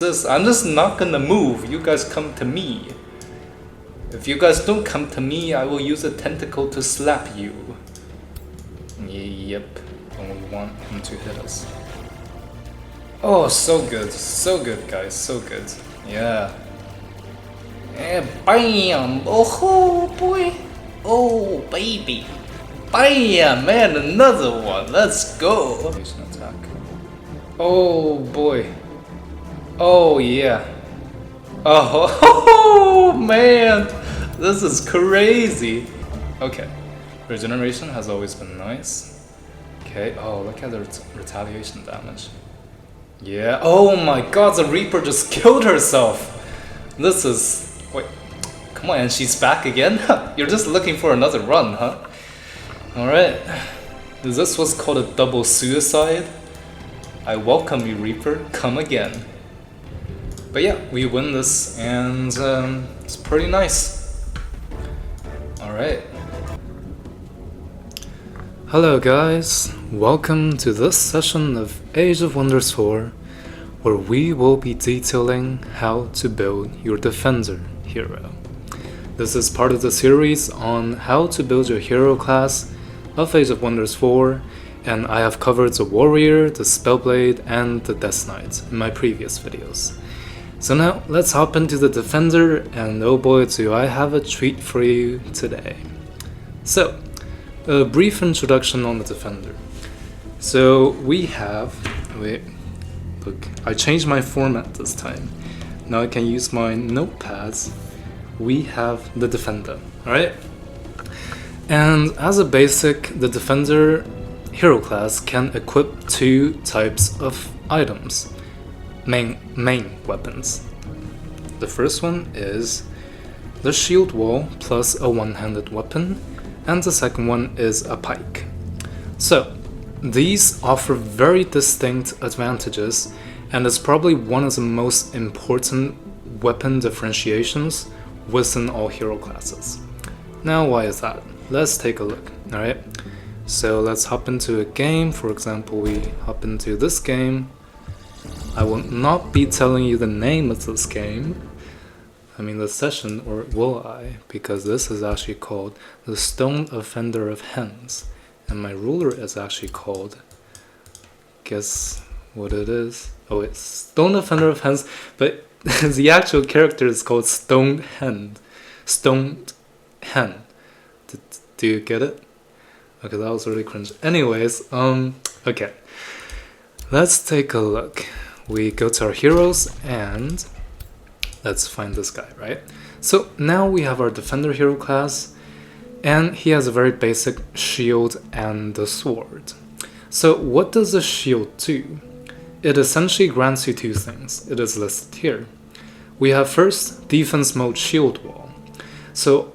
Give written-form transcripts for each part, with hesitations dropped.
this? I'm just not gonna move. You guys come to me. If you guys don't come to me, I will use a tentacle to slap you. Yep. Only want him to hit us. Oh, so good. So good, guys. So good. Yeah. Bam! Oh, boy. Oh, baby. Bam! Man, another one. Let's go. Attack. Oh, boy. Oh, yeah. Oh, man. This is crazy. Okay. Regeneration has always been nice. Okay. Oh, look at the retaliation damage. Yeah. Oh my god, the Reaper just killed herself. This is... Wait. Come on, and she's back again? You're just looking for another run, huh? Alright. This was called a double suicide. I welcome you, Reaper. Come again. But yeah, we win this, and it's pretty nice. Alright. Hello guys, welcome to this session of Age of Wonders 4, where we will be detailing how to build your Defender hero. This is part of the series on how to build your hero class of Age of Wonders 4, and I have covered the Warrior, the Spellblade, and the Death Knight in my previous videos. So now, let's hop into the Defender, and oh boy do I have a treat for you today. So, a brief introduction on the Defender. So we have, wait, look, I changed my format this time. Now I can use my notepads. We have the Defender, alright? And as a basic, the Defender hero class can equip two types of items, main weapons. The first one is the shield wall plus a one-handed weapon, and the second one is a pike. So, these offer very distinct advantages, and is probably one of the most important weapon differentiations within all hero classes. Now, why is that? Let's take a look, alright? So let's hop into a game. For example, we hop into this game. I will not be telling you the name of this game, I mean the session, or will I? Because this is actually called the Stone Offender of Hens, and my ruler is actually called, guess what it is? Oh, it's Stone Offender of Hens, but the actual character is called Stoned Hen. Stoned Hen. Do you get it? Okay, that was really cringe. Anyways, okay. Let's take a look. We go to our heroes and let's find this guy, right? So now we have our Defender hero class, and he has a very basic shield and a sword. So what does the shield do? It essentially grants you two things. It is listed here. We have first defense mode shield wall. So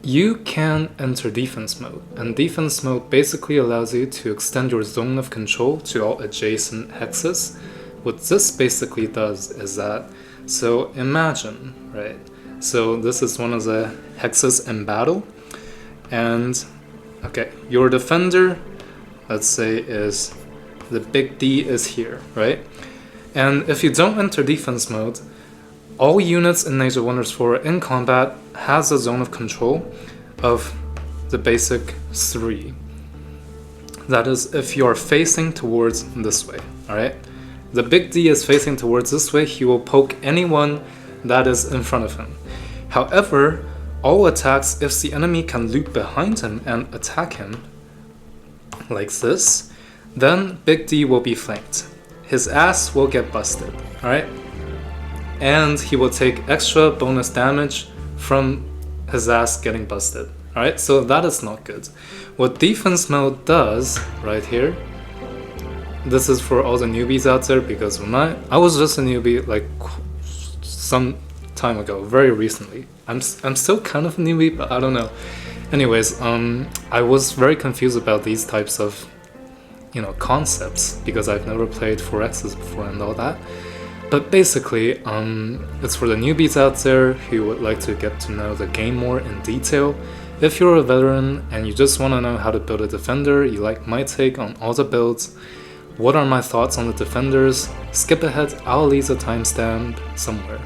you can enter defense mode, and defense mode basically allows you to extend your zone of control to all adjacent hexes. What this basically does is that, so imagine, right? So this is one of the hexes in battle, and okay, your Defender, let's say, is the big D is here, right? And if you don't enter defense mode, all units in Age of Wonders 4 in combat has a zone of control of the basic 3. That is, if you are facing towards this way, alright? The big D is facing towards this way, he will poke anyone that is in front of him. However, all attacks, if the enemy can loop behind him and attack him, like this, then big D will be flanked. His ass will get busted, alright? And he will take extra bonus damage from his ass getting busted, alright? So that is not good. What defense mode does, right here, this is for all the newbies out there, because when I was just a newbie like some time ago, very recently. I'm still kind of a newbie, but I don't know. Anyways, I was very confused about these types of, concepts, because I've never played 4Xs before and all that. But basically, it's for the newbies out there who would like to get to know the game more in detail. If you're a veteran and you just want to know how to build a Defender, you like my take on all the builds, What are my thoughts on the defenders? Skip ahead, I'll leave a timestamp somewhere.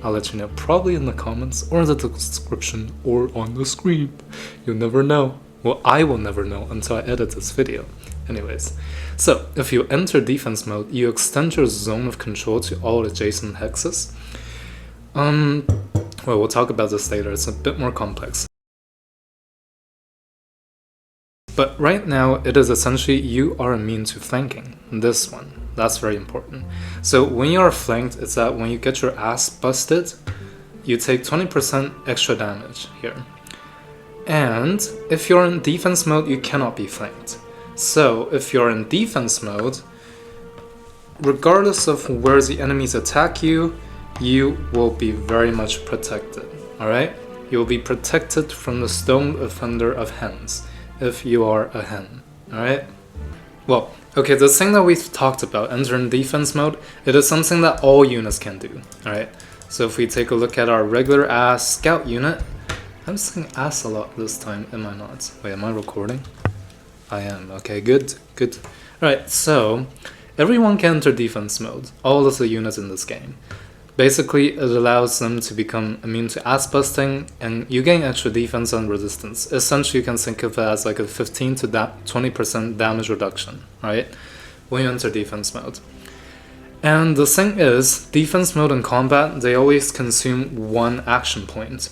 I'll let you know, probably in the comments or in the description or on the screen. You'll never know. Well, I will never know until I edit this video. Anyways, so if you enter defense mode, you extend your zone of control to all adjacent hexes. Well, we'll talk about this later, it's a bit more complex. But right now, it is essentially you are immune to flanking. This one. That's very important. So when you are flanked, it's that when you get your ass busted, you take 20% extra damage here. And if you're in defense mode, you cannot be flanked. So if you're in defense mode, regardless of where the enemies attack you, you will be very much protected. Alright? You will be protected from the stone offender of hens, if you are a hen. Alright? Well, okay, the thing that we've talked about, entering defense mode, it is something that all units can do, alright? So if we take a look at our regular ass scout unit, I'm saying ass a lot this time, am I not? Wait, am I recording? I am, okay, good. Alright, so everyone can enter defense mode, all of the units in this game. Basically, it allows them to become immune to ass busting, and you gain extra defense and resistance. Essentially, you can think of it as like a 15 to 20% damage reduction, right? When you enter defense mode. And the thing is, defense mode and combat, they always consume one action point.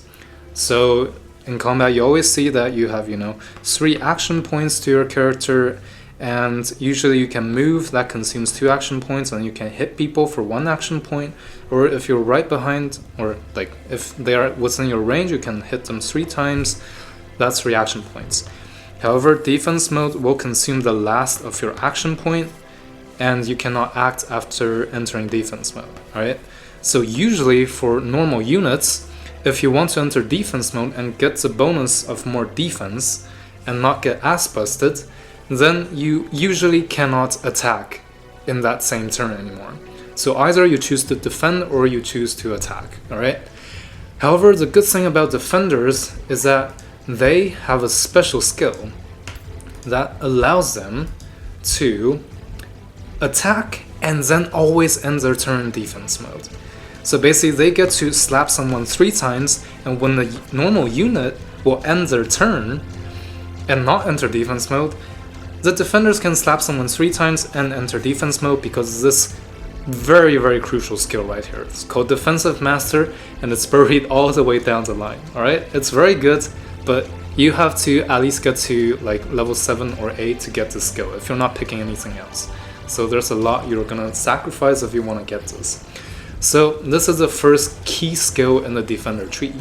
So in combat, you always see that you have, 3 action points to your character, and usually you can move, that consumes 2 action points, and you can hit people for 1 action point, or if you're right behind, or like if they are within your range, you can hit them 3 times, that's 3 action points. However, defense mode will consume the last of your action point, and you cannot act after entering defense mode, alright? So usually for normal units, if you want to enter defense mode and get the bonus of more defense and not get ass busted, then you usually cannot attack in that same turn anymore. So either you choose to defend or you choose to attack, alright? However, the good thing about defenders is that they have a special skill that allows them to attack and then always end their turn in defense mode. So basically they get to slap someone 3 times, and when the normal unit will end their turn and not enter defense mode, the defenders can slap someone 3 times and enter defense mode because of this very, very crucial skill right here. It's called Defensive Master, and it's buried all the way down the line, alright? It's very good, but you have to at least get to like level 7 or 8 to get this skill if you're not picking anything else. So there's a lot you're gonna sacrifice if you want to get this. So this is the first key skill in the defender tree,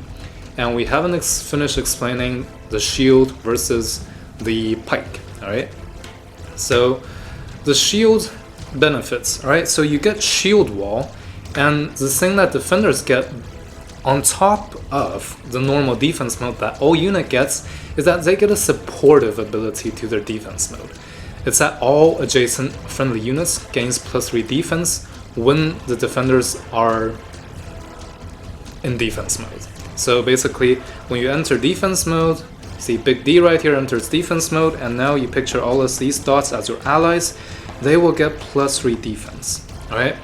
and we haven't finished explaining the shield versus the pike, alright? So the shield benefits, alright? So you get shield wall, and the thing that defenders get on top of the normal defense mode that all unit gets is that they get a supportive ability to their defense mode. It's that all adjacent friendly units gains +3 defense when the defenders are in defense mode. So basically, when you enter defense mode, see Big D right here enters defense mode, and now you picture all of these dots as your allies, they will get +3 defense, alright?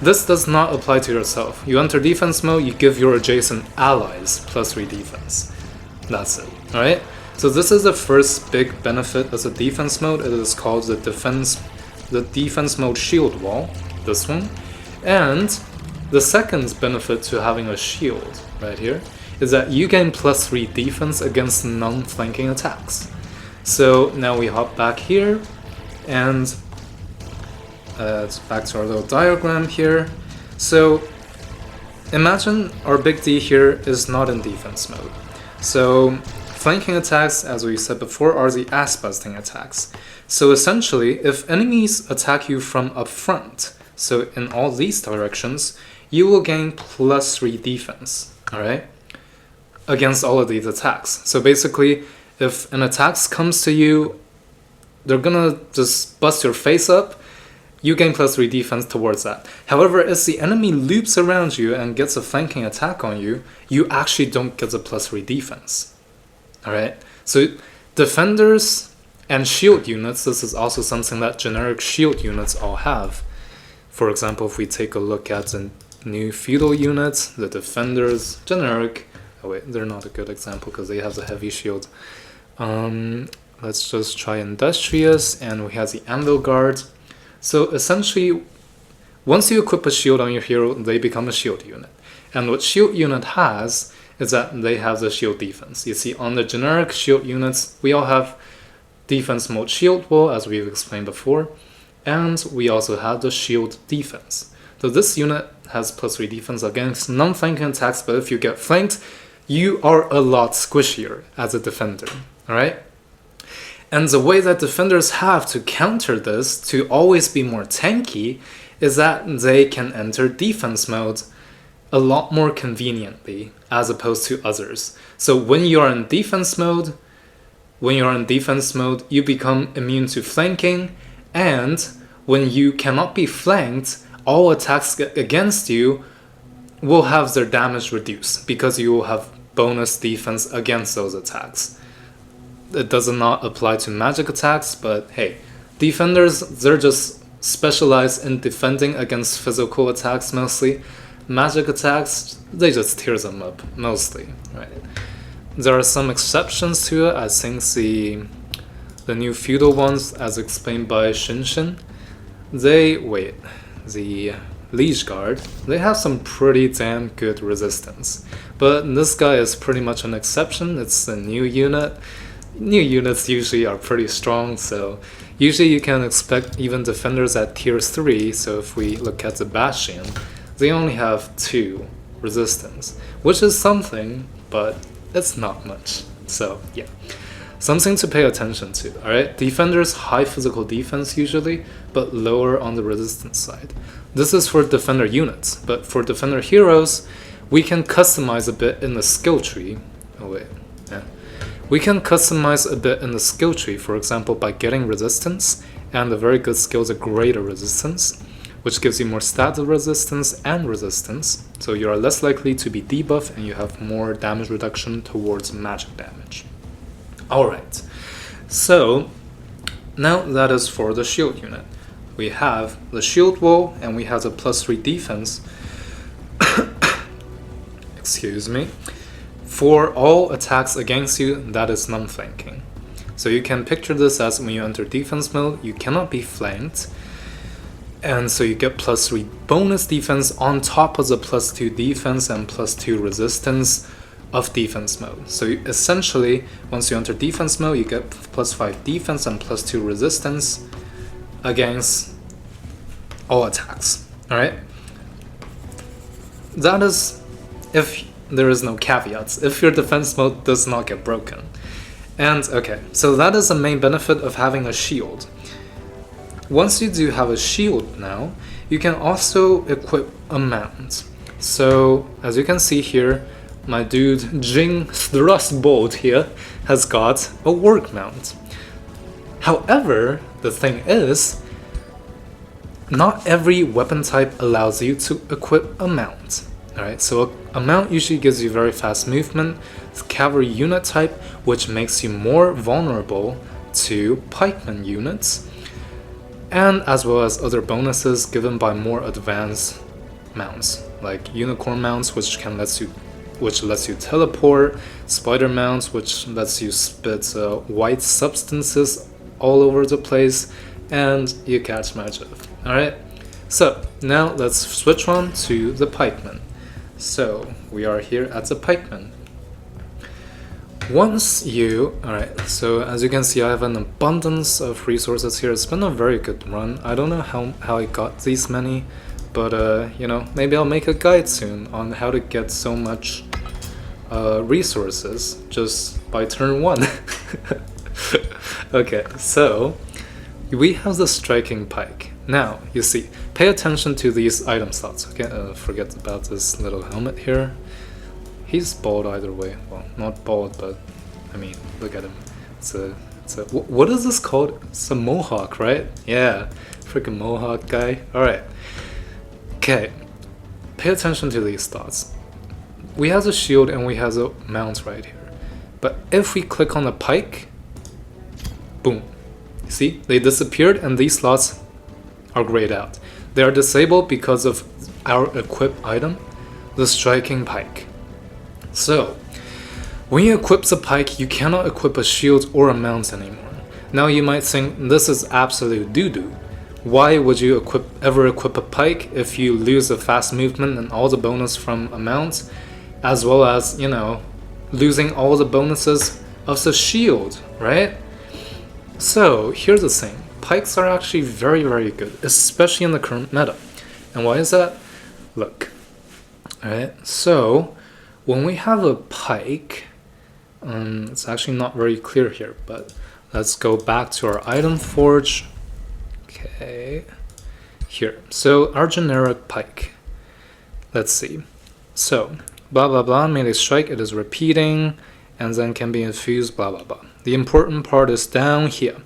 This does not apply to yourself. You enter defense mode, you give your adjacent allies +3 defense. That's it, alright? So this is the first big benefit as a defense mode. It is called the defense mode shield wall, this one. And the second benefit to having a shield right here is that you gain +3 defense against non-flanking attacks. So now we hop back here, and it's back to our little diagram here. So imagine our Big D here is not in defense mode. So flanking attacks, as we said before, are the ass-busting attacks. So essentially, if enemies attack you from up front, so in all these directions, you will gain +3 defense, alright? Against all of these attacks. So basically, if an attack comes to you, they're gonna just bust your face up, you gain +3 defense towards that. However, if the enemy loops around you and gets a flanking attack on you, you actually don't get the +3 defense. Alright? So defenders And shield units, this is also something that generic shield units all have. For example, if we take a look at the new feudal units, the defenders, generic. Oh wait, they're not a good example because they have the heavy shield. Let's just try industrious, and we have the anvil guard. So essentially, once you equip a shield on your hero, they become a shield unit. And what shield unit has is that they have the shield defense. You see, on the generic shield units, we all have defense mode shield wall, as we've explained before, and we also have the shield defense. So this unit has +3 defense against non-flanking attacks, but if you get flanked, you are a lot squishier as a defender, alright? And the way that defenders have to counter this to always be more tanky is that they can enter defense mode a lot more conveniently as opposed to others. So when you're in defense mode, you become immune to flanking, and when you cannot be flanked, all attacks against you will have their damage reduced because you will have bonus defense against those attacks. It does not apply to magic attacks, but hey, defenders, they're just specialized in defending against physical attacks mostly. Magic attacks, they just tear them up mostly, right? There are some exceptions to it. I think the new feudal ones, as explained by Shinshin, the Liege Guard, they have some pretty damn good resistance. But this guy is pretty much an exception. It's a new unit. New units usually are pretty strong, so usually you can expect even defenders at tier 3. So if we look at the Bastion, they only have 2 resistance, which is something, but it's not much. So yeah, something to pay attention to, alright? Defenders, high physical defense usually, but lower on the resistance side. This is for defender units, but for defender heroes, we can customize a bit in the skill tree. We can customize a bit in the skill tree, for example, by getting resistance, and a very good skill is a greater resistance, which gives you more stat resistance and resistance, so you are less likely to be debuffed and you have more damage reduction towards magic damage. Alright, so now that is for the shield unit. We have the shield wall and we have the +3 defense. Excuse me. For all attacks against you, that is non-flanking. So you can picture this as when you enter defense mode, you cannot be flanked. And so you get +3 bonus defense on top of the +2 defense and +2 resistance of defense mode. So essentially, once you enter defense mode, you get +5 defense and +2 resistance against all attacks. Alright? That is if there is no caveats, if your defense mode does not get broken. And okay, so that is the main benefit of having a shield. Once you do have a shield now, you can also equip a mount. So as you can see here, my dude Jing Thrustbolt here has got a work mount. However, the thing is, not every weapon type allows you to equip a mount. Alright, so a mount usually gives you very fast movement, it's cavalry unit type, which makes you more vulnerable to pikeman units, and as well as other bonuses given by more advanced mounts, like unicorn mounts, which lets you teleport, spider mounts, which lets you spit white substances all over the place, and you catch my drift. Alright, so now let's switch on to the pikeman. So we are here at the pikeman. Alright, so as you can see, I have an abundance of resources here. It's been a very good run. I don't know how I got these many, but you know, maybe I'll make a guide soon on how to get so much resources just by turn 1. Okay, so we have the striking pike. Now, you see, pay attention to these item slots, okay? Forget about this little helmet here. He's bald either way. Well, not bald, but, I mean, look at him. What is this called? It's a mohawk, right? Yeah, freaking mohawk guy. Alright. Okay, pay attention to these slots. We have a shield and we have a mount right here. But if we click on the pike, boom, See, they disappeared and these slots are grayed out. They are disabled because of our equip item, the striking pike. So, when you equip the pike, you cannot equip a shield or a mount anymore. Now you might think this is absolute doo-doo. Why would you ever equip a pike if you lose the fast movement and all the bonus from a mount, as well as, you know, losing all the bonuses of the shield, right? So here's the thing, pikes are actually very, very good, especially in the current meta. And why is that? Look, alright, so when we have a pike, it's actually not very clear here, but let's go back to our item forge. Okay, here, so our generic pike, let's see, so blah blah blah, melee strike, it is repeating, and then can be infused, blah blah blah. The important part is down here.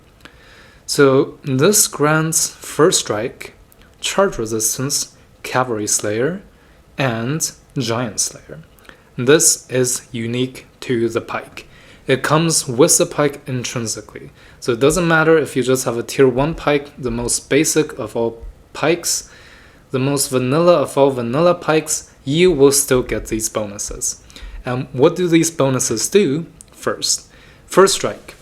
So this grants first strike, charge resistance, cavalry slayer, and giant slayer. This is unique to the pike. It comes with the pike intrinsically. So it doesn't matter if you just have a tier 1 pike, the most basic of all pikes, the most vanilla of all vanilla pikes, you will still get these bonuses. And what do these bonuses do? First strike.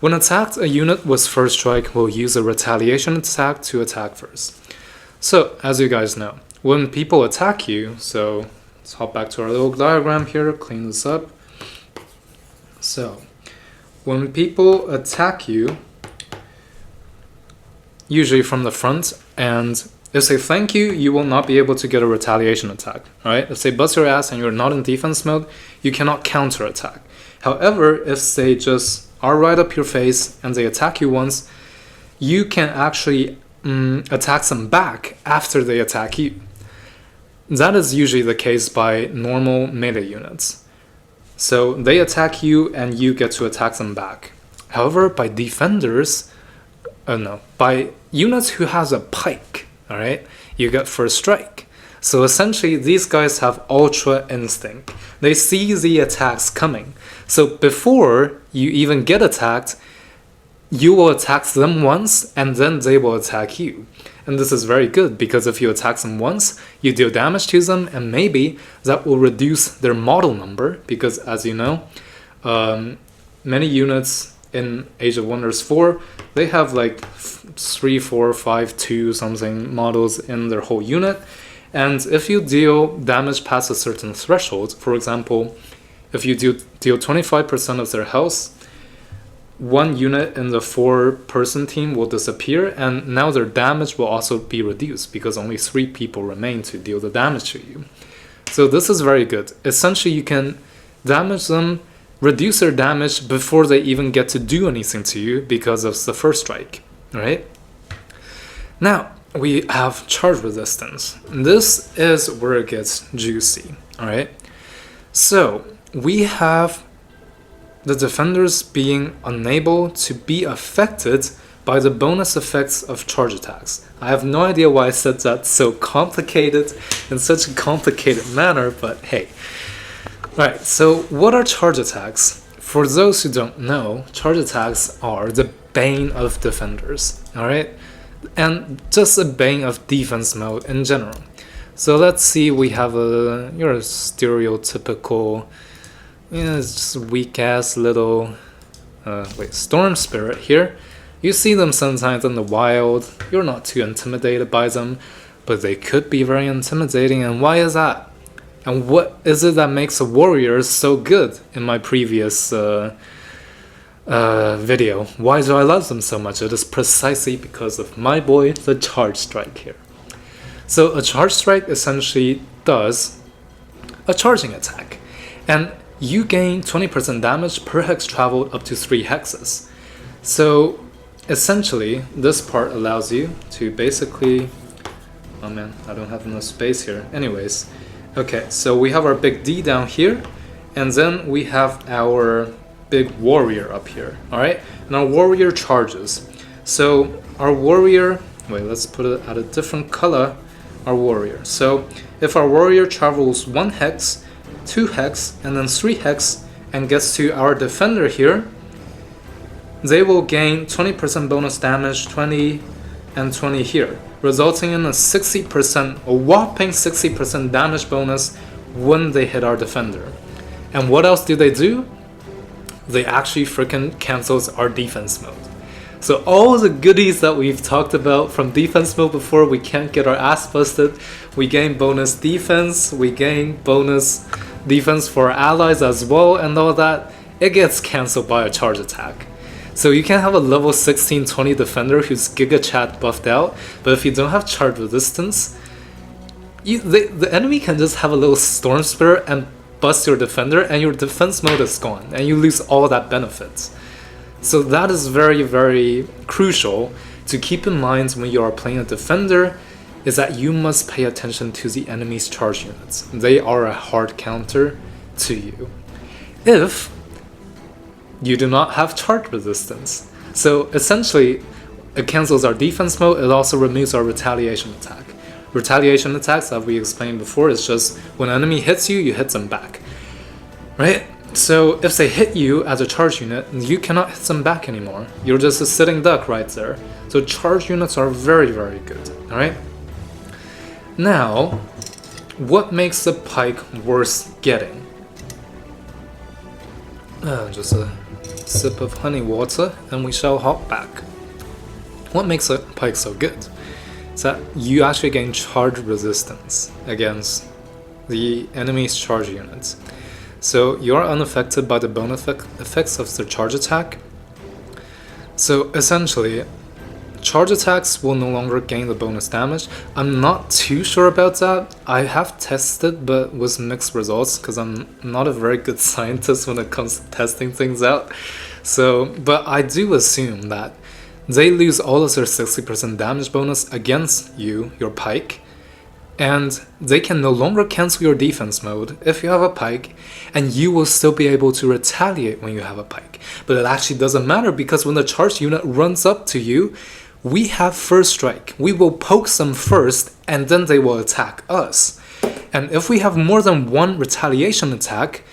When attacked, a unit with first strike will use a retaliation attack to attack first. So, as you guys know, when people attack you, so let's hop back to our little diagram here, clean this up. So, when people attack you, usually from the front, and if they flank you, you will not be able to get a retaliation attack. Alright? If they bust your ass and you're not in defense mode, you cannot counter attack. However, if they just are right up your face and they attack you once, you can actually attack them back after they attack you. That is usually the case by normal melee units. So they attack you and you get to attack them back. However, by defenders, by units who has a pike, alright, you get first strike. So essentially, these guys have ultra instinct. They see the attacks coming. So before you even get attacked, you will attack them once and then they will attack you. And this is very good because if you attack them once, you deal damage to them and maybe that will reduce their model number because, as you know, many units in Age of Wonders 4, they have like 3, 4, 5, 2 something models in their whole unit. And if you deal damage past a certain threshold, for example, if you deal 25% of their health, one unit in the 4-person team will disappear, and now their damage will also be reduced because only 3 people remain to deal the damage to you. So this is very good. Essentially, you can damage them, reduce their damage before they even get to do anything to you because of the first strike, right? Now, we have charge resistance. This is where it gets juicy, alright? So, we have the defenders being unable to be affected by the bonus effects of charge attacks. I have no idea why I said that so complicated, in such a complicated manner, but hey. Alright, so what are charge attacks? For those who don't know, charge attacks are the bane of defenders, alright? And just a bane of defense mode in general. So let's see, we have you're a stereotypical, it's just weak ass little storm spirit here. You see them sometimes in the wild, you're not too intimidated by them, but they could be very intimidating, and why is that? And what is it that makes a warrior so good in my previous video? Why do I love them so much? It is precisely because of my boy, the charge strike here. So a charge strike essentially does a charging attack, and you gain 20% damage per hex traveled up to 3 hexes. So essentially, this part allows you to basically, oh man, I don't have enough space here. Anyways, okay, so we have our big D down here, and then we have our big warrior up here, alright? And our warrior charges. So our warrior, wait, let's put it at a different color, our warrior. So if our warrior travels 1 hex, 2 hex, and then 3 hex, and gets to our defender here, they will gain 20% bonus damage, 20 and 20 here, resulting in a 60%, a whopping 60% damage bonus when they hit our defender. And what else do? They actually freaking cancels our defense mode. So all the goodies that we've talked about from defense mode before, we can't get our ass busted. We gain bonus defense, we gain bonus defense for our allies as well, and all that, it gets cancelled by a charge attack. So you can have a level 16-20 defender who's Giga Chat buffed out, but if you don't have charge resistance, the enemy can just have a little Storm Spirit and bust your defender, and your defense mode is gone, and you lose all that benefits. So that is very, very crucial to keep in mind when you are playing a defender, is that you must pay attention to the enemy's charge units. They are a hard counter to you if you do not have charge resistance. So essentially, it cancels our defense mode, it also removes our retaliation attack. Retaliation attacks, as we explained before, is just when an enemy hits you, you hit them back, right? So if they hit you as a charge unit, you cannot hit them back anymore. You're just a sitting duck right there. So charge units are very, very good, alright? Now, what makes the pike worth getting? Just a sip of honey water, and we shall hop back. What makes a pike so good? Is that you actually gain charge resistance against the enemy's charge units. So you are unaffected by the bonus effects of the charge attack. So essentially, charge attacks will no longer gain the bonus damage. I'm not too sure about that. I have tested, but with mixed results, because I'm not a very good scientist when it comes to testing things out. So, but I do assume that they lose all of their 60% damage bonus against you, your pike, and they can no longer cancel your defense mode if you have a pike, and you will still be able to retaliate when you have a pike. But it actually doesn't matter, because when the charge unit runs up to you, we have first strike. We will poke them first, and then they will attack us. And if we have more than one retaliation attack,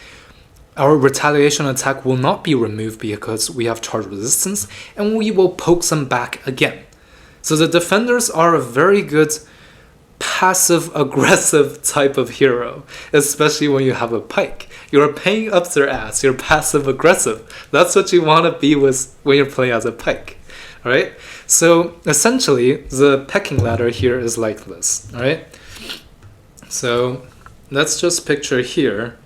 our retaliation attack will not be removed because we have charge resistance, and we will poke them back again. So the defenders are a very good passive-aggressive type of hero, especially when you have a pike. You're paying up their ass, you're passive-aggressive. That's what you want to be with when you're playing as a pike, alright? So essentially, the pecking ladder here is like this, alright? So let's just picture here,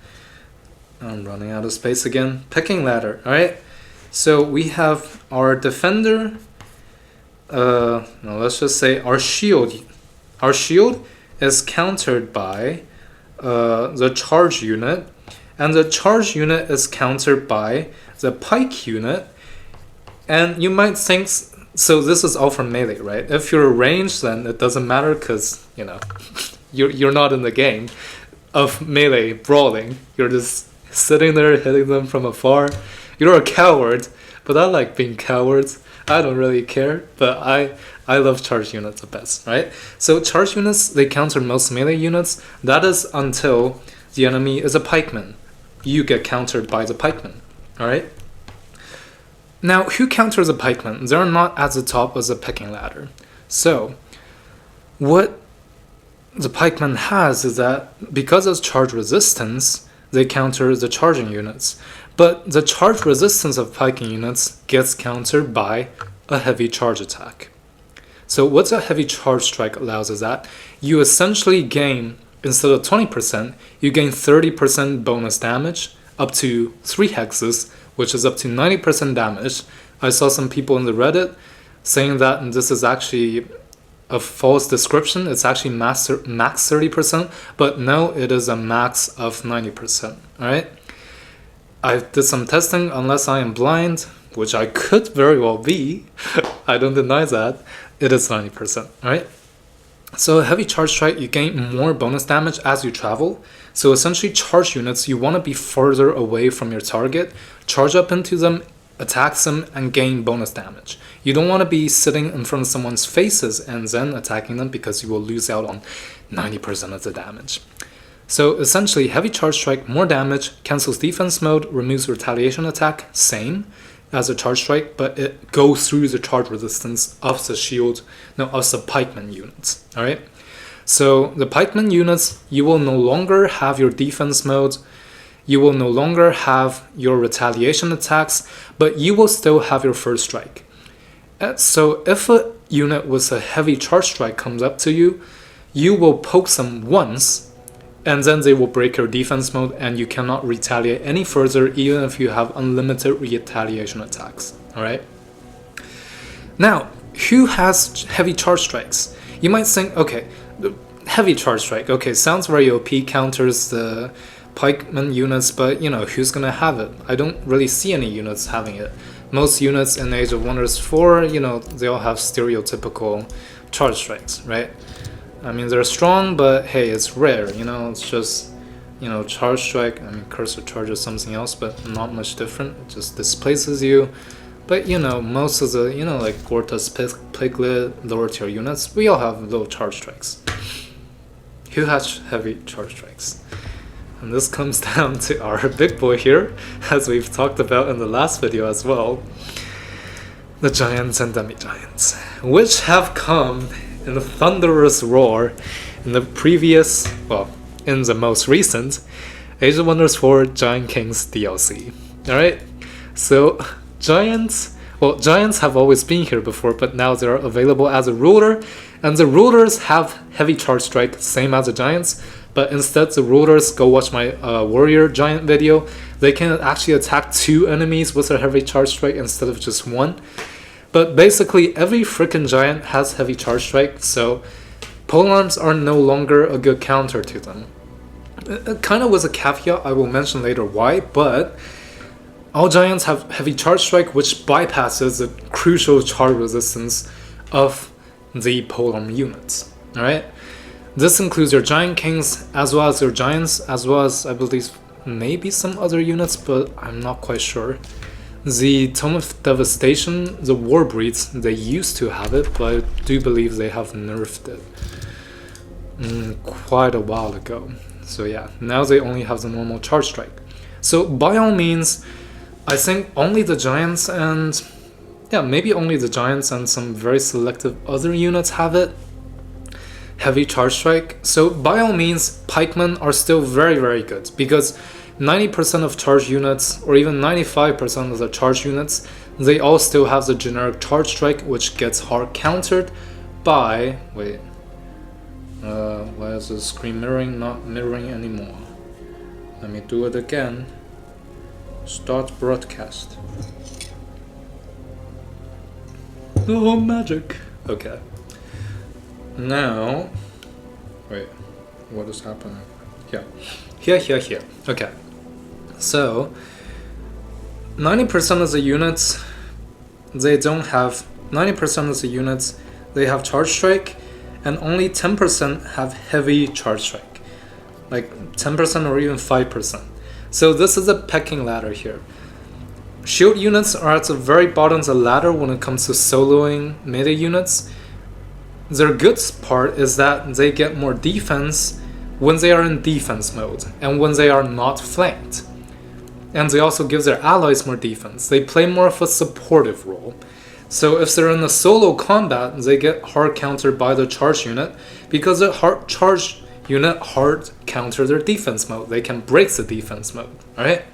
I'm running out of space again, pecking ladder, alright? So we have our defender, no, let's just say our shield. Our shield is countered by the charge unit, and the charge unit is countered by the pike unit. And you might think, so this is all from melee, right? If you're ranged, then it doesn't matter, because, you know, you're not in the game of melee brawling. You're just sitting there hitting them from afar. You're a coward, but I like being cowards. I don't really care, but I love charge units the best, right? So charge units, they counter most melee units. That is until the enemy is a pikeman. You get countered by the pikeman, alright? Now, who counters a pikeman? They're not at the top of the pecking ladder. So, what the pikeman has is that because of charge resistance, they counter the charging units. But the charge resistance of piking units gets countered by a heavy charge attack. So what a heavy charge strike allows is that you essentially gain, instead of 20%, you gain 30% bonus damage, up to 3 hexes, which is up to 90% damage. I saw some people in the Reddit saying that this is actually a false description. It's actually max 30%, but no, it is a max of 90%, alright? I did some testing, unless I am blind, which I could very well be, I don't deny that, it is 90%, alright? So a heavy charge strike, you gain more bonus damage as you travel. So essentially charge units, you want to be further away from your target, charge up into them, attack them, and gain bonus damage. You don't want to be sitting in front of someone's faces and then attacking them, because you will lose out on 90% of the damage. So essentially, heavy charge strike, more damage, cancels defense mode, removes retaliation attack, same. as a charge strike, but it goes through the charge resistance of the shield, no, of the pikeman units. All right. So the pikeman units, you will no longer have your defense mode, you will no longer have your retaliation attacks, but you will still have your first strike. So if a unit with a heavy charge strike comes up to you, you will poke them once, and then they will break your defense mode, and you cannot retaliate any further, even if you have unlimited retaliation attacks. All right. Now, who has heavy charge strikes? You might think, okay, heavy charge strike, okay, sounds very OP, counters the pikeman units, but you know, who's gonna have it? I don't really see any units having it. Most units in Age of Wonders 4, you know, they all have stereotypical charge strikes, right? I mean, they're strong, but hey, it's rare, you know, it's just, you know, charge strike, I mean, cursor charge is something else, but not much different, it just displaces you. But you know, most of the, you know, like Gorta's Piglet, lower tier units, we all have low charge strikes. Who has heavy charge strikes? And this comes down to our big boy here, as we've talked about in the last video as well. The giants and demi-giants, which have come in a thunderous roar in the previous, well, in the most recent Age of Wonders 4 Giant Kings DLC. Alright? So giants have always been here before, but now they're available as a ruler, and the rulers have heavy charge strike, same as the giants, but instead the rulers, go watch my warrior giant video, they can actually attack 2 enemies with a heavy charge strike instead of just 1. But basically every freaking giant has heavy charge strike, so polearms are no longer a good counter to them. It kind of was a caveat, I will mention later why, but all giants have heavy charge strike, which bypasses the crucial charge resistance of the polearm units. Alright? This includes your giant kings, as well as your giants, as well as, I believe, maybe some other units, but I'm not quite sure. The Tome of Devastation, the war breeds, they used to have it, but I do believe they have nerfed it quite a while ago. So yeah, now they only have the normal charge strike. So by all means, I think only the giants and, yeah, maybe only the giants and some very selective other units have it. Heavy charge strike. So by all means, pikemen are still very, very good, because 90% of charge units, or even 95% of the charge units, they all still have the generic charge strike, which gets hard countered by, wait, why is the screen mirroring not mirroring anymore? Let me do it again. Start broadcast. Oh, magic. Okay. Now, wait, what is happening? Yeah. Here. Okay. So, 90% of the units, they don't have, 90% of the units, they have charge strike, and only 10% have heavy charge strike. Like 10% or even 5%. So this is a pecking ladder here. Shield units are at the very bottom of the ladder when it comes to soloing melee units. Their good part is that they get more defense when they are in defense mode and when they are not flanked. And they also give their allies more defense. They play more of a supportive role. So if they're in a solo combat, they get hard countered by the charge unit, because the charge unit hard counter their defense mode. They can break the defense mode, alright?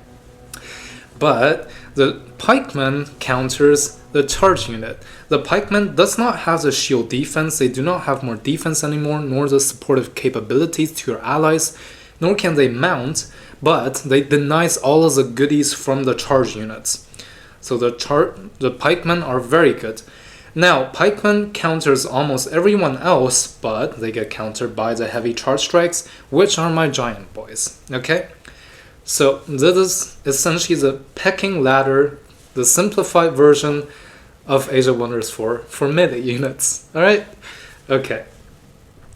But the pikeman counters the charge unit. The pikeman does not have the shield defense, they do not have more defense anymore, nor the supportive capabilities to your allies, nor can they mount, but they denies all of the goodies from the charge units. So the pikemen are very good. Now, pikemen counters almost everyone else, but they get countered by the heavy charge strikes, which are my giant boys, okay? So this is essentially the pecking ladder, the simplified version of Age of Wonders 4 for melee units, alright? Okay,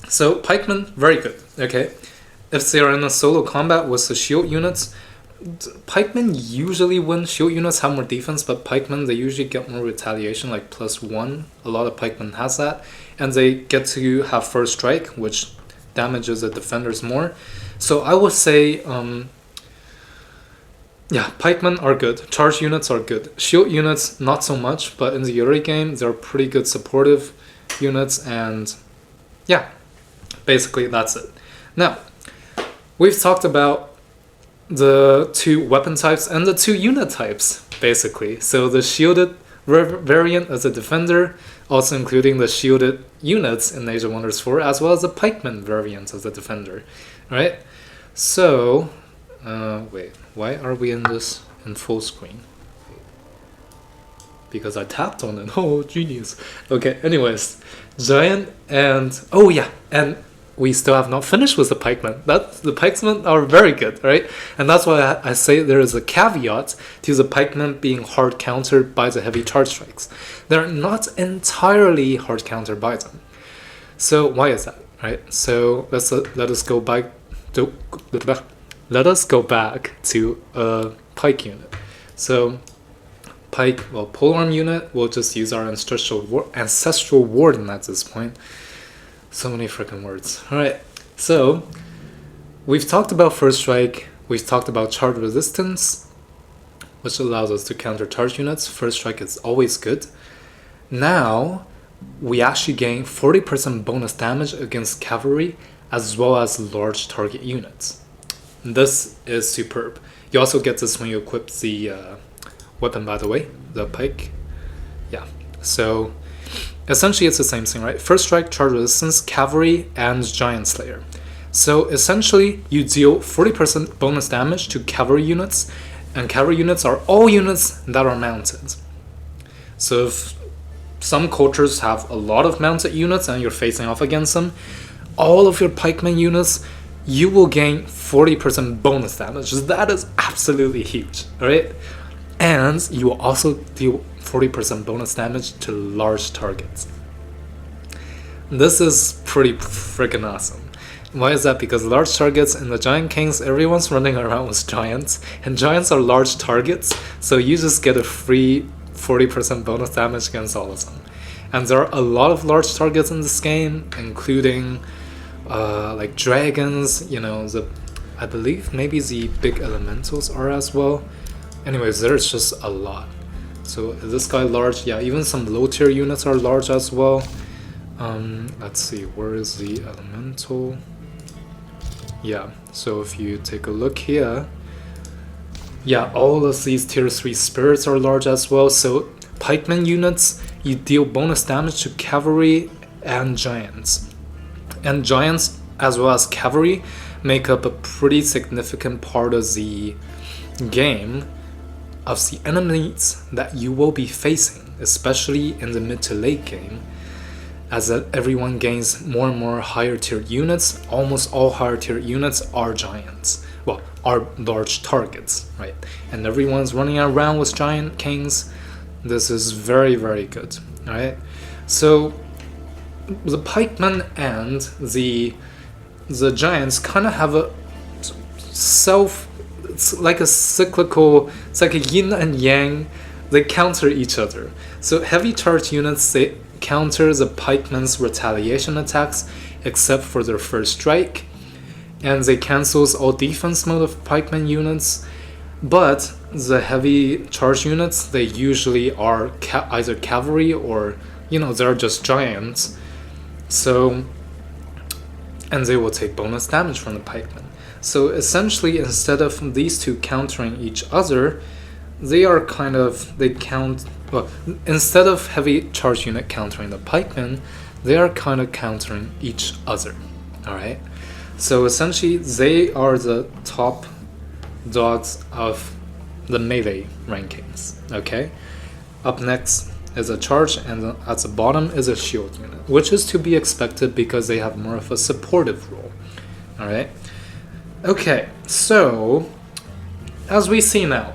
so pikemen, very good, okay? If they are in a solo combat with the shield units, pikemen usually win. Shield units have more defense, but pikemen, they usually get more retaliation, like +1. A lot of pikemen has that, and they get to have first strike, which damages the defenders more. So I would say Yeah, pikemen are good. Charge units are good. Shield units, not so much, but in the early game, they're pretty good supportive units, and yeah, basically that's it. Now, we've talked about the 2 weapon types and the 2 unit types, basically. So the shielded variant as a defender, also including the shielded units in Age of Wonders 4, as well as the pikeman variant as a defender, right? So, wait, why are we in this in full screen? Because I tapped on it. Oh, genius. Okay, anyways, giant and oh yeah, and we still have not finished with the pikemen. The pikemen are very good, right? And that's why I say there is a caveat to the pikemen being hard countered by the heavy charge strikes. They're not entirely hard countered by them. So why is that, right? So let us go back to a pike unit. So pike, well, polearm unit, we'll just use our ancestral warden at this point. So many freaking words. Alright, so we've talked about first strike, we've talked about charge resistance, which allows us to counter charge units. First strike is always good. Now, we actually gain 40% bonus damage against cavalry as well as large target units. This is superb. You also get this when you equip the weapon, by the way, the pike. Yeah, so essentially it's the same thing, right? First strike, charge resistance, cavalry, and giant slayer. So essentially you deal 40% bonus damage to cavalry units, and cavalry units are all units that are mounted. So if some cultures have a lot of mounted units and you're facing off against them, all of your pikeman units, you will gain 40% bonus damage. That is absolutely huge, right? And you will also deal 40% bonus damage to large targets. This is pretty freaking awesome. Why is that? Because large targets in the Giant Kings, everyone's running around with giants, and giants are large targets, so you just get a free 40% bonus damage against all of them. And there are a lot of large targets in this game, including like dragons, you know, I believe maybe the big elementals are as well. Anyways, there's just a lot. So is this guy large? Yeah, even some low tier units are large as well. Let's see, where is the elemental? Yeah, so if you take a look here, yeah, all of these tier 3 spirits are large as well. So pikeman units, you deal bonus damage to cavalry and giants. And giants as well as cavalry make up a pretty significant part of the game, of the enemies that you will be facing, especially in the mid to late game, as everyone gains more and more higher tier units. Almost all higher tier units are giants, well, are large targets, right? And everyone's running around with giant kings. This is very, very good, right? So the pikemen and the giants kind of have a it's like a cyclical, it's like a yin and yang. They counter each other. So heavy charge units, they counter the pikemen's retaliation attacks except for their first strike, and they cancels all defense mode of pikeman units. But the heavy charge units, they usually are either cavalry or, you know, they're just giants. So, and they will take bonus damage from the pikemen. So essentially, instead of these two countering each other, they instead of heavy charge unit countering the pikemen, they are kind of countering each other. Alright? So essentially, they are the top dogs of the melee rankings. Okay? Up next is a charge, and at the bottom is a shield unit, which is to be expected because they have more of a supportive role. Alright? Okay, so as we see now,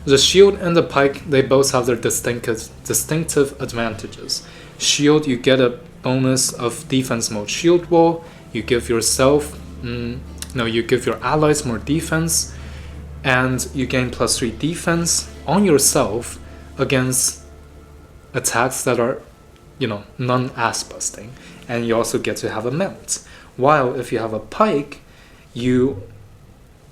the shield and the pike, they both have their distinctive advantages. Shield, you get a bonus of defense mode shield wall. You give yourself, you give your allies more defense, and you gain +3 defense on yourself against attacks that are, non-ass busting. And you also get to have a mount. While if you have a pike, you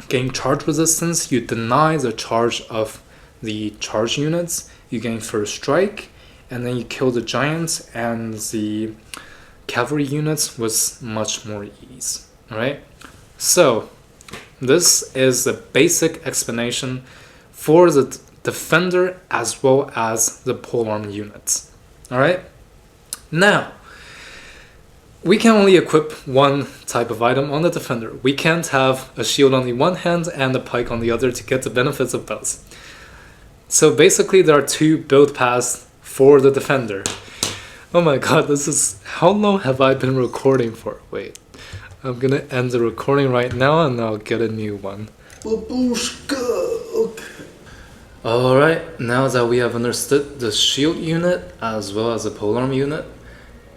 gain charge resistance, you deny the charge of the charge units, you gain first strike, and then you kill the giants and the cavalry units with much more ease. Alright? So, this is the basic explanation for the defender as well as the polearm units. Alright? Now, we can only equip one type of item on the defender. We can't have a shield on the one hand and a pike on the other to get the benefits of both. So basically there are two build paths for the defender. Oh my god, this is... How long have I been recording for? Wait, I'm gonna end the recording right now and I'll get a new one. Babushka! Okay. Alright, now that we have understood the shield unit as well as the polearm unit,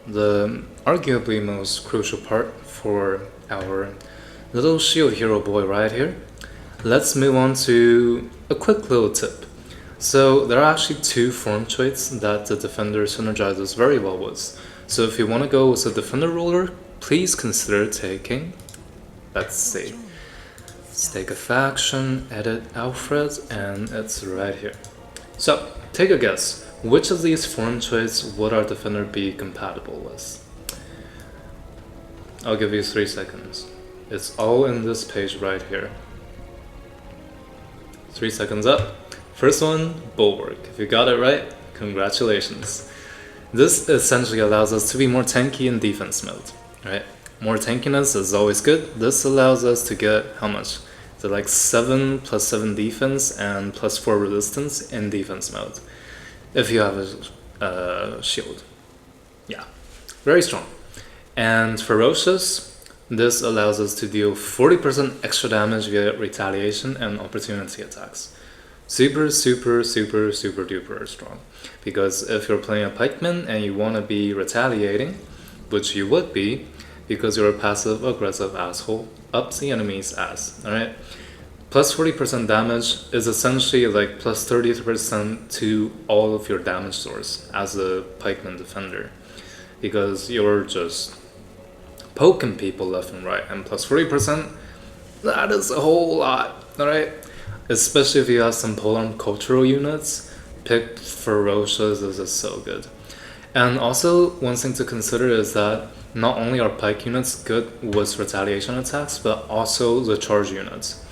the arguably most crucial part for our little shield hero boy right here, let's move on to a quick little tip. So there are actually two form traits that the defender synergizes very well with. So if you want to go with a defender ruler, please consider taking, let's see, let's take a faction, edit Alfred, and it's right here. So take a guess. Which of these form traits would our defender be compatible with? I'll give you 3 seconds. It's all in this page right here. 3 seconds up. First one, Bulwark. If you got it right, congratulations. This essentially allows us to be more tanky in defense mode, right? More tankiness is always good. This allows us to get, how much? So like 7 plus 7 defense and plus 4 resistance in defense mode. If you have a shield. Yeah, very strong. And Ferocious, this allows us to deal 40% extra damage via retaliation and opportunity attacks. Super, super, super, super duper strong. Because if you're playing a pikeman and you want to be retaliating, which you would be, because you're a passive aggressive asshole, up the enemy's ass, alright? Plus 40% damage is essentially like plus 30% to all of your damage source as a pikeman defender. Because you're just poking people left and right, and plus 40%, that is a whole lot, alright? Especially if you have some polearm cultural units, pick Ferocious, this is so good. And also, one thing to consider is that not only are pike units good with retaliation attacks, but also the charge units.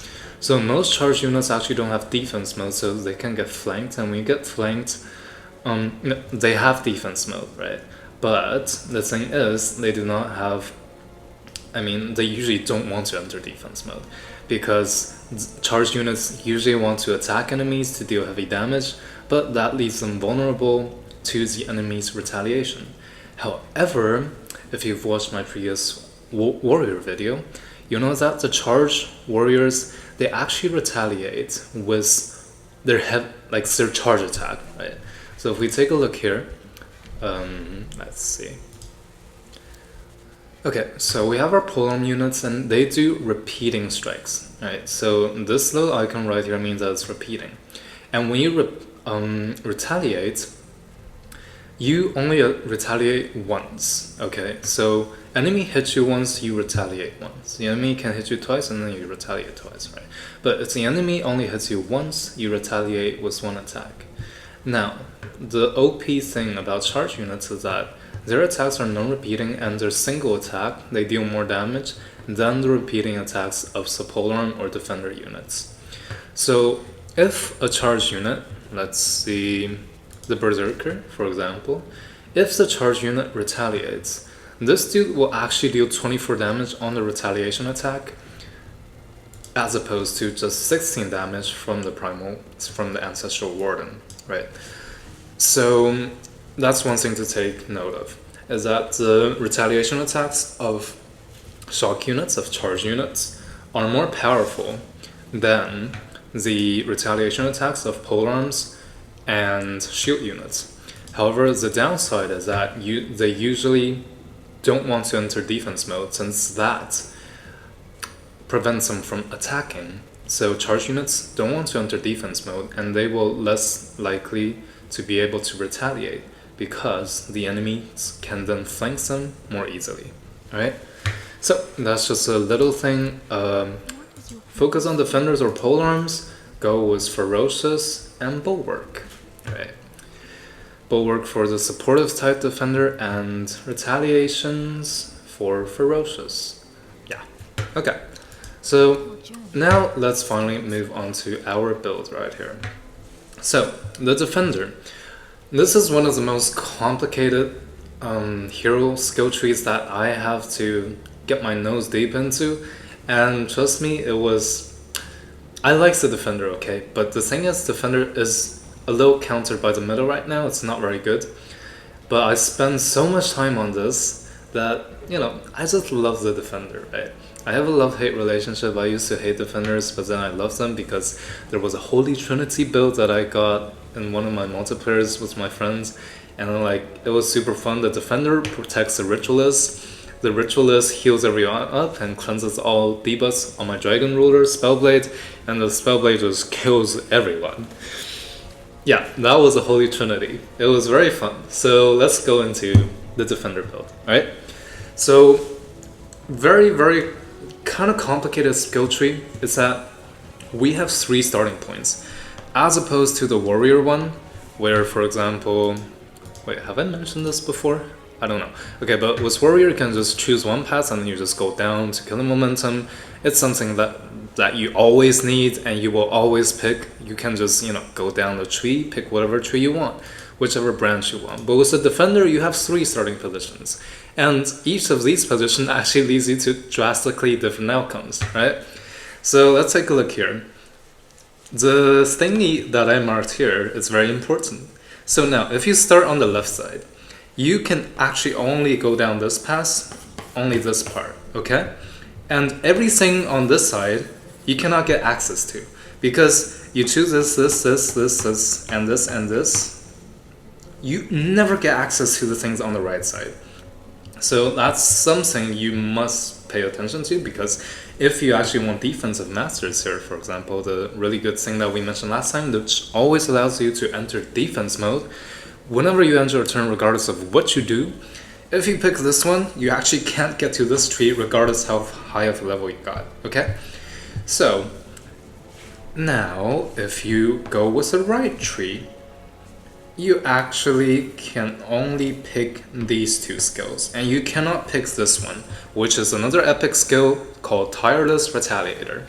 So most charge units actually don't have defense mode, so they can get flanked, and when you get flanked, they have defense mode, right? But the thing is, they do not have, they usually don't want to enter defense mode, because charge units usually want to attack enemies to deal heavy damage, but that leaves them vulnerable to the enemy's retaliation. However, if you've watched my previous warrior video, you know that the charge warriors, they actually retaliate with their their charge attack, right? So if we take a look here, let's see. Okay, so we have our polearm units and they do repeating strikes, right? So this little icon right here means that it's repeating. And when you retaliate, you only retaliate once, okay? So enemy hits you once, you retaliate once. The enemy can hit you twice and then you retaliate twice, right? But if the enemy only hits you once, you retaliate with one attack. Now, the OP thing about charge units is that their attacks are non-repeating, and their single attack, they deal more damage than the repeating attacks of polearm or defender units. So if a charge unit, let's see the Berserker for example, if the charge unit retaliates, this dude will actually deal 24 damage on the retaliation attack, as opposed to just 16 damage from the Ancestral Warden, right? So that's one thing to take note of, is that the retaliation attacks of shock units, of charge units, are more powerful than the retaliation attacks of polearms and shield units. However, the downside is that they usually don't want to enter defense mode, since that prevents them from attacking. So charge units don't want to enter defense mode, and they will less likely to be able to retaliate, because the enemies can then flank them more easily. Alright? So that's just a little thing focus on defenders or polearms, go with ferocious and bulwark. Right. Bulwark for the supportive type defender and retaliations for ferocious. Yeah. Okay. So now let's finally move on to our build right here. So the defender. This is one of the most complicated hero skill trees that I have to get my nose deep into, and trust me, I like the defender, okay, but the thing is, defender is a little countered by the middle right now. It's not very good, but I spend so much time on this that, you know, I just love the defender, right? I have a love-hate relationship. I used to hate defenders, but then I love them because there was a Holy Trinity build that I got in one of my multiplayers with my friends, and like, it was super fun. The defender protects the ritualist. The ritualist heals everyone up and cleanses all debuffs on my dragon ruler spellblade, and the spellblade just kills everyone. Yeah, that was a Holy Trinity. It was very fun. So let's go into the defender build, right? So very, very kind of complicated skill tree is that we have 3 starting points, as opposed to the warrior one, where, for example, wait, have I mentioned this before? I don't know. Okay, but with warrior, you can just choose one path and then you just go down to killing momentum. It's something that you always need and you will always pick. You can just, you know, go down the tree, pick whatever tree you want, whichever branch you want. But with the defender, you have 3 starting positions, and each of these positions actually leads you to drastically different outcomes, right? So let's take a look here. The thingy that I marked here is very important. So now, if you start on the left side, you can actually only go down this path, only this part, okay? And everything on this side, you cannot get access to, because you choose this, and this. You never get access to the things on the right side. So that's something you must pay attention to, because if you actually want defensive masters here, for example, the really good thing that we mentioned last time, which always allows you to enter defense mode, whenever you enter a turn, regardless of what you do, if you pick this one, you actually can't get to this tree regardless how high of a level you got, okay? So, now, if you go with the right tree, you actually can only pick these 2 skills, and you cannot pick this one, which is another epic skill called Tireless Retaliator.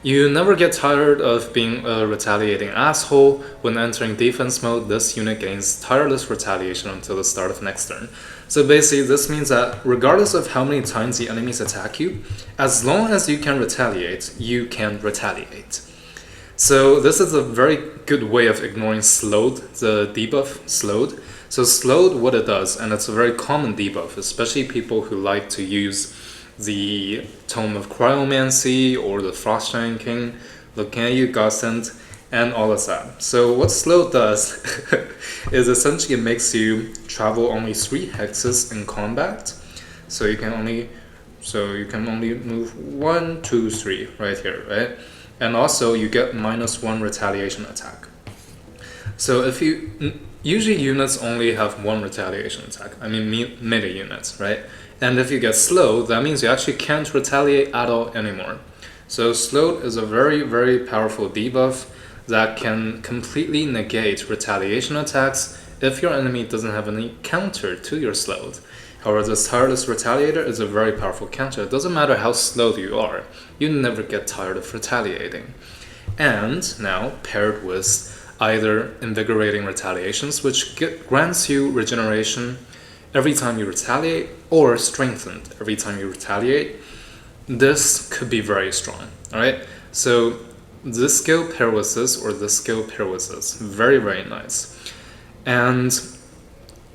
You never get tired of being a retaliating asshole. When entering defense mode, this unit gains Tireless Retaliation until the start of next turn. So basically, this means that regardless of how many times the enemies attack you, as long as you can retaliate, you can retaliate. So this is a very good way of ignoring slowed, the debuff slowed. So slowed, what it does, and it's a very common debuff, especially people who like to use the Tome of Cryomancy or the Frost Giant King, looking at you, Godsend, and all of that. So what slow does is essentially it makes you travel only 3 hexes in combat. So you can only move 1, 2, 3 right here, right? And also you get -1 retaliation attack. So if usually units only have 1 retaliation attack. I mean melee units, right? And if you get slowed, that means you actually can't retaliate at all anymore. So slowed is a very, very powerful debuff that can completely negate retaliation attacks if your enemy doesn't have any counter to your slowed. However, this Tireless Retaliator is a very powerful counter. It doesn't matter how slowed you are, you never get tired of retaliating. And now paired with either Invigorating Retaliations, which grants you regeneration every time you retaliate, or strengthened every time you retaliate, this could be very strong, alright? So this skill pair with this, or this skill pair with this, very, very nice. And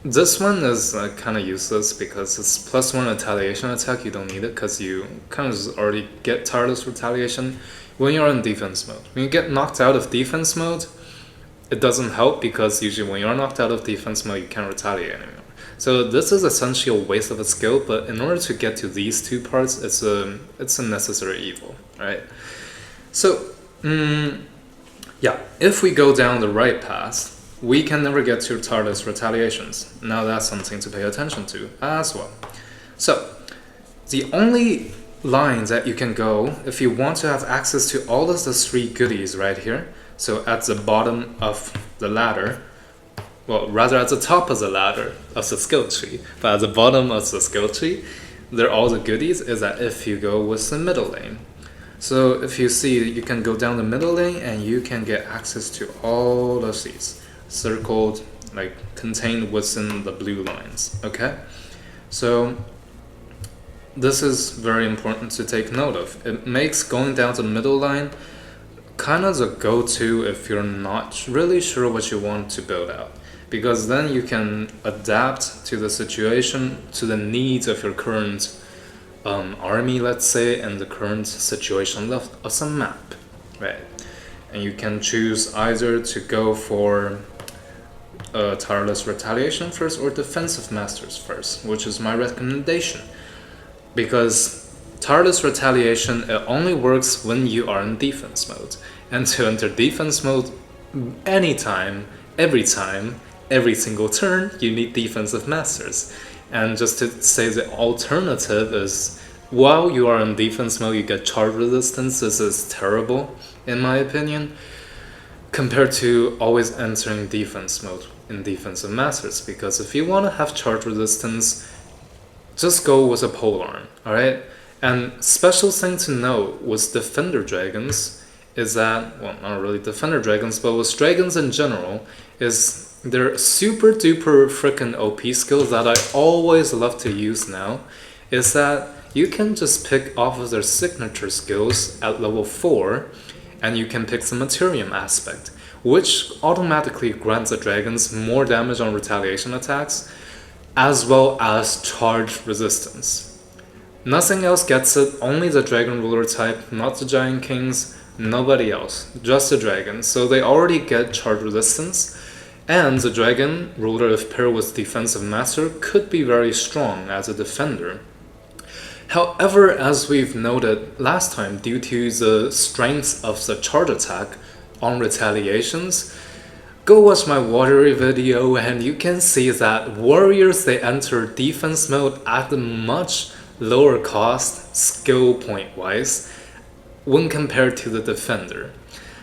this one is kind of useless because it's +1 retaliation attack. You don't need it because you kind of just already get Tireless Retaliation when you're in defense mode. When you get knocked out of defense mode, it doesn't help because usually when you're knocked out of defense mode, you can't retaliate anymore. So this is essentially a waste of a skill, but in order to get to these 2 parts, it's a necessary evil, right? So, yeah, if we go down the right path, we can never get to Tireless Retaliations. Now that's something to pay attention to as well. So, the only lines that you can go if you want to have access to all of the 3 goodies right here. So at the bottom of the ladder, well, rather at the top of the ladder of the skill tree, but at the bottom of the skill tree, there are all the goodies is that if you go with the middle lane. So if you see, you can go down the middle lane and you can get access to all of these circled, like contained within the blue lines, okay? So this is very important to take note of. It makes going down the middle line kind of the go-to if you're not really sure what you want to build out, because then you can adapt to the situation, to the needs of your current army, let's say, and the current situation of some map, right? And you can choose either to go for tireless retaliation first or defensive masters first, which is my recommendation, because tireless retaliation, it only works when you are in defense mode, and to enter defense mode anytime, every time, every single turn, you need defensive masters. And just to say, the alternative is, while you are in defense mode, you get charge resistance. This is terrible, in my opinion, compared to always entering defense mode in defensive masters. Because if you want to have charge resistance, just go with a polearm, alright? And special thing to note with defender dragons is that, well, not really defender dragons, but with dragons in general, is their super duper freaking OP skills that I always love to use now, is that you can just pick off of their signature skills at level 4, and you can pick the Materium aspect, which automatically grants the dragons more damage on retaliation attacks, as well as charge resistance. Nothing else gets it, only the dragon ruler type, not the giant kings, nobody else, just the dragon. So they already get charge resistance, and the dragon ruler, if paired with defensive master, could be very strong as a defender. However, as we've noted last time, due to the strength of the charge attack on retaliations, go watch my warrior video and you can see that warriors, they enter defense mode at a much lower cost, skill point wise, when compared to the defender.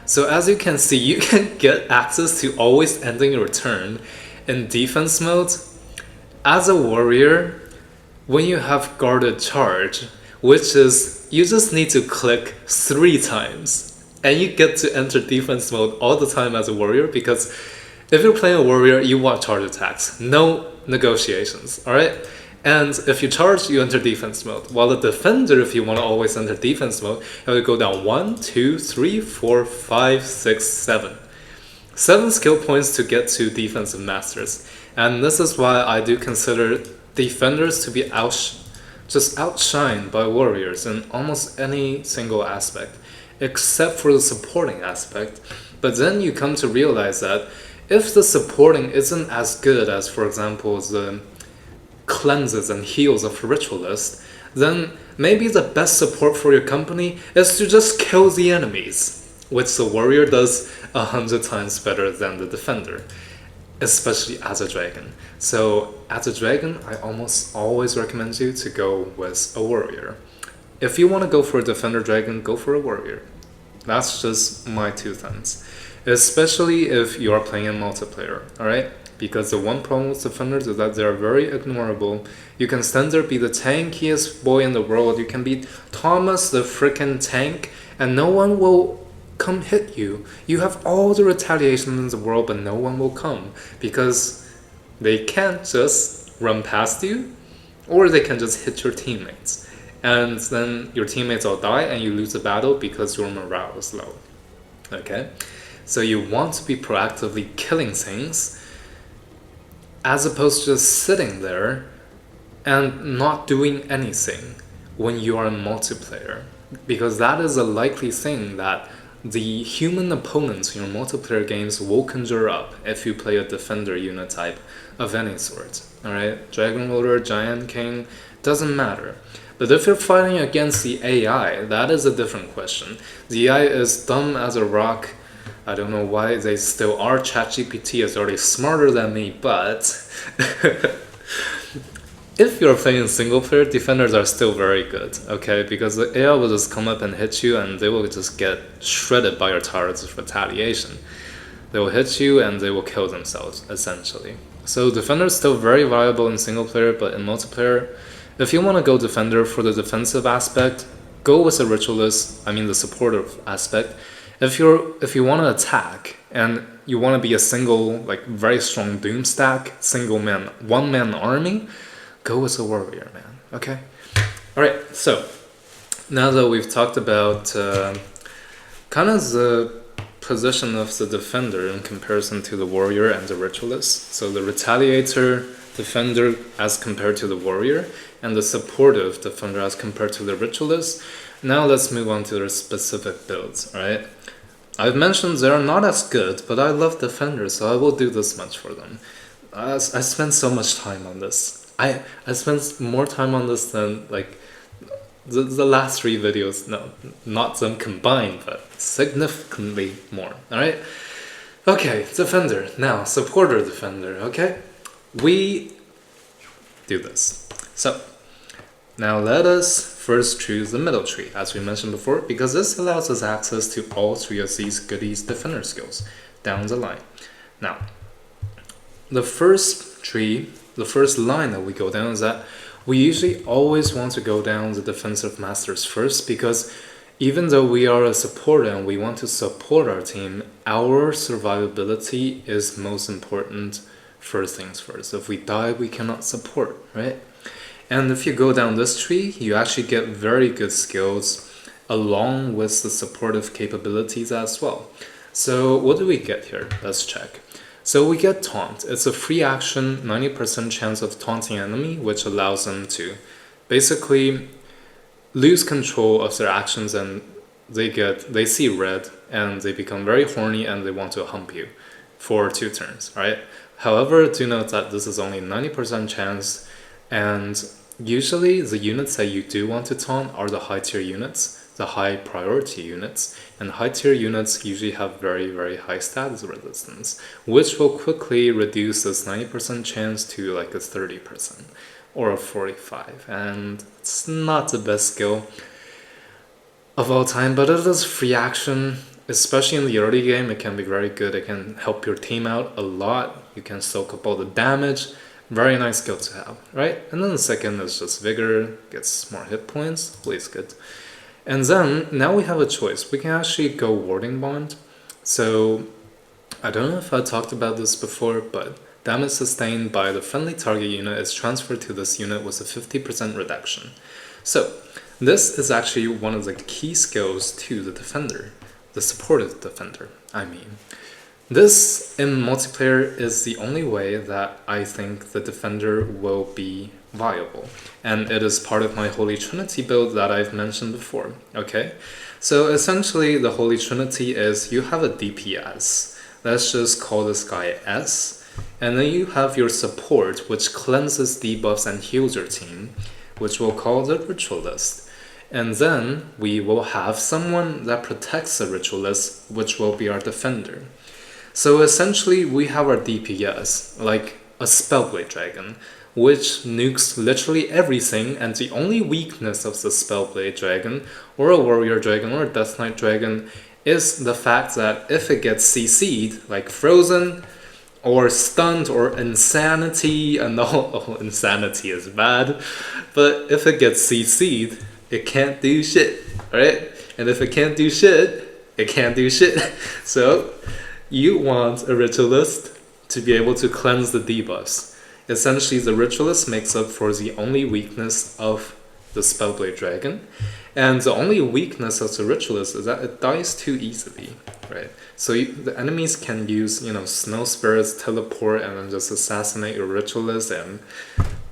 So as you can see, you can get access to always ending your turn in defense mode as a warrior when you have guarded charge, which is you just need to click 3 times and you get to enter defense mode all the time as a warrior, because if you're playing a warrior, you want charge attacks, no negotiations, alright? And if you charge, you enter defense mode. While the defender, if you want to always enter defense mode, you have to go down 1, 2, 3, 4, 5, 6, 7. 7 skill points to get to defensive masters. And this is why I do consider defenders to be just outshined by warriors in almost any single aspect, except for the supporting aspect. But then you come to realize that if the supporting isn't as good as, for example, the cleanses and heals of ritualist, then maybe the best support for your company is to just kill the enemies, which the warrior does 100 times better than the defender, especially as a dragon. So as a dragon, I almost always recommend you to go with a warrior. If you want to go for a defender dragon, go for a warrior. That's just my 2 cents, especially if you are playing in multiplayer, alright? Because the one problem with defenders is that they are very ignorable. You can stand there, be the tankiest boy in the world, you can be Thomas the frickin' tank, and no one will come hit you. You have all the retaliation in the world, but no one will come, because they can't just run past you, or they can just hit your teammates. And then your teammates all die, and you lose the battle because your morale is low. Okay? So you want to be proactively killing things, as opposed to just sitting there and not doing anything when you are in multiplayer. Because that is a likely thing that the human opponents in your multiplayer games will conjure up if you play a defender unit type of any sort. Alright? Dragon Ruler, Giant King, doesn't matter. But if you're fighting against the AI, that is a different question. The AI is dumb as a rock. I don't know why they still are. ChatGPT is already smarter than me, but if you're playing single player, defenders are still very good, okay? Because the AI will just come up and hit you and they will just get shredded by your turrets with retaliation. They will hit you and they will kill themselves, essentially. So defender is still very viable in single player, but in multiplayer, if you want to go defender for the defensive aspect, go with the ritualist, I mean the supportive aspect. If you want to attack and you want to be a single, like very strong doom stack, single man, one man army, go with a warrior, man. Okay? Alright, so now that we've talked about kind of the position of the defender in comparison to the warrior and the ritualist. So the retaliator defender as compared to the warrior, and the supportive defender as compared to the ritualist. Now let's move on to their specific builds, right? I've mentioned they're not as good, but I love defenders, so I will do this much for them. I spent so much time on this. I spent more time on this than like the last 3 videos. No, not them combined, but significantly more. Alright? Okay, defender. Now, supporter defender, okay? We do this. So, now let us first choose the middle tree, as we mentioned before, because this allows us access to all 3 of these goodies defender skills down the line. Now, the first tree, the first line that we go down is that we usually always want to go down the defensive masters first, because even though we are a supporter and we want to support our team, our survivability is most important. First things first. If we die, we cannot support, right? And if you go down this tree, you actually get very good skills along with the supportive capabilities as well. So what do we get here? Let's check. So we get Taunt. It's a free action, 90% chance of taunting enemy, which allows them to basically lose control of their actions, and they see red and they become very horny and they want to hump you for 2 turns, right? However, do note that this is only 90% chance, and usually the units that you do want to taunt are the high tier units, the high priority units, and high tier units usually have very, very high status resistance, which will quickly reduce this 90% chance to like a 30% or a 45%, and it's not the best skill of all time, but it is free action. Especially in the early game, it can be very good. It can help your team out a lot. You can soak up all the damage. Very nice skill to have, right? And then the second is just Vigor, gets more hit points, plays good. And then, now we have a choice. We can actually go Warding Bond. So, I don't know if I talked about this before, but damage sustained by the friendly target unit is transferred to this unit with a 50% reduction. So, this is actually one of the key skills to the defender. The supportive defender, I mean. This, in multiplayer, is the only way that I think the defender will be viable. And it is part of my Holy Trinity build that I've mentioned before, okay? So essentially, the Holy Trinity is you have a DPS. Let's just call this guy S. And then you have your support, which cleanses, debuffs, and heals your team, which we'll call the Ritualist. And then we will have someone that protects the Ritualist, which will be our defender. So essentially we have our DPS, like a Spellblade Dragon, which nukes literally everything, and the only weakness of the Spellblade Dragon, or a Warrior Dragon, or a Death Knight Dragon, is the fact that if it gets CC'd, like Frozen, or Stunned, or Insanity, and Insanity is bad, but if it gets CC'd, it can't do shit, right? And if it can't do shit, it can't do shit. So, you want a Ritualist to be able to cleanse the debuffs. Essentially, the Ritualist makes up for the only weakness of the Spellblade Dragon. And the only weakness of the Ritualist is that it dies too easily, right? So the enemies can use, Snow Spirits, teleport, and then just assassinate your Ritualist, and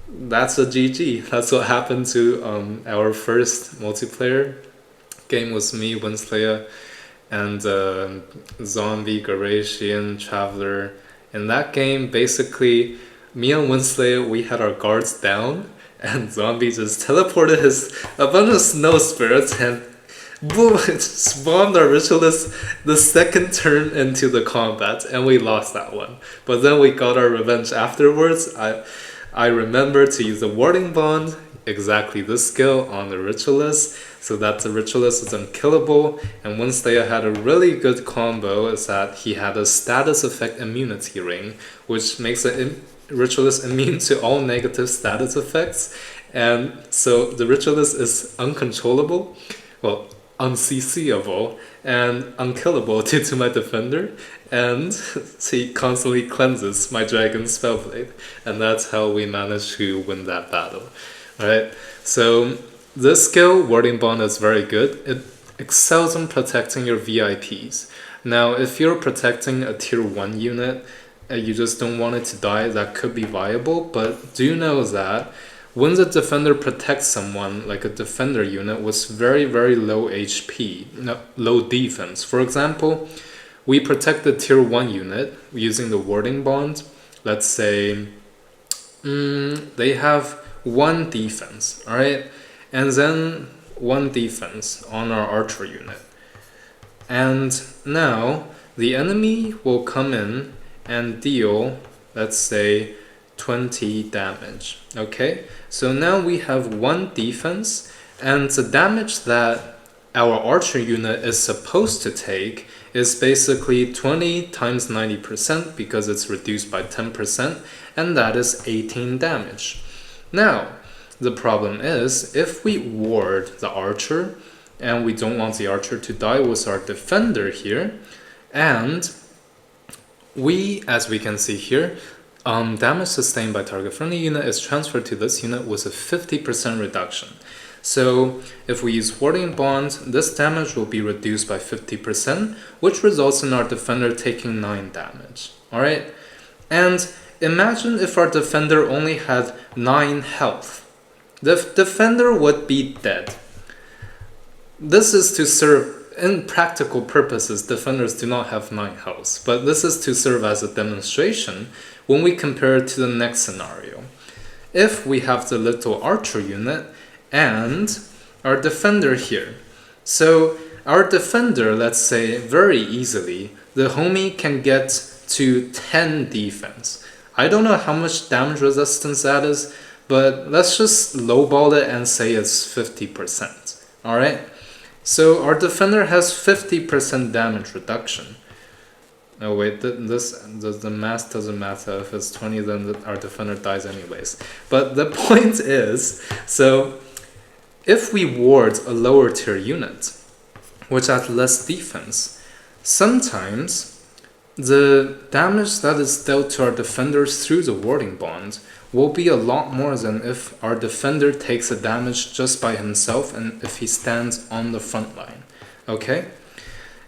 that's a GG. That's what happened to our first multiplayer game was me, Winslayer, and Zombie, Garatian, Traveler. In that game, basically, me and Winslayer, we had our guards down, and Zombie just teleported a bunch of Snow Spirits, and boom, it spawned our Ritualist the second turn into the combat, and we lost that one. But then we got our revenge afterwards. I remember to use the warding bond, exactly this skill, on the ritualist, so that the ritualist is unkillable. And once they had a really good combo is that he had a status effect immunity ring, which makes the ritualist immune to all negative status effects. And so the ritualist is uncontrollable, well, unCCable, and unkillable due to my defender, and he constantly cleanses my dragon spellblade, and that's how we managed to win that battle. Alright, so this skill, Warding Bond, is very good. It excels in protecting your VIPs. Now, if you're protecting a tier 1 unit and you just don't want it to die, that could be viable, but do know that when the defender protects someone, like a defender unit with very, very low HP, low defense. For example, we protect the tier 1 unit using the warding bond. Let's say they have 1 defense, alright? And then 1 defense on our archer unit. And now the enemy will come in and deal, let's say, 20 damage. Okay, so now we have 1 defense, and the damage that our archer unit is supposed to take is basically 20 times 90% because it's reduced by 10%, and that is 18 damage. Now, the problem is if we ward the archer, and we don't want the archer to die with our defender here, and we, as we can see here, damage sustained by target friendly unit is transferred to this unit with a 50% reduction. So if we use warding bond, this damage will be reduced by 50%, which results in our defender taking 9 damage. Alright? And imagine if our defender only had 9 health. The defender would be dead. This is to serve, in practical purposes, defenders do not have 9 health, but this is to serve as a demonstration when we compare it to the next scenario. If we have the little archer unit and our defender here. So our defender, let's say very easily, the homie can get to 10 defense. I don't know how much damage resistance that is, but let's just lowball it and say it's 50%. Alright? So our defender has 50% damage reduction. Oh wait, the math doesn't matter. If it's 20, then our defender dies anyways. But the point is, so if we ward a lower tier unit, which has less defense, sometimes the damage that is dealt to our defenders through the warding bond will be a lot more than if our defender takes a damage just by himself and if he stands on the front line. Okay?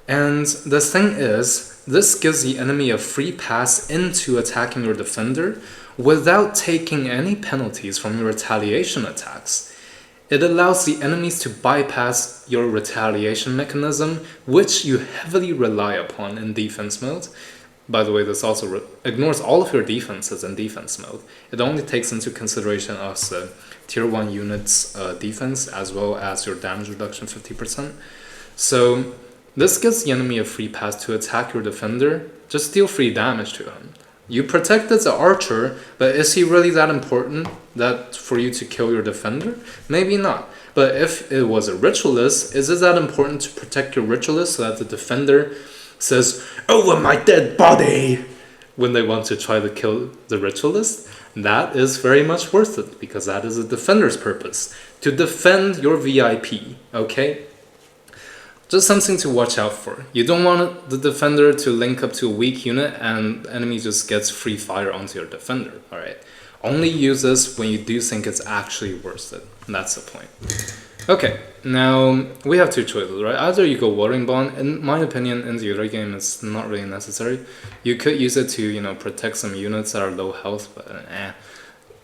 And the thing is, this gives the enemy a free pass into attacking your defender without taking any penalties from your retaliation attacks. It allows the enemies to bypass your retaliation mechanism, which you heavily rely upon in defense mode. By the way, this also ignores all of your defenses in defense mode. It only takes into consideration of the tier 1 unit's defense as well as your damage reduction 50%. So this gives the enemy a free pass to attack your defender. Just deal free damage to him. You protected the archer, but is he really that important that for you to kill your defender? Maybe not. But if it was a ritualist, is it that important to protect your ritualist so that the defender says, "Over my dead body," when they want to try to kill the ritualist? That is very much worth it, because that is a defender's purpose, to defend your VIP, okay? Just something to watch out for. You don't want the defender to link up to a weak unit and the enemy just gets free fire onto your defender, alright? Only use this when you do think it's actually worth it. That's the point. Okay, now we have 2 choices, right? Either you go Warding Bond. In my opinion, in the other game, it's not really necessary. You could use it to, protect some units that are low health, but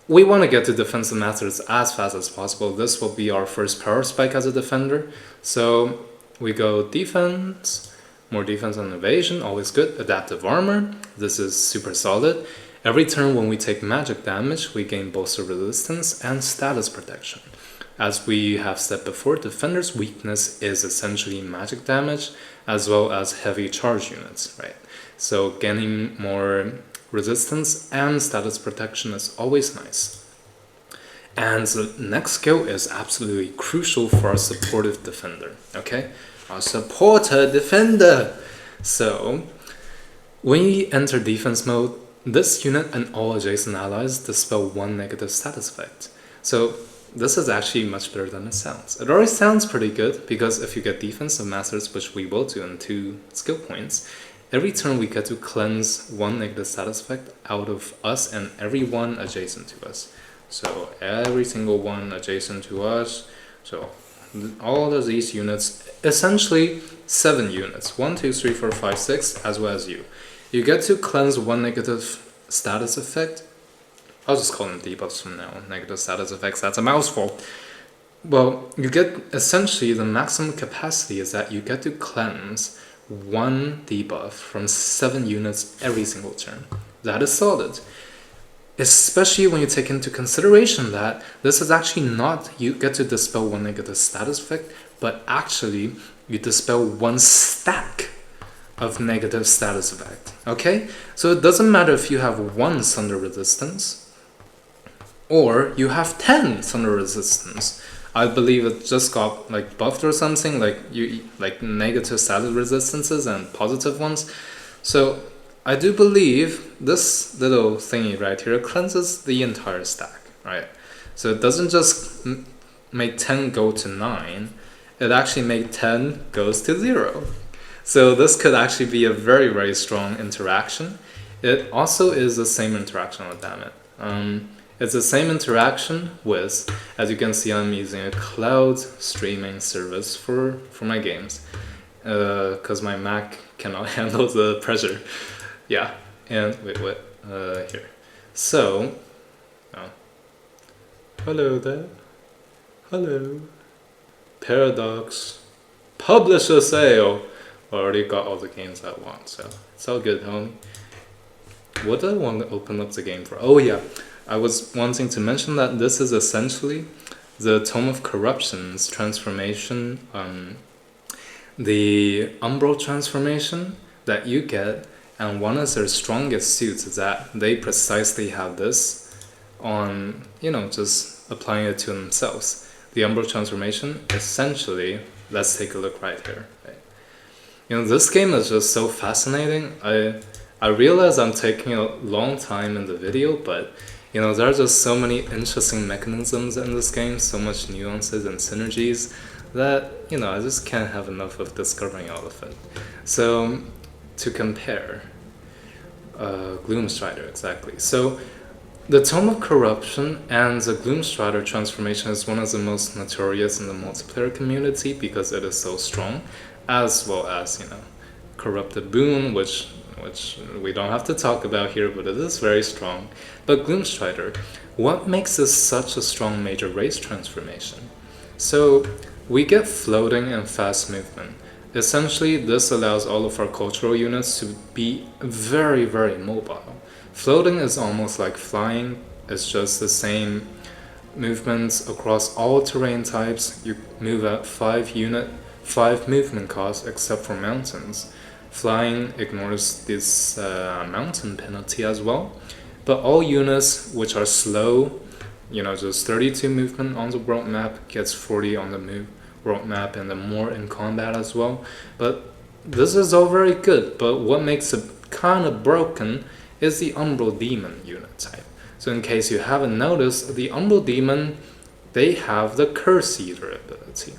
we want to get to defensive masters as fast as possible. This will be our first power spike as a defender. So we go defense, more defense and evasion, always good. Adaptive armor, this is super solid. Every turn when we take magic damage, we gain bolster resistance and status protection. As we have said before, defender's weakness is essentially magic damage as well as heavy charge units, right? So gaining more resistance and status protection is always nice. And the next skill is absolutely crucial for our supportive defender, okay? Our supporter defender! So, when you enter defense mode, this unit and all adjacent allies dispel one negative status effect. So, this is actually much better than it sounds. It already sounds pretty good, because if you get defensive masters, which we will do in 2 skill points, every turn we get to cleanse one negative status effect out of us and everyone adjacent to us. So every single one adjacent to us, so all of these units, essentially 7 units, 1, 2, 3, 4, 5, 6, as well as you. You get to cleanse one negative status effect. I'll just call them debuffs from now on. Negative status effects, that's a mouthful. Well, you get essentially the maximum capacity is that you get to cleanse one debuff from 7 units every single turn. That is solid. Especially when you take into consideration that this is actually not you get to dispel one negative status effect, but actually you dispel one stack of negative status effect. Okay? So it doesn't matter if you have 1 Thunder Resistance or you have 10 Thunder Resistance. I believe it just got like buffed or something, like negative status resistances and positive ones. So I do believe this little thingy right here cleanses the entire stack, right? So it doesn't just make 10 go to 9, it actually makes 10 goes to 0. So this could actually be a very, very strong interaction. It also is the same interaction, oh damn it. It's the same interaction with, as you can see, I'm using a cloud streaming service for my games, because my Mac cannot handle the pressure. Yeah, and wait, what? Here. So, oh. Hello there. Hello. Paradox. Publisher sale. Already got all the games I want, so it's all good, homie. What do I want to open up the game for? Oh yeah, I was wanting to mention that this is essentially the Tome of Corruption's transformation, the Umbral transformation that you get. And one of their strongest suits is that they precisely have this on, just applying it to themselves. The Umbral transformation, essentially, let's take a look right here. Right? This game is just so fascinating. I realize I'm taking a long time in the video, but there are just so many interesting mechanisms in this game, so much nuances and synergies that, I just can't have enough of discovering all of it. So, to compare, Gloomstrider, exactly. So, the Tome of Corruption and the Gloomstrider transformation is one of the most notorious in the multiplayer community because it is so strong, as well as, Corrupted Boon, which we don't have to talk about here, but it is very strong. But Gloomstrider, what makes this such a strong major race transformation? So, we get floating and fast movement. Essentially, this allows all of our cultural units to be very, very mobile. Floating is almost like flying. It's just the same movements across all terrain types. You move at 5 movement costs except for mountains. Flying ignores this mountain penalty as well. But all units which are slow, just 32 movement on the world map gets 40 on the world map and then more in combat as well. But this is all very good, but what makes it kind of broken is the Umbral Demon unit type. So in case you haven't noticed, the Umbral Demon, they have the Curse Eater ability.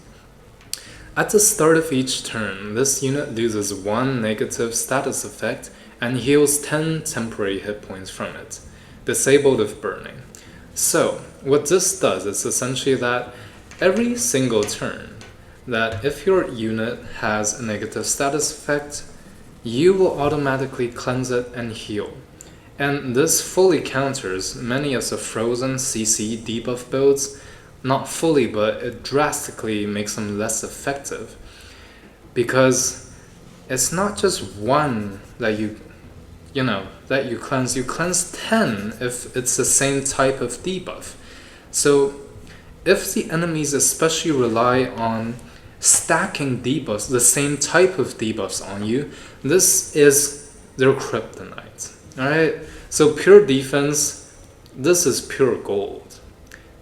At the start of each turn, this unit loses 1 negative status effect and heals 10 temporary hit points from it, disabled if burning. So what this does is essentially that every single turn, that if your unit has a negative status effect, you will automatically cleanse it and heal. And this fully counters many of the frozen CC debuff builds, not fully, but it drastically makes them less effective. Because it's not just 1 that you cleanse, you cleanse 10 if it's the same type of debuff. So if the enemies especially rely on stacking debuffs, the same type of debuffs on you, this is their kryptonite. Alright? So pure defense, this is pure gold.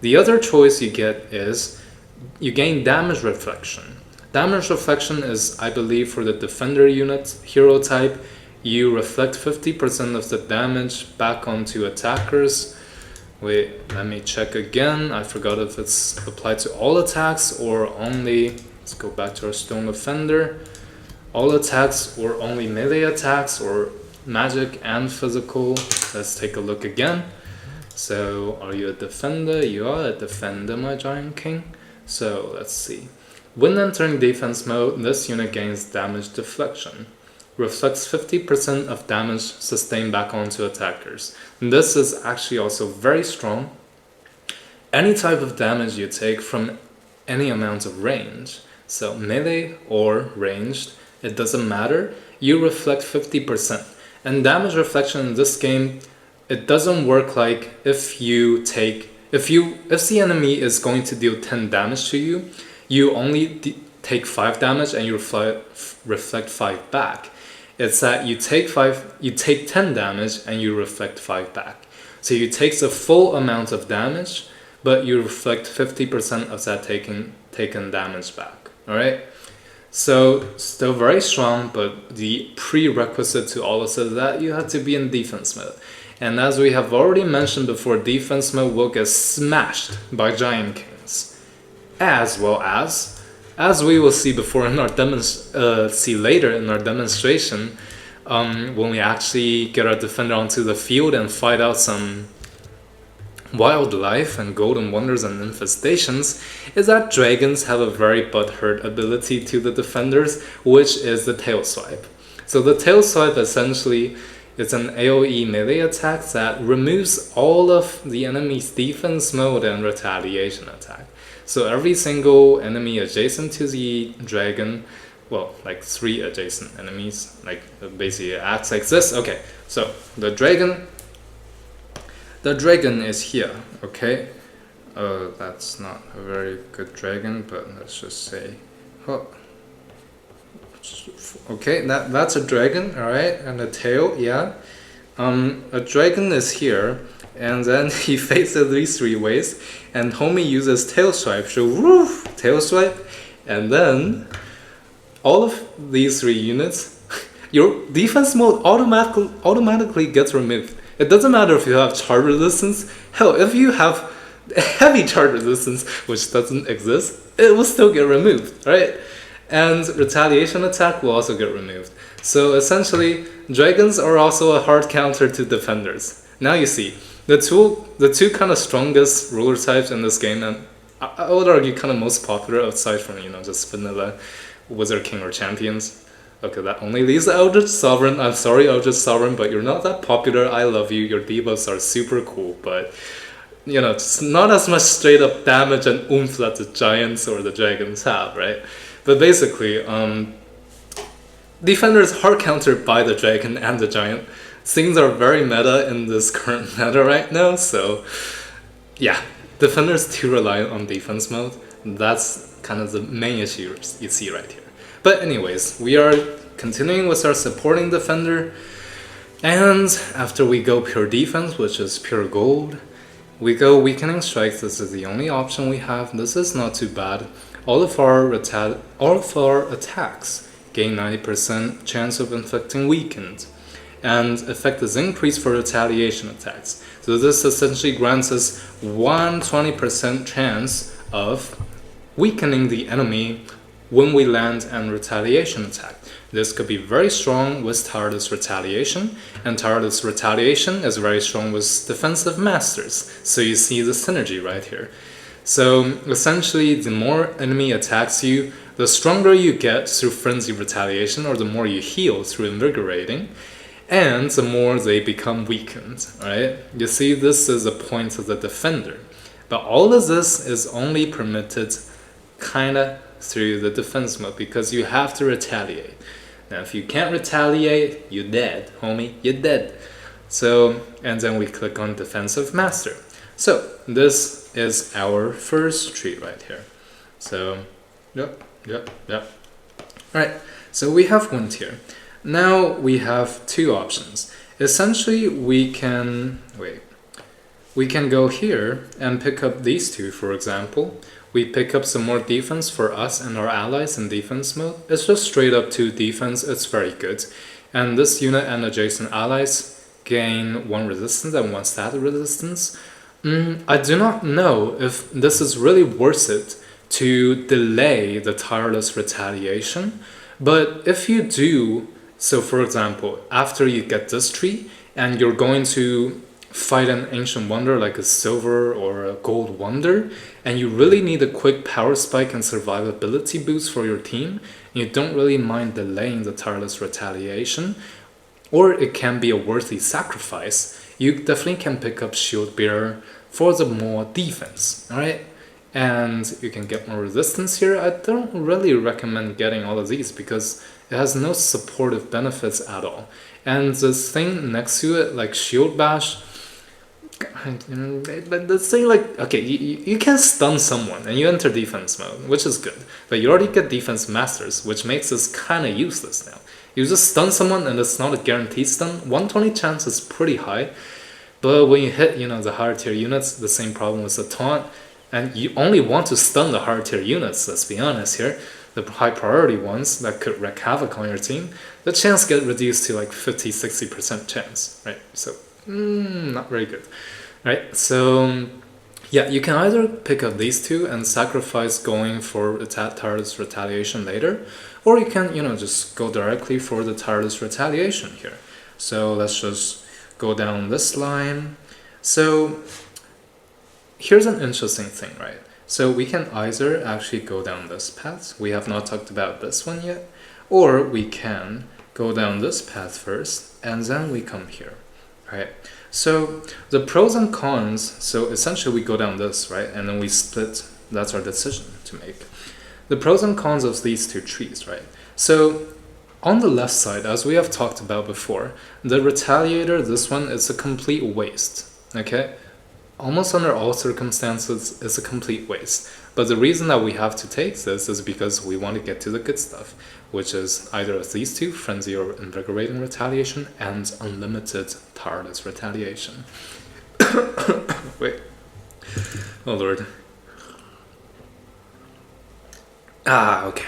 The other choice you get is you gain damage reflection. Damage reflection is, I believe, for the defender unit, hero type. You reflect 50% of the damage back onto attackers. Wait, let me check again. I forgot if it's applied to all attacks or only, let's go back to our stone defender. All attacks or only melee attacks or magic and physical. Let's take a look again. So, are you a defender? You are a defender, my giant king. So, let's see. When entering defense mode, this unit gains damage deflection. Reflects 50% of damage sustained back onto attackers. And this is actually also very strong. Any type of damage you take from any amount of range, so melee or ranged, it doesn't matter, you reflect 50%. And damage reflection in this game, it doesn't work like if the enemy is going to deal 10 damage to you, you only take 5 damage and you reflect 5 back. It's that you take 10 damage and you reflect 5 back. So you take the full amount of damage, but you reflect 50% of that taken damage back. Alright? So still very strong, but the prerequisite to all of this is that you have to be in defense mode. And as we have already mentioned before, defense mode will get smashed by giant kings. As well as we will see before in our see later in our demonstration, when we actually get our defender onto the field and fight out some wildlife and golden wonders and infestations, is that dragons have a very butthurt ability to the defenders, which is the tail swipe. So the tail swipe essentially is an AoE melee attack that removes all of the enemy's defense mode and retaliation attack. So every single enemy adjacent to the dragon, well, like 3 adjacent enemies, like basically acts like this. Okay, so the dragon is here, okay? That's not a very good dragon, but let's just say, oh. Okay, that's a dragon, alright, and a tail, yeah. A dragon is here, and then he faces these 3 ways, and homie uses tail swipe, so woof, tail swipe, and then all of these 3 units, your defense mode automatically gets removed. It doesn't matter if you have charge resistance. Hell, if you have heavy charge resistance, which doesn't exist, it will still get removed, right? And retaliation attack will also get removed. So essentially, dragons are also a hard counter to defenders. Now you see, the two kind of strongest ruler types in this game, and I would argue kind of most popular aside from, just vanilla Wizard King or Champions. Okay, that only leaves the Eldritch Sovereign. I'm sorry, Eldritch Sovereign, but you're not that popular. I love you. Your debuffs are super cool, but it's not as much straight up damage and oomph that the giants or the dragons have, right? But basically, defender is hard countered by the dragon and the giant. Things are very meta in this current meta right now, so yeah, defender is too reliant on defense mode. That's kind of the main issue you see right here. But anyways, we are continuing with our supporting defender, and after we go pure defense, which is pure gold, we go weakening strikes. This is the only option we have. This is not too bad. All of our attacks gain 90% chance of inflicting weakened, and effect is increased for retaliation attacks. So this essentially grants us 120% chance of weakening the enemy when we land an retaliation attack. This could be very strong with tireless retaliation, and tireless retaliation is very strong with defensive masters. So you see the synergy right here. So essentially, the more enemy attacks you, the stronger you get through frenzy retaliation, or the more you heal through invigorating, and the more they become weakened, right? You see, this is a point of the defender. But all of this is only permitted kinda through the defense mode, because you have to retaliate. Now if you can't retaliate, you're dead, homie, you're dead. So, and then we click on defensive master. So this is our first tree right here. So yep. Alright, so we have wind here. Now we have 2 options. Essentially, we can go here and pick up these two, for example. We pick up some more defense for us and our allies in defense mode. It's just straight up 2 defense, it's very good. And this unit and adjacent allies gain 1 resistance and 1 static resistance. I do not know if this is really worth it to delay the tireless retaliation, but if you do, so for example, after you get this tree and you're going to fight an ancient wonder like a silver or a gold wonder, and you really need a quick power spike and survivability boost for your team, and you don't really mind delaying the tireless retaliation, or it can be a worthy sacrifice, you definitely can pick up Shield Bearer for the more defense, alright? And you can get more resistance here. I don't really recommend getting all of these because it has no supportive benefits at all. And this thing next to it, like Shield Bash, but the thing like, okay, you can stun someone and you enter defense mode, which is good. But you already get defense masters, which makes this kind of useless now. You just stun someone and it's not a guaranteed stun. 120 chance is pretty high. But when you hit, the higher tier units, the same problem with the taunt. And you only want to stun the higher tier units, let's be honest here. The high priority ones that could wreak havoc on your team, the chance get reduced to like 50-60% chance, right? So, not very good, right? So, yeah, you can either pick up these two and sacrifice going for tireless retaliation later, or you can, just go directly for the tireless retaliation here. So let's just go down this line. So here's an interesting thing, right? So we can either actually go down this path. We have not talked about this one yet. Or we can go down this path first, and then we come here, right? So the pros and cons, so essentially we go down this, right? And then we split, that's our decision to make. The pros and cons of these two trees, right? So on the left side, as we have talked about before, the Retaliator, this one, is a complete waste, okay? Almost under all circumstances, it's a complete waste. But the reason that we have to take this is because we want to get to the good stuff, which is either of these two, Frenzy or Invigorating Retaliation, and Unlimited Tireless Retaliation. Wait. Oh lord. Okay.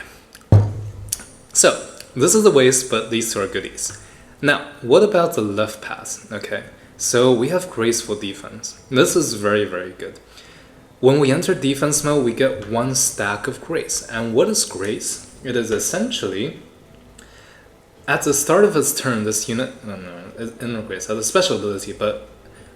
So, this is the waste, but these two are goodies. Now, what about the left path? Okay, so we have Graceful Defense. This is very, very good. When we enter defense mode, we get 1 stack of Grace. And what is Grace? It is essentially, at the start of its turn, this unit, not Grace, has a special ability, but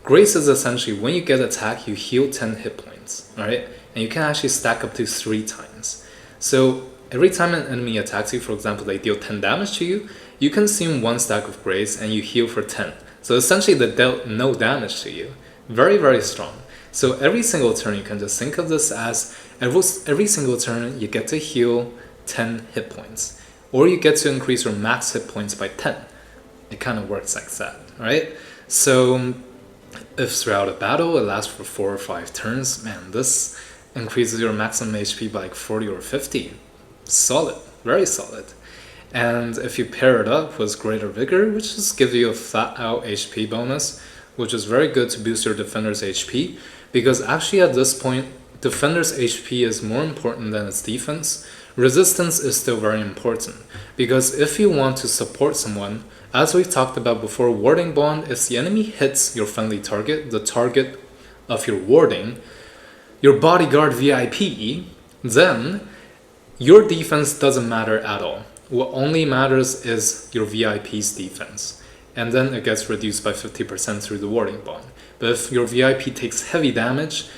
Grace is essentially, when you get attacked, you heal 10 hit points, alright? And you can actually stack up to 3 times. So every time an enemy attacks you, for example, they deal 10 damage to you, you consume 1 stack of Grace and you heal for 10. So essentially they dealt no damage to you. Very, very strong. So every single turn you can just think of this as every single turn you get to heal 10 hit points. Or you get to increase your max hit points by 10. It kind of works like that, right? So if throughout a battle it lasts for 4 or 5 turns, man, this increases your maximum HP by like 40 or 50. Solid, very solid. And if you pair it up with Greater Vigor, which just gives you a flat out HP bonus, which is very good to boost your defender's HP, because actually at this point, defender's HP is more important than its defense. Resistance is still very important, because if you want to support someone, as we've talked about before, Warding Bond, if the enemy hits your friendly target, the target of your warding, your bodyguard VIP, then your defense doesn't matter at all. What only matters is your VIP's defense, and then it gets reduced by 50% through the Warding Bond. But if your VIP takes heavy damage,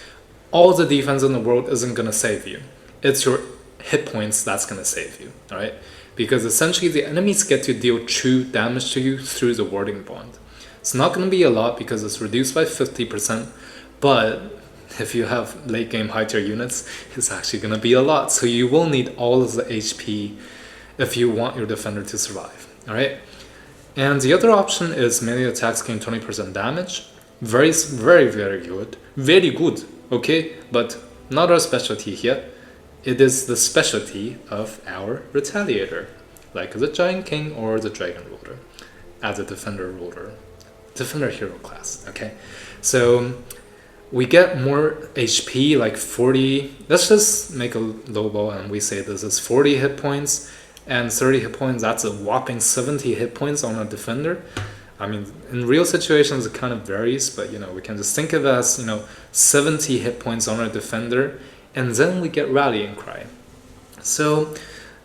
all the defense in the world isn't going to save you. It's your hit points that's going to save you, alright? Because essentially the enemies get to deal true damage to you through the Warding Bond. It's not going to be a lot because it's reduced by 50%, but if you have late game high tier units, it's actually going to be a lot. So you will need all of the HP if you want your defender to survive, alright? And the other option is melee attacks gain 20% damage. Very, very, very good. Very good, okay? But not our specialty here. It is the specialty of our Retaliator, like the Giant King or the Dragon Ruler, as a defender ruler. defender hero class, okay? So we get more HP, like 40, let's just make a low ball and we say this is 40 hit points and 30 hit points, that's a whopping 70 hit points on a defender. I mean, in real situations it kind of varies, but you know, we can just think of it as, you know, 70 hit points on a defender, and then we get Rallying Cry. So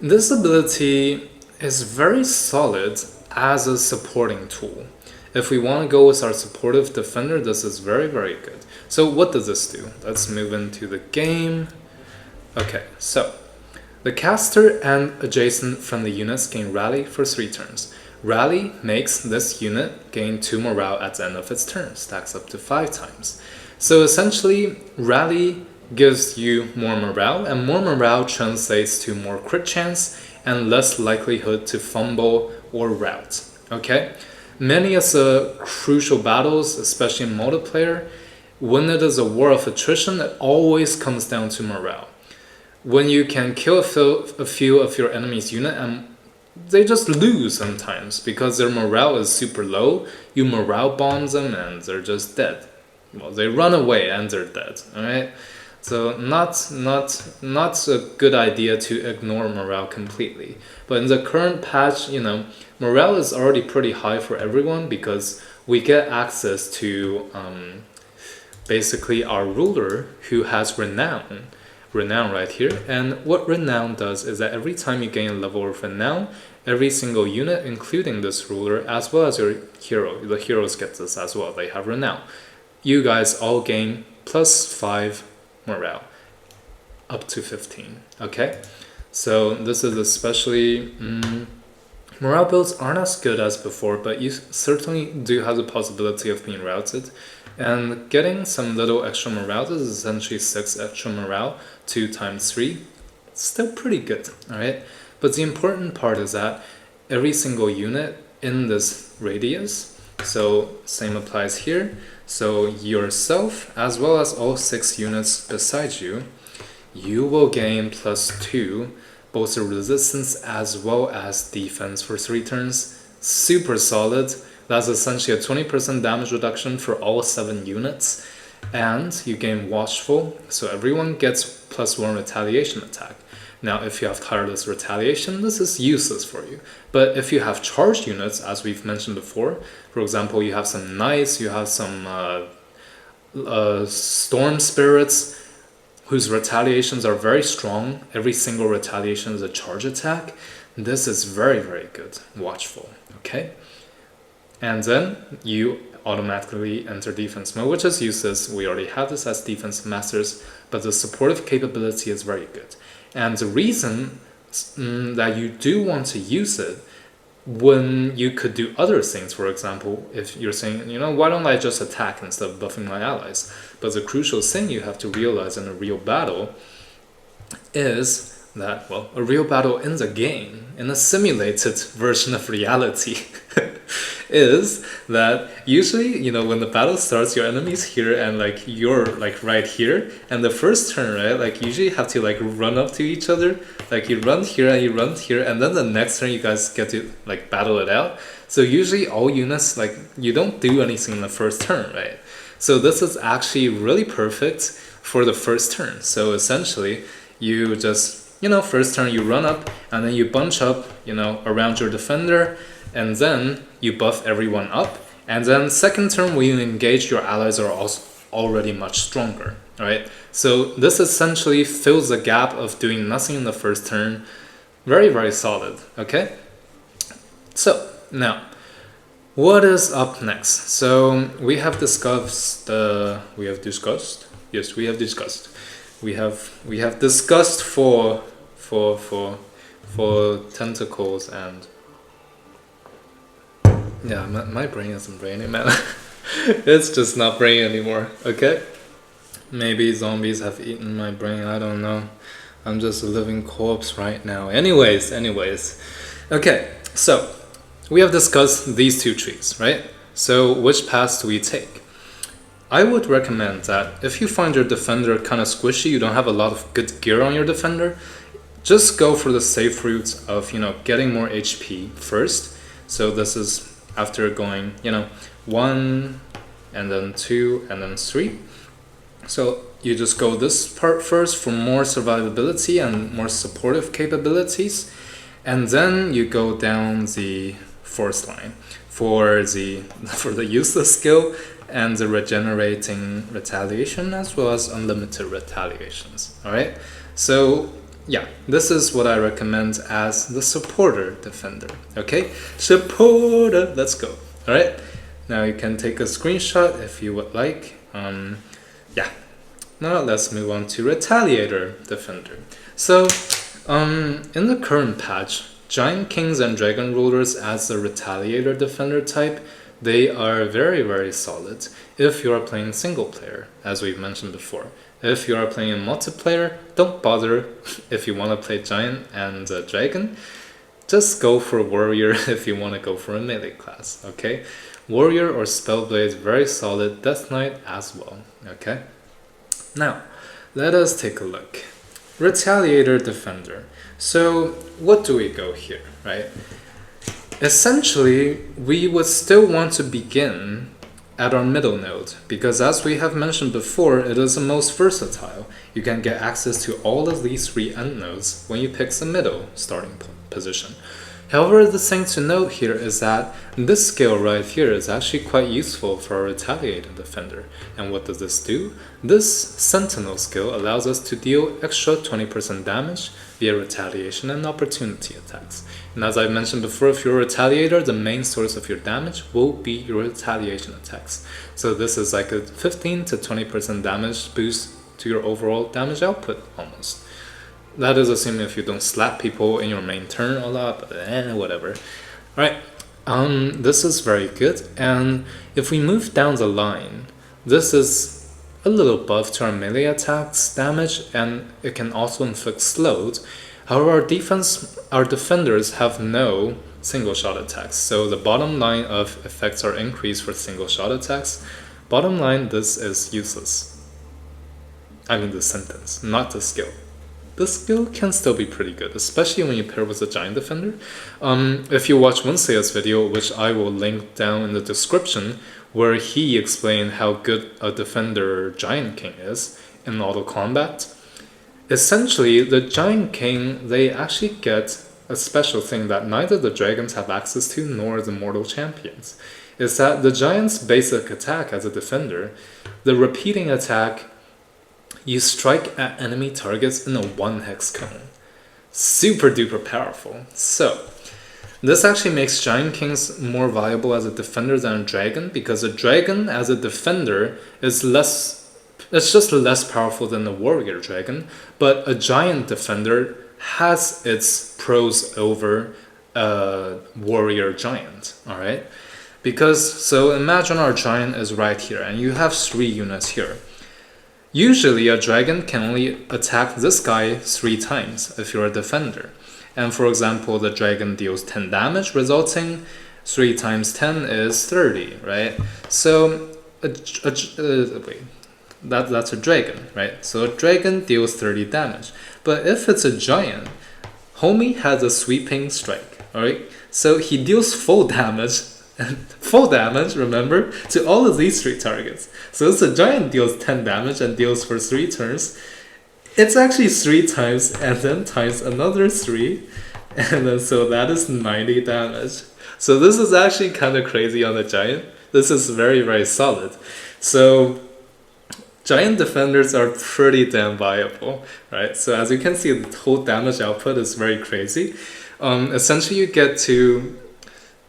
this ability is very solid as a supporting tool. If we want to go with our supportive defender, this is very, very good. So what does this do? Let's move into the game. Okay, so the caster and adjacent friendly units gain Rally for 3 turns. Rally makes this unit gain 2 morale at the end of its turn, stacks up to 5 times. So essentially, Rally gives you more morale, and more morale translates to more crit chance and less likelihood to fumble or rout. Okay? Many of the crucial battles, especially in multiplayer, when it is a war of attrition, it always comes down to morale. When you can kill a few of your enemy's unit and they just lose sometimes because their morale is super low, you morale bomb them and they're just dead. Well, they run away and they're dead, alright? So not a good idea to ignore morale completely. But in the current patch, you know, morale is already pretty high for everyone because we get access to basically our ruler who has renown right here. And what renown does is that every time you gain a level of renown, every single unit, including this ruler, as well as your hero, the heroes get this as well, they have renown. You guys all gain plus 5 morale, up to 15, okay? So this is especially, morale builds aren't as good as before, but you certainly do have the possibility of being routed. And getting some little extra morale is essentially 6 extra morale, 2 times 3. It's still pretty good, alright? But the important part is that every single unit in this radius, so same applies here, so yourself as well as all 6 units beside you, you will gain plus 2, both the resistance as well as defense for 3 turns. Super solid. That's essentially a 20% damage reduction for all 7 units. And you gain Watchful, so everyone gets plus 1 retaliation attack. Now, if you have tireless retaliation, this is useless for you. But if you have charged units, as we've mentioned before, for example, you have some knights, you have some storm spirits, whose retaliations are very strong. Every single retaliation is a charge attack. This is very, very good. Watchful, okay? And then you automatically enter defense mode, which is useless. We already have this as defense masters, but the supportive capability is very good. And the reason that you do want to use it when you could do other things, for example, if you're saying, you know, why don't I just attack instead of buffing my allies? But the crucial thing you have to realize in a real battle is that, well, a real battle in the game, in a simulated version of reality, is that usually, you know, when the battle starts, your enemy's here and like you're like right here, and the first turn, right, like usually you have to like run up to each other, like you run here and you run here, and then the next turn you guys get to like battle it out. So usually all units, like you don't do anything in the first turn, right? So this is actually really perfect for the first turn. So essentially you just, you know, first turn you run up and then you bunch up, you know, around your defender, and then you buff everyone up, and then second turn when you engage, your allies are also already much stronger, right? So this essentially fills the gap of doing nothing in the first turn. Very, very solid, okay? So now, what is up next? So we have discussed, we have discussed for tentacles and yeah, my brain isn't braining, man. It's just not brain anymore, okay? Maybe zombies have eaten my brain, I don't know. I'm just a living corpse right now. Anyways. Okay, so we have discussed these 2 trees, right? So which paths do we take? I would recommend that if you find your defender kind of squishy, you don't have a lot of good gear on your defender, just go for the safe route of, you know, getting more HP first. So this is after going, 1 and then 2 and then 3. So you just go this part first for more survivability and more supportive capabilities, and then you go down the 4th line for the useless skill and the regenerating retaliation, as well as unlimited retaliations. Alright, so yeah, this is what I recommend as the supporter defender. Okay, supporter, let's go. Alright, now you can take a screenshot if you would like. Yeah, now let's move on to retaliator defender. So in the current patch, Giant Kings and Dragon Rulers as the retaliator defender type, they are very, very solid if you are playing single player, as we've mentioned before. If you are playing in multiplayer, don't bother if you want to play Giant and Dragon. Just go for Warrior if you want to go for a melee class, okay? Warrior or Spellblade, very solid. Death Knight as well, okay? Now, let us take a look. Retaliator defender. So, what do we go here, right? Essentially, we would still want to begin at our middle node, because as we have mentioned before, it is the most versatile. You can get access to all of these 3 end nodes when you pick the middle starting position. However, the thing to note here is that this skill right here is actually quite useful for a retaliating defender. And what does this do? This Sentinel skill allows us to deal extra 20% damage via retaliation and opportunity attacks. And as I mentioned before, if you're a retaliator, the main source of your damage will be your retaliation attacks. So this is like a 15 to 20% damage boost to your overall damage output almost. That is assuming if you don't slap people in your main turn a lot, but whatever. Alright, this is very good. And if we move down the line, this is a little buff to our melee attacks damage, and it can also inflict slowed. However, our defenders have no single shot attacks, so the bottom line of effects are increased for single shot attacks. Bottom line, this is useless. I mean the sentence, not the skill. The skill can still be pretty good, especially when you pair with a Giant Defender. If you watch Winsea's video, which I will link down in the description, where he explained how good a Defender Giant King is in auto combat, essentially the Giant King, they actually get a special thing that neither the Dragons have access to nor the Mortal Champions. Is that the Giant's basic attack as a Defender, the repeating attack, you strike at enemy targets in a 1 hex cone. Super duper powerful. So, this actually makes Giant Kings more viable as a defender than a dragon, because a dragon as a defender is it's just less powerful than the warrior dragon, but a giant defender has its pros over a warrior giant, alright? So imagine our giant is right here, and you have 3 units here. Usually a dragon can only attack this guy 3 times if you're a defender. And for example, the dragon deals 10 damage, resulting 3 times 10 is 30, right? So, that's a dragon, right? So a dragon deals 30 damage. But if it's a giant, homie has a sweeping strike, alright? So he deals full damage, remember, to all of these 3 targets. So if the giant deals 10 damage and deals for 3 turns, it's actually 3 times and then times another 3, and then so that is 90 damage. So this is actually kind of crazy on the giant. This is very, very solid. So giant defenders are pretty damn viable, right? So as you can see, the whole damage output is very crazy. Essentially you get to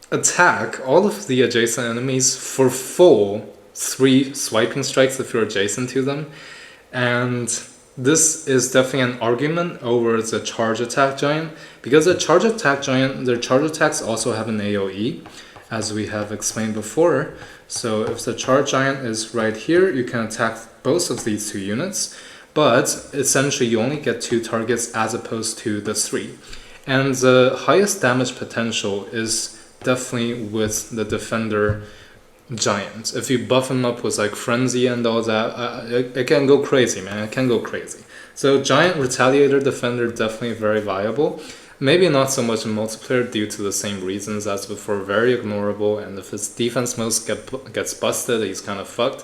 attack all of the adjacent enemies for full 3 swiping strikes if you're adjacent to them. And this is definitely an argument over the charge attack giant, because the charge attack giant, their charge attacks also have an AoE, as we have explained before. So if the charge giant is right here, you can attack both of these 2 units, but essentially you only get 2 targets as opposed to the 3. And the highest damage potential is definitely with the defender giant. If you buff him up with like frenzy and all that, it can go crazy, man. It can go crazy. So giant retaliator defender, definitely very viable. Maybe not so much in multiplayer due to the same reasons as before, very ignorable, and if his defense mode gets busted, he's kind of fucked.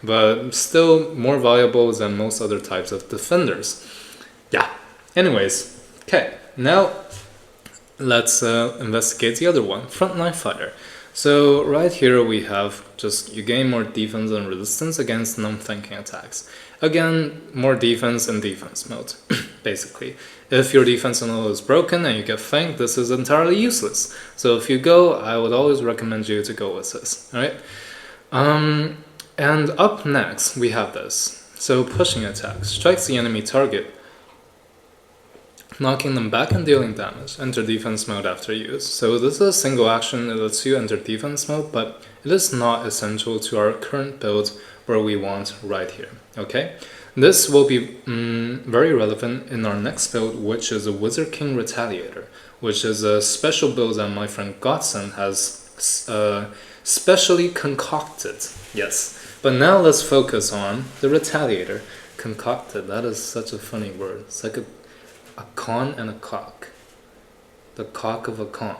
But still more valuable than most other types of defenders. Yeah, anyways, okay, now let's investigate the other one, frontline fighter. So right here we have just you gain more defense and resistance against non-thinking attacks. Again, more defense in defense mode, basically. If your defense mode is broken and you get flanked, this is entirely useless. So if you go, I would always recommend you to go with this, alright? And up next, we have this. So pushing attack strikes the enemy target, knocking them back and dealing damage. Enter defense mode after use. So this is a single action that lets you enter defense mode, but it is not essential to our current build where we want right here, okay? This will be very relevant in our next build, which is a Wizard King Retaliator, which is a special build that my friend Godson has specially concocted. Yes, but now let's focus on the Retaliator. Concocted, that is such a funny word. It's like a con and a cock. The cock of a con.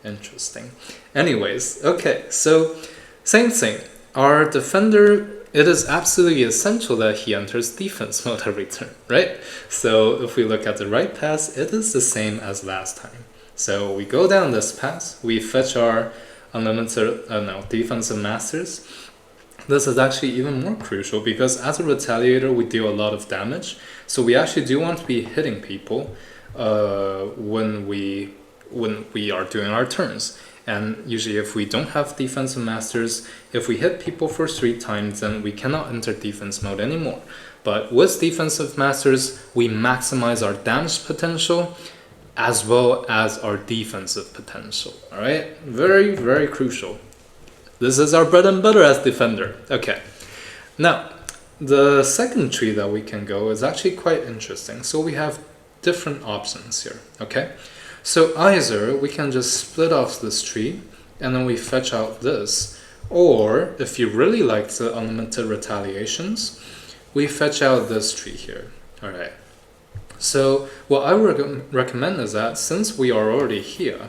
Interesting. Anyways, okay, so same thing. Our defender, it is absolutely essential that he enters defense mode every turn, right? So if we look at the right pass, it is the same as last time. So we go down this pass, we fetch our unlimited defensive masters. This is actually even more crucial because as a Retaliator we deal a lot of damage, so we actually do want to be hitting people when we are doing our turns. And usually if we don't have defensive masters, if we hit people for 3 times, then we cannot enter defense mode anymore. But with defensive masters, we maximize our damage potential as well as our defensive potential. Alright, very, very crucial. This is our bread and butter as defender. Okay, now the second tree that we can go is actually quite interesting. So we have different options here, okay? So either we can just split off this tree and then we fetch out this, or if you really like the unlimited retaliations, we fetch out this tree here. Alright, so what I would recommend is that since we are already here,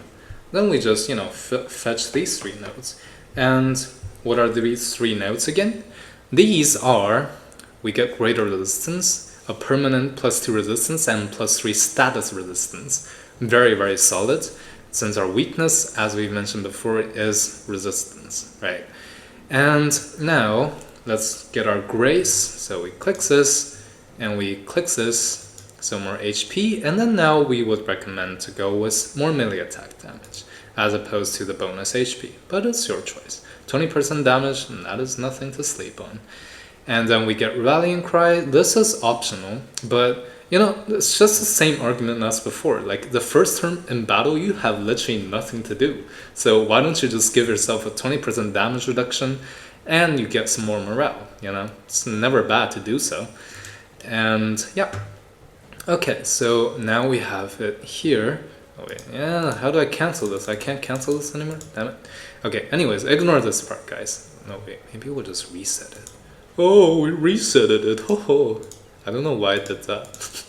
then we just, fetch these 3 nodes. And what are these 3 nodes again? These are, we get greater resistance, a permanent +2 resistance, and +3 status resistance. Very, very solid, since our weakness, as we mentioned before, is resistance, right? And now, let's get our grace. So we click this, and we click this, so more HP, and then now we would recommend to go with more melee attack damage, as opposed to the bonus HP, but it's your choice. 20% damage, and that is nothing to sleep on. And then we get Rallying Cry. This is optional, but it's just the same argument as before. Like the first turn in battle, you have literally nothing to do. So why don't you just give yourself a 20% damage reduction and you get some more morale, It's never bad to do so. And yeah. Okay, so now we have it here. Oh wait, yeah, how do I cancel this? I can't cancel this anymore? Damn it. Okay, anyways, ignore this part, guys. No, wait, maybe we'll just reset it. Oh, we resetted it. Ho. I don't know why I did that.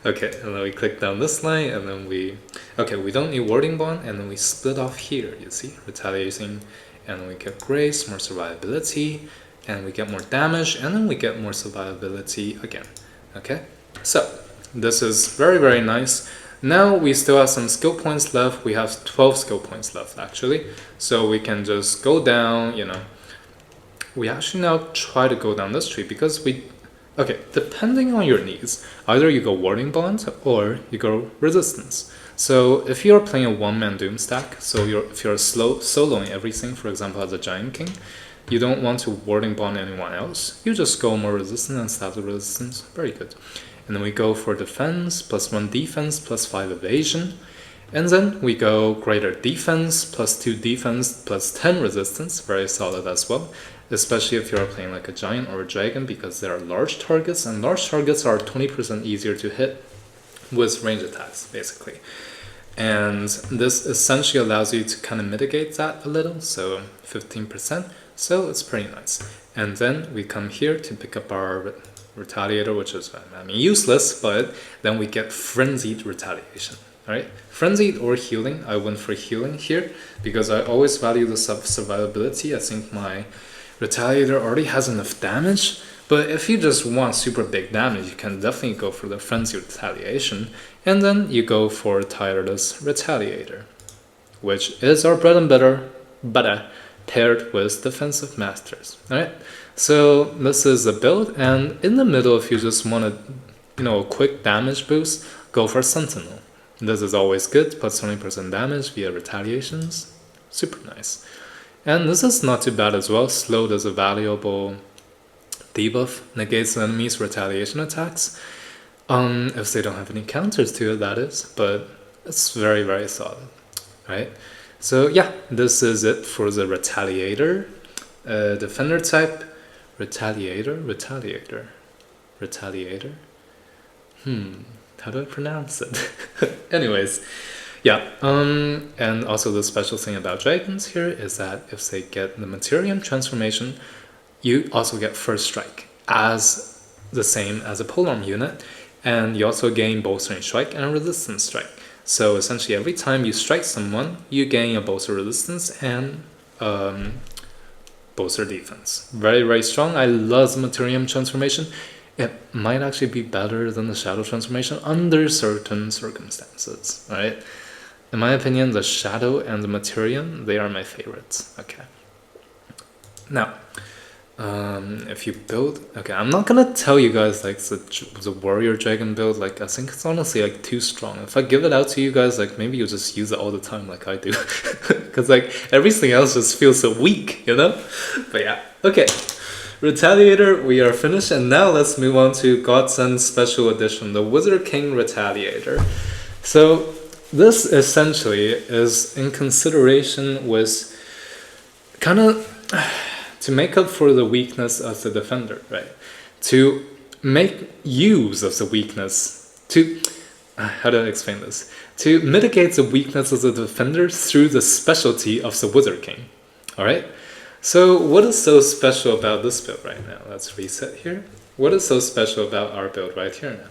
Okay, and then we click down this line, and then we don't need Warding Bond, and then we split off here, you see? Retaliating, and then we get Grace, more survivability, and we get more damage, and then we get more survivability again. Okay? So, this is very, very nice. Now we still have some skill points left. We have 12 skill points left, actually. So we can just go down, We actually now try to go down this tree because depending on your needs, either you go Warding Bond or you go Resistance. So if you're playing a one-man Doom stack, so if you're soloing everything, for example as a Giant King, you don't want to Warding Bond anyone else, you just go more Resistance and status Resistance. Very good. And then we go for defense, +1 defense, +5 evasion. And then we go greater defense, +2 defense, +10 resistance, very solid as well. Especially if you're playing like a giant or a dragon, because there are large targets, and large targets are 20% easier to hit with range attacks, basically. And this essentially allows you to kind of mitigate that a little, so 15%, so it's pretty nice. And then we come here to pick up our Retaliator, which is, useless, but then we get Frenzied Retaliation. Alright, frenzied or healing. I went for healing here because I always value the survivability. I think my Retaliator already has enough damage, but if you just want super big damage, you can definitely go for the frenzy retaliation, and then you go for tireless Retaliator, which is our bread and butter paired with defensive masters. Alright, so this is a build, and in the middle, if you just want a quick damage boost, go for Sentinel. This is always good, plus 20% damage via retaliations. Super nice. And this is not too bad as well. Slowed is a valuable debuff, negates enemies' retaliation attacks. If they don't have any counters to it, that is, but it's very, very solid, right? So yeah, this is it for the Retaliator. Defender type, Retaliator. How do I pronounce it? Anyways, yeah, and also the special thing about dragons here is that if they get the Materium transformation, you also get first strike as the same as a polearm unit, and you also gain bolstering strike and resistance strike. So essentially every time you strike someone, you gain a bolster resistance and bolster defense. Very, very strong. I love the Materium transformation. It might actually be better than the Shadow transformation under certain circumstances, right? In my opinion, the Shadow and the Materium, they are my favorites. Okay. Now, if you build... Okay, I'm not gonna tell you guys like the Warrior Dragon build. Like, I think it's honestly like too strong. If I give it out to you guys, like maybe you just use it all the time like I do. Because like everything else just feels so weak, you know? But yeah, okay. Retaliator, we are finished, and now let's move on to Godsend Special Edition, the Wizard King Retaliator. So this essentially is in consideration with kind of to make up for the weakness of the defender, right? To make use of the weakness, to how do I explain this? To mitigate the weakness of the defender through the specialty of the Wizard King. All right. So what is so special about this build right now? Let's reset here. What is so special about our build right here now?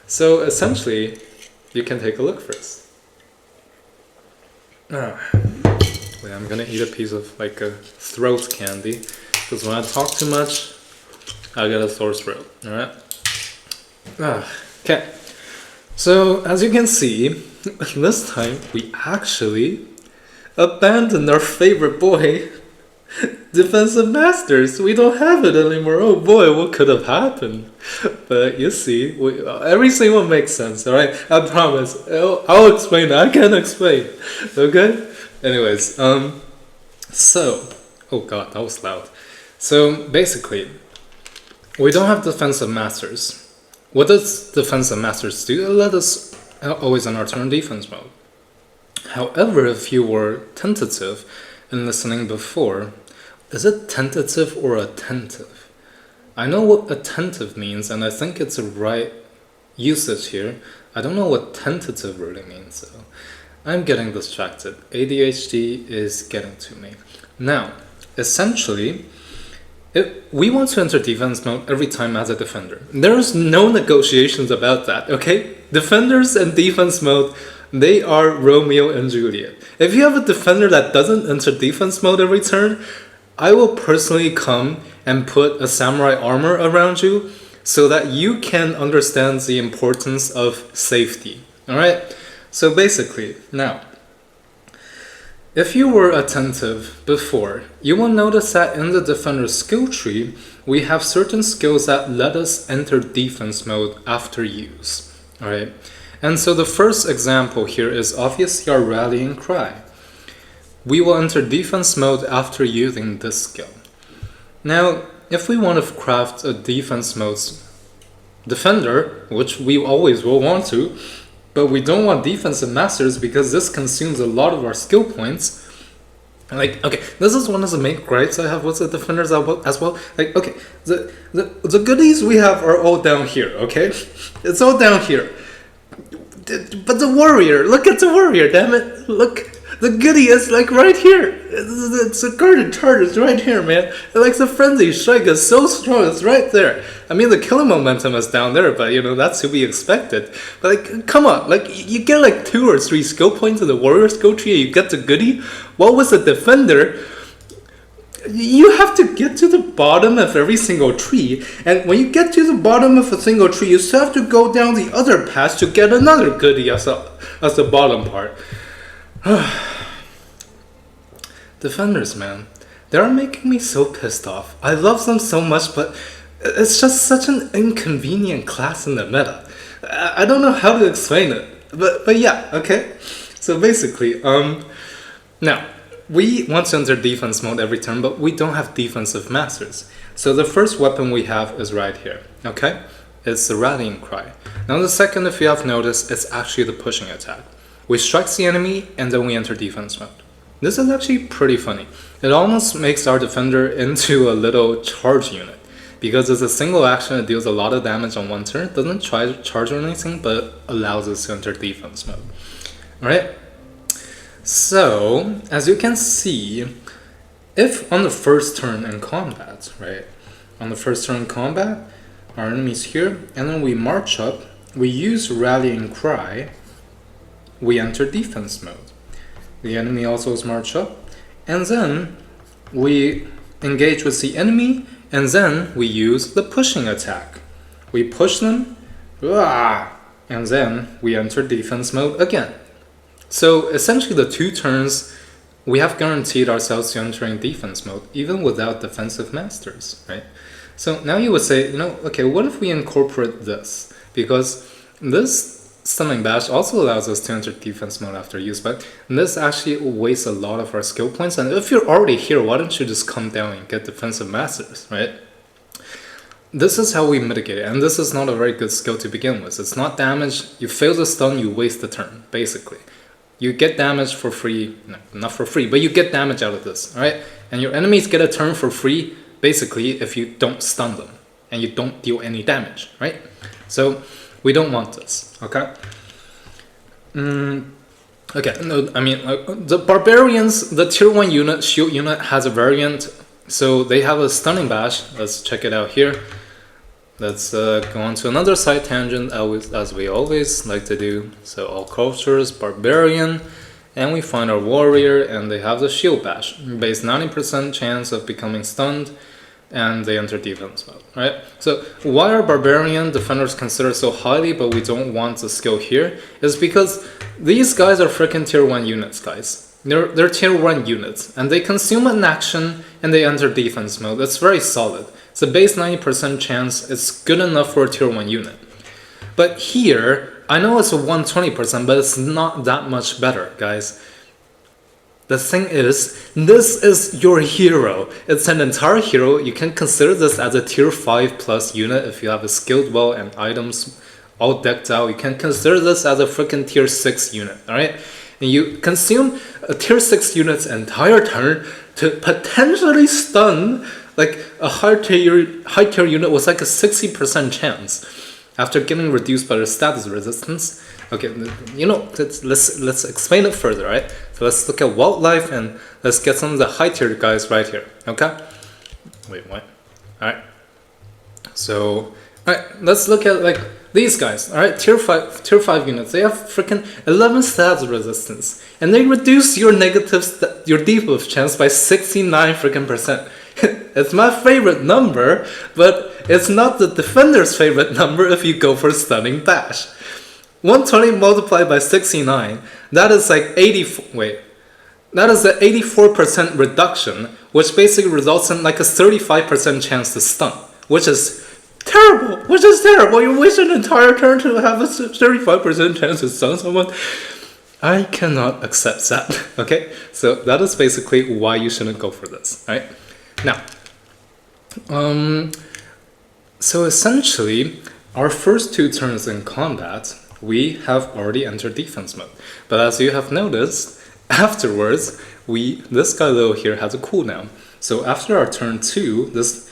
So essentially, you can take a look first. Wait, I'm gonna eat a piece of like a throat candy, because when I talk too much, I get a sore throat. All right. Okay. So as you can see, this time we actually abandoned our favorite boy. Defensive Masters, we don't have it anymore. Oh boy, what could have happened? But you see, everything will make sense, alright? I promise. I'll explain. I can explain. Okay? Anyways, so... Oh god, that was loud. So, basically, we don't have Defensive Masters. What does Defensive Masters do? It let us always on our turn defense mode. However, if you were tentative in listening before, is it tentative or attentive? I know what attentive means, and I think it's a right usage here. I don't know what tentative really means, though. I'm getting distracted. ADHD is getting to me. Now, essentially, we want to enter defense mode every time as a defender. There's no negotiations about that, okay? Defenders and defense mode, they are Romeo and Juliet. If you have a defender that doesn't enter defense mode every turn, I will personally come and put a samurai armor around you so that you can understand the importance of safety. Alright? So basically, now, if you were attentive before, you will notice that in the defender's skill tree, we have certain skills that let us enter defense mode after use. Alright? And so the first example here is obviously our Rallying Cry. We will enter defense mode after using this skill. Now, if we want to craft a defense mode defender, which we always will want to, but we don't want defensive masters because this consumes a lot of our skill points. Like, okay, this is one of the main gripes I have with the defenders as well. Like, okay, the goodies we have are all down here, okay? It's all down here. But the warrior, look at the warrior, damn it. Look The goodie is like right here. It's a guarded charge. It's right here, man. Like the frenzy strike is so strong. It's right there. I mean, the killing momentum is down there, but that's to be expected. But like, come on, like you get like 2 or 3 skill points in the warrior skill tree, and you get the goodie. What was a defender? You have to get to the bottom of every single tree, and when you get to the bottom of a single tree, you still have to go down the other path to get another goodie as the bottom part. Defenders, man, they're making me so pissed off. I love them so much, but it's just such an inconvenient class in the meta. I don't know how to explain it, but yeah, okay. So basically, now we want to enter defense mode every turn, but we don't have defensive masters. So the first weapon we have is right here, okay? It's the rallying cry. Now the second, if you have noticed, it's actually the pushing attack. We strike the enemy and then we enter defense mode. This is actually pretty funny. It almost makes our defender into a little charge unit. Because it's a single action, it deals a lot of damage on one turn. It doesn't try to charge or anything, but allows us to enter defense mode. Alright? So, as you can see, if on the first turn in combat, right? On the first turn in combat, our enemy's here, and then we march up, we use rallying cry, we enter defense mode. The enemy also is march up, and then we engage with the enemy, and then we use the pushing attack. We push them, and then we enter defense mode again. So essentially the 2 turns, we have guaranteed ourselves to entering defense mode, even without defensive masters, right? So now you would say, okay, what if we incorporate this? Because this stunning bash also allows us to enter defense mode after use, but this actually wastes a lot of our skill points. And if you're already here, why don't you just come down and get defensive masters, right? This is how we mitigate it, and this is not a very good skill to begin with. It's not damage. You fail the stun, you waste the turn, basically. You get damage for free, no, not for free, but you get damage out of this, alright? And your enemies get a turn for free, basically, if you don't stun them, and you don't deal any damage, right? So, we don't want this, okay? Okay, no, I mean, the Barbarians, the tier 1 unit, shield unit, has a variant, so they have a stunning bash. Let's check it out here. Let's go on to another side tangent, as we always like to do. So all cultures, barbarian, and we find our warrior, and they have the shield bash. Base 90% chance of becoming stunned, and they enter defense mode, right? So why are barbarian defenders considered so highly, but we don't want the skill here, is because these guys are freaking tier 1 units, guys. They're tier 1 units, and they consume an action, and they enter defense mode. That's very solid. It's a base 90% chance. It's good enough for a tier 1 unit. But here, I know it's a 120%, but it's not that much better, guys. The thing is, this is your hero. It's an entire hero. You can consider this as a tier 5 plus unit if you have a skilled well and items all decked out. You can consider this as a freaking tier 6 unit, alright? And you consume a tier 6 unit's entire turn to potentially stun like a high tier unit with like a 60% chance after getting reduced by their status resistance. Okay, let's explain it further, right? So let's look at wildlife and let's get some of the high tier guys right here. Okay. Wait, what? All right. So, all right, let's look at like these guys. All right, tier 5 units. They have freaking 11 status resistance, and they reduce your your debuff chance by 69 freaking percent. It's my favorite number, but it's not the defender's favorite number if you go for stunning bash. 120 multiplied by 69, that is like 84, that is an 84% reduction, which basically results in like a 35% chance to stun, which is terrible, You waste an entire turn to have a 35% chance to stun someone. I cannot accept that, okay? So that is basically why you shouldn't go for this, right? Now, so essentially, our first 2 turns in combat, we have already entered defense mode. But as you have noticed, afterwards, this guy little here has a cooldown. So after our turn 2, this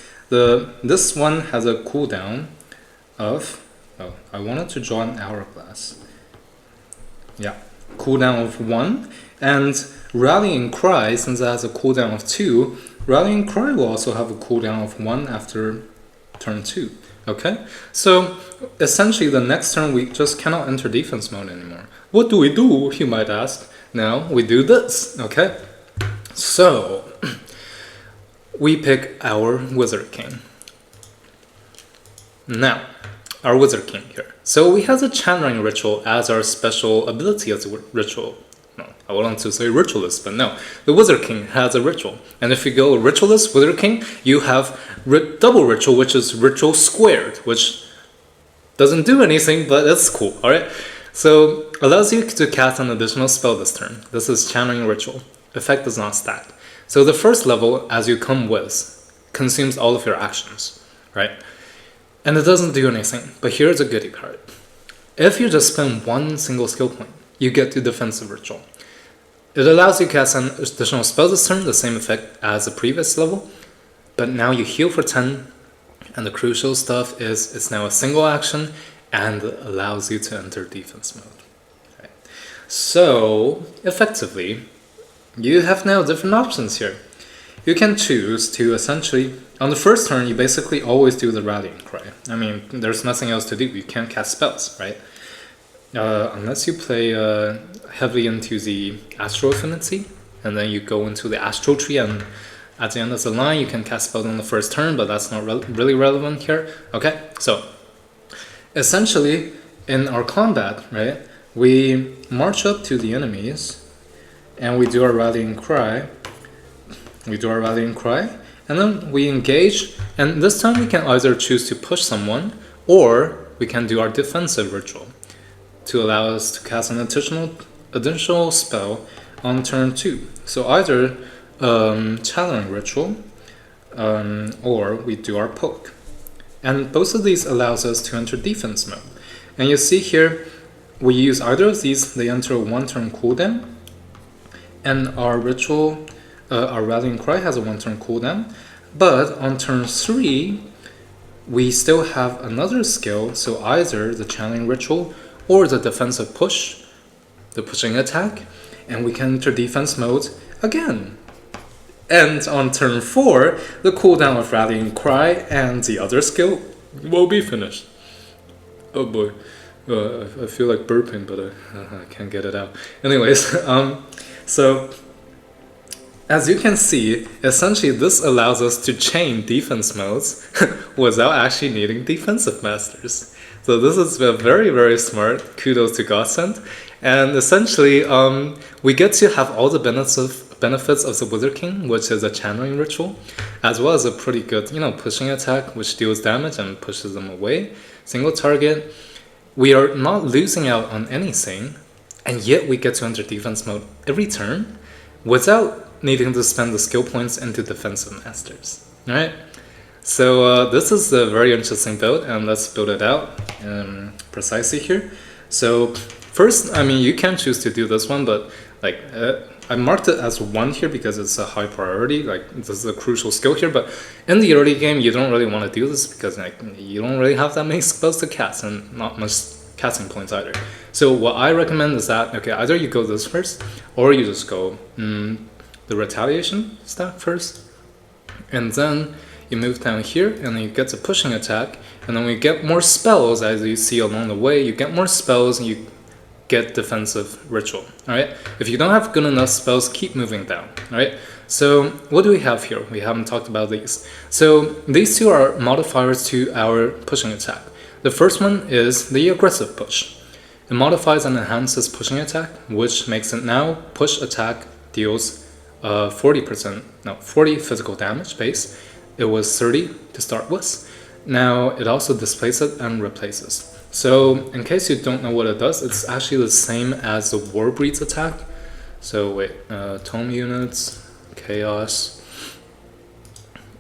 one has a cooldown of, I wanted to draw an hourglass. Yeah, cooldown of 1. And Rallying Cry, since it has a cooldown of 2, Rallying Cry will also have a cooldown of 1 after turn 2. Okay? So essentially the next turn we just cannot enter defense mode anymore. What do we do, you might ask? Now we do this. Okay? So we pick our Wizard King. Now, our Wizard King here. So we have the Channeling Ritual as our special ability as a ritual. No, I wanted to say Ritualist, but no. The Wizard King has a ritual. And if you go Ritualist, Wizard King, you have double ritual, which is Ritual Squared, which doesn't do anything, but it's cool, alright? So, allows you to cast an additional spell this turn. This is Channeling Ritual. Effect does not stack. So the first level, as you come with, consumes all of your actions, right? And it doesn't do anything, but here's a goodie part. If you just spend one single skill point, you get to Defensive Ritual. It allows you to cast an additional spell this turn, the same effect as the previous level, but now you heal for 10, and the crucial stuff is it's now a single action and allows you to enter defense mode. Right. So, effectively, you have now different options here. You can choose to essentially, on the first turn, you basically always do the Rallying Cry. I mean, there's nothing else to do. You can't cast spells, right? Unless you play heavily into the Astral Affinity, and then you go into the Astral Tree, and at the end of the line, you can cast spells on the first turn, but that's not really relevant here. Okay, so essentially, in our combat, right, we march up to the enemies, and we do our Rallying Cry. And then we engage, and this time we can either choose to push someone, or we can do our Defensive Ritual to allow us to cast an additional spell on turn 2. So either Channeling Ritual, or we do our Poke. And both of these allows us to enter defense mode. And you see here, we use either of these, they enter a 1-turn cooldown, and our ritual, our Rallying Cry has a 1-turn cooldown, but on turn 3, we still have another skill, so either the Channeling Ritual or the Defensive Push, the pushing attack, and we can enter defense mode again. And on turn 4, the cooldown of Rallying Cry and the other skill will be finished. Oh boy, I feel like burping, but I can't get it out. Anyways, so as you can see, essentially this allows us to chain defense modes without actually needing defensive masters. So this is very, very smart. Kudos to Godsend. And essentially, we get to have all the benefits of the Wizard King, which is a Channeling Ritual, as well as a pretty good, pushing attack, which deals damage and pushes them away. Single target. We are not losing out on anything, and yet we get to enter defense mode every turn without needing to spend the skill points into defensive masters. Alright? So this is a very interesting build, and let's build it out precisely here. So first, you can choose to do this one, but I marked it as 1 here because it's a high priority, this is a crucial skill here, but in the early game you don't really want to do this because you don't really have that many spells to cast and not much casting points either. So what I recommend is that, either you go this first, or you just go the Retaliation stack first, and then you move down here, and then you get the pushing attack, and then we get more spells. As you see along the way, you get more spells, and you get Defensive Ritual. Alright? If you don't have good enough spells, keep moving down. Alright? So what do we have here? We haven't talked about these. So these two are modifiers to our pushing attack. The first one is the Aggressive Push. It modifies and enhances pushing attack, which makes it now push attack deals 40 physical damage base. It was 30 to start with. Now it also displaces and replaces. So in case you don't know what it does, it's actually the same as the Warbreed's attack. So wait, tome units, chaos,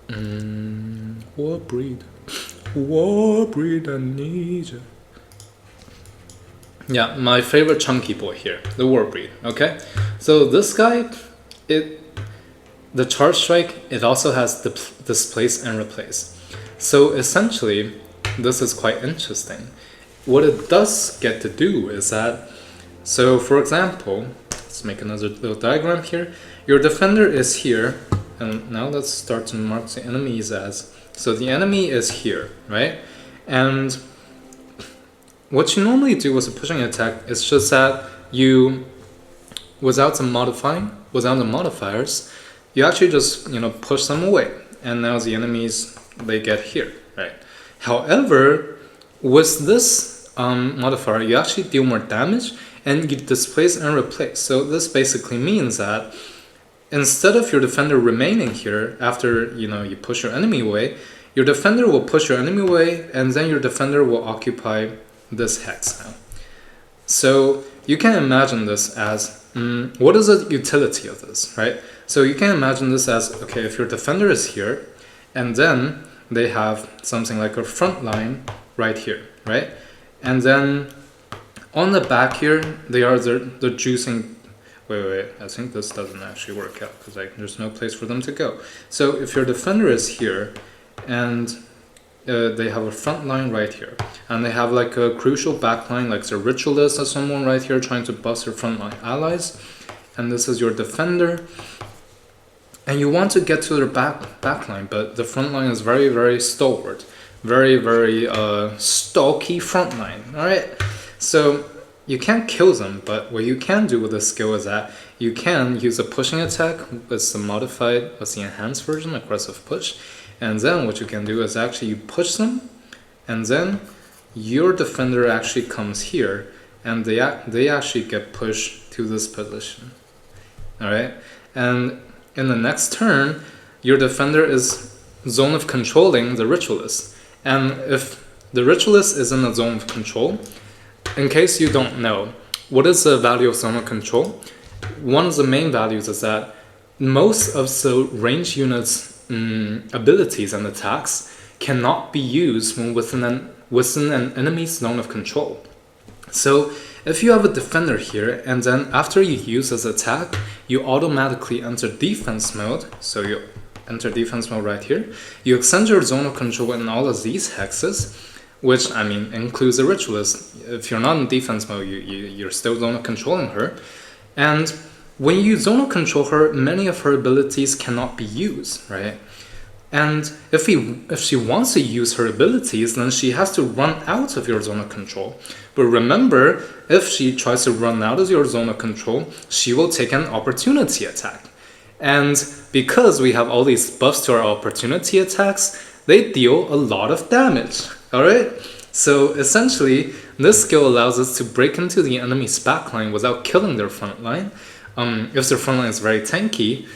Warbreed, I need you. Yeah, my favorite chunky boy here, the Warbreed. Okay, so this guy, the charge strike, it also has displace and replace. So essentially, this is quite interesting. What it does get to do is that, so for example, let's make another little diagram here. Your defender is here, and now let's start to mark the enemies as. So the enemy is here, right? And what you normally do with a pushing attack is just that you, without the modifiers, you actually just push them away, and now the enemies, they get here, right? However, with this modifier, you actually deal more damage and you displace and replace. So this basically means that instead of your defender remaining here after you push your enemy away, your defender will push your enemy away, and then your defender will occupy this hex now. So you can imagine this as, what is the utility of this, right? So you can imagine this as, okay, if your defender is here, and then they have something like a front line right here, right? And then on the back here, they're juicing. Wait, I think this doesn't actually work out because there's no place for them to go. So if your defender is here, and they have a front line right here, and they have like a crucial back line, like the ritualist or someone right here trying to bust your front line allies, and this is your defender, and you want to get to their back line, but the front line is very, very stalwart, very, very stalky front line. All right, so you can't kill them, but what you can do with this skill is that you can use a pushing attack with the modified, with the enhanced version, aggressive push. And then what you can do is actually you push them, and then your defender actually comes here, and they actually get pushed to this position. All right, and in the next turn, your defender is zone of controlling the ritualist. And if the ritualist is in a zone of control, in case you don't know, what is the value of zone of control? One of the main values is that most of the range units' abilities and attacks cannot be used when within an enemy's zone of control. So if you have a defender here, and then after you use this attack, you automatically enter defense mode. So you enter defense mode right here. You extend your zone of control in all of these hexes, which includes the ritualist. If you're not in defense mode, you're still zone of controlling her. And when you zone of control her, many of her abilities cannot be used, right? And if she wants to use her abilities, then she has to run out of your zone of control. But remember, if she tries to run out of your zone of control, she will take an opportunity attack. And because we have all these buffs to our opportunity attacks, they deal a lot of damage, alright? So essentially, this skill allows us to break into the enemy's backline without killing their front line. If their front line is very tanky,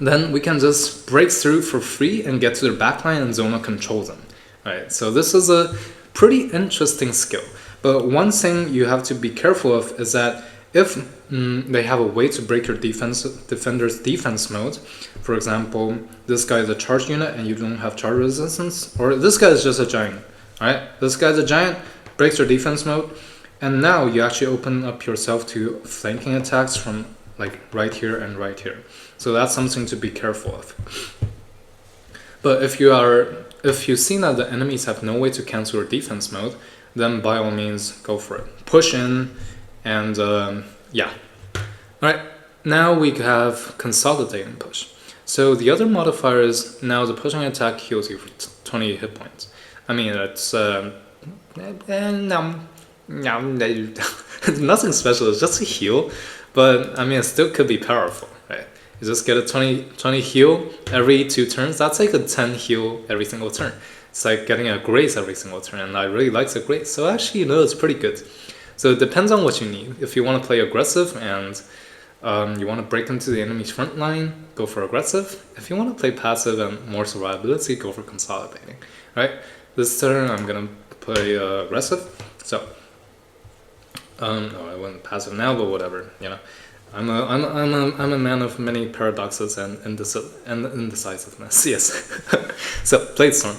then we can just break through for free and get to their backline and zone of control them. Right? So this is a pretty interesting skill. But one thing you have to be careful of is that if they have a way to break your defender's defense mode, for example, this guy is a charge unit and you don't have charge resistance, or this guy is just a giant, right? This guy's a giant, breaks your defense mode, and now you actually open up yourself to flanking attacks from like right here and right here. So that's something to be careful of. But if you see that the enemies have no way to cancel your defense mode, then by all means go for it. Push in, and yeah. Alright, now we have consolidating push. So the other modifier is now the pushing attack heals you for 20 hit points. It's nothing special, it's just a heal, but it still could be powerful, right? You just get a 20 heal every 2 turns. That's like a 10 heal every single turn. It's like getting a grace every single turn, and I really like the grace. So actually, it's pretty good. So it depends on what you need. If you want to play aggressive and you want to break into the enemy's front line, go for aggressive. If you want to play passive and more survivability, go for consolidating, right? This turn I'm gonna play aggressive. So no, I went passive now, but whatever. I'm a man of many paradoxes and indecisiveness. Yes. So Blade Storm.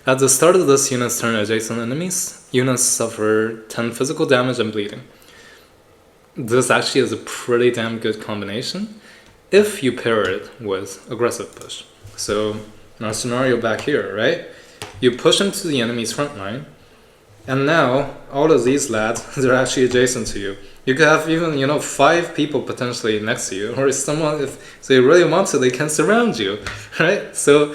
At the start of this unit's turn, adjacent enemies units suffer 10 physical damage and bleeding. This actually is a pretty damn good combination if you pair it with aggressive push. So in our scenario back here, right? You push into the enemy's front line, And now all of these lads, they're actually adjacent to you. You could have even 5 people potentially next to you, or someone, if they really want to, they can surround you, right? So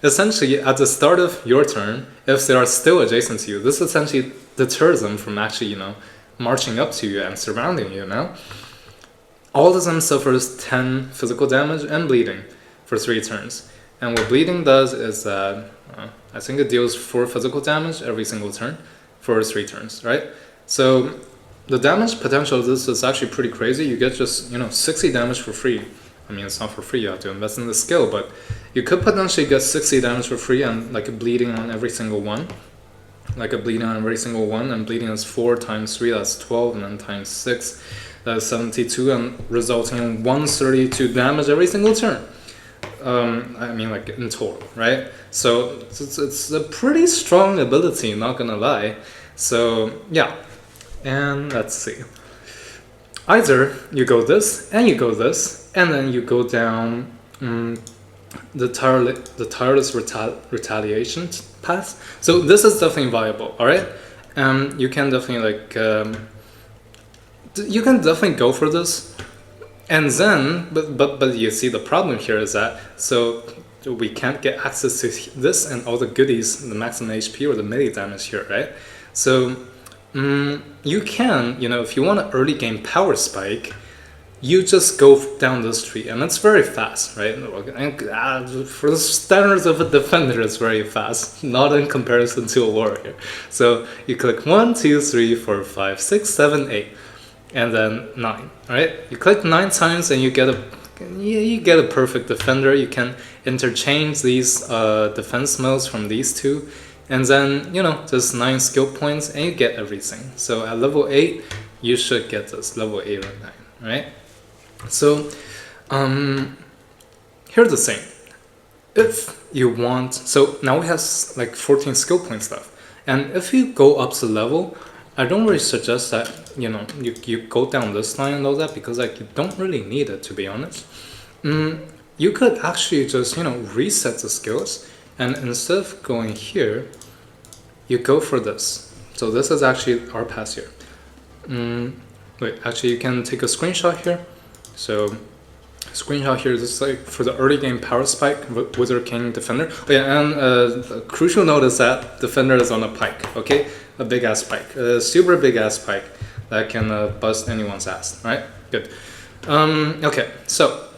essentially at the start of your turn, if they are still adjacent to you, this essentially deters them from actually marching up to you and surrounding you. Now all of them suffers 10 physical damage and bleeding for 3 turns. And what bleeding does is that I think it deals 4 physical damage every single turn for 3 turns, right? So the damage potential of this is actually pretty crazy. You get just 60 damage for free. I mean, it's not for free, you have to invest in the skill, but you could potentially get 60 damage for free and like a bleeding on every single one. And bleeding is 4 times 3, that's 12, and then times 6, that's 72, and resulting in 132 damage every single turn. I mean, like in total, right? So it's a pretty strong ability, not gonna lie. So yeah, and let's see. Either you go this, and you go this, and then you go down the tireless retaliation path. So this is definitely viable, all right? You can definitely go for this. And then, but you see the problem here is that, so we can't get access to this and all the goodies, the maximum HP or the melee damage here, right? So you can, if you want an early game power spike, you just go down this tree, and it's very fast, right? And, for the standards of a defender, it's very fast, not in comparison to a warrior. So you click 1, 2, 3, 4, 5, 6, 7, 8. And then 9, right? You click 9 times and you get a perfect defender. You can interchange these defense modes from these two, and then just 9 skill points and you get everything. So at level 8, you should get this, level 8 or 9, right? So here's the thing. If you want, so now we have like 14 skill points left, and if you go up the level, I don't really suggest that you go down this line and all that, because you don't really need it, to be honest. You could actually just reset the skills, and instead of going here, you go for this. So this is actually our pass here. Wait, actually you can take a screenshot here. So screenshot here, this is for the early game power spike, Wizard King Defender. Oh yeah, and a crucial note is that Defender is on a pike, okay? A big ass spike, a super big ass spike that can bust anyone's ass, right? Good. Okay, so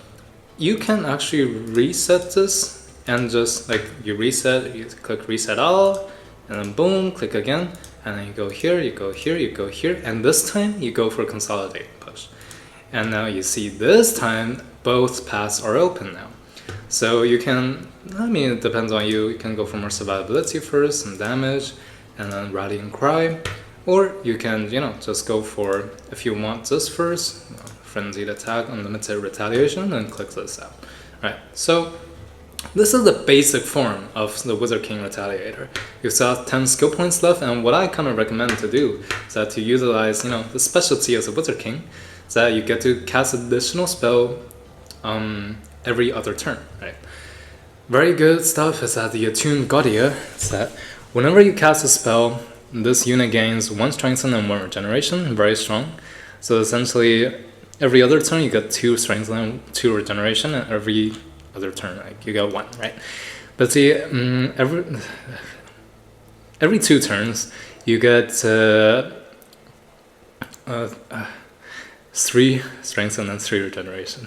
you can actually reset this, and just you reset, you click reset all, and then boom, click again, and then you go here, you go here, you go here, and this time you go for consolidate push. And now you see this time both paths are open now. So you can, I mean, it depends on you. You can go for more survivability first, some damage, and then rallying cry, or you can just go for, if you want this first, frenzied attack, unlimited retaliation, and click this out. Right, so this is the basic form of the Wizard King Retaliator. You still have 10 skill points left, and what I kind of recommend to do is that to utilize the specialty as a Wizard King, is that you get to cast additional spell every other turn, right? Very good stuff is that the Attuned Gaudia is that whenever you cast a spell, this unit gains 1 strengthen and 1 regeneration, very strong. So essentially, every other turn you get 2 strengthen and 2 regeneration, and every other turn you get 1, right? But see, every 2 turns you get 3 strengthen and 3 regeneration.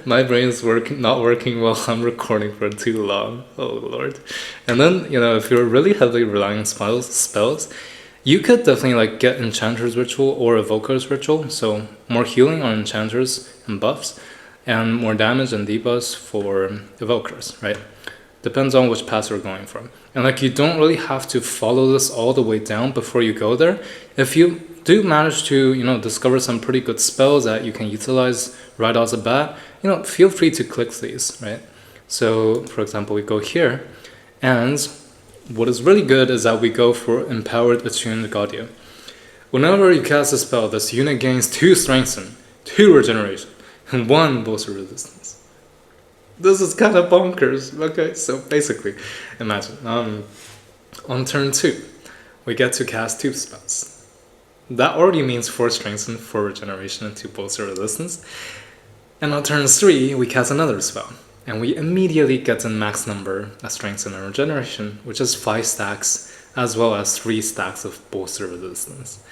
My brain is not working while I'm recording for too long. Oh lord. And then if you're really heavily relying on spells, you could definitely get Enchanter's Ritual or Evoker's Ritual, so more healing on Enchanters and buffs, and more damage and debuffs for Evokers, right? Depends on which path you're going from. And you don't really have to follow this all the way down before you go there. If you do manage to discover some pretty good spells that you can utilize right off the bat, feel free to click these, right? So for example, we go here, and what is really good is that we go for Empowered Attuned Gaudia. Whenever you cast a spell, this unit gains 2 strengthen, 2 regeneration, and 1 bolster resistance. This is kind of bonkers. Okay, so basically, imagine on turn 2, we get to cast 2 spells. That already means 4 strengthen, 4 regeneration, and 2 bolster resistance. And on turn 3, we cast another spell. And we immediately get a max number of strengthen and regeneration, which is 5 stacks, as well as 3 stacks of bolster resistance.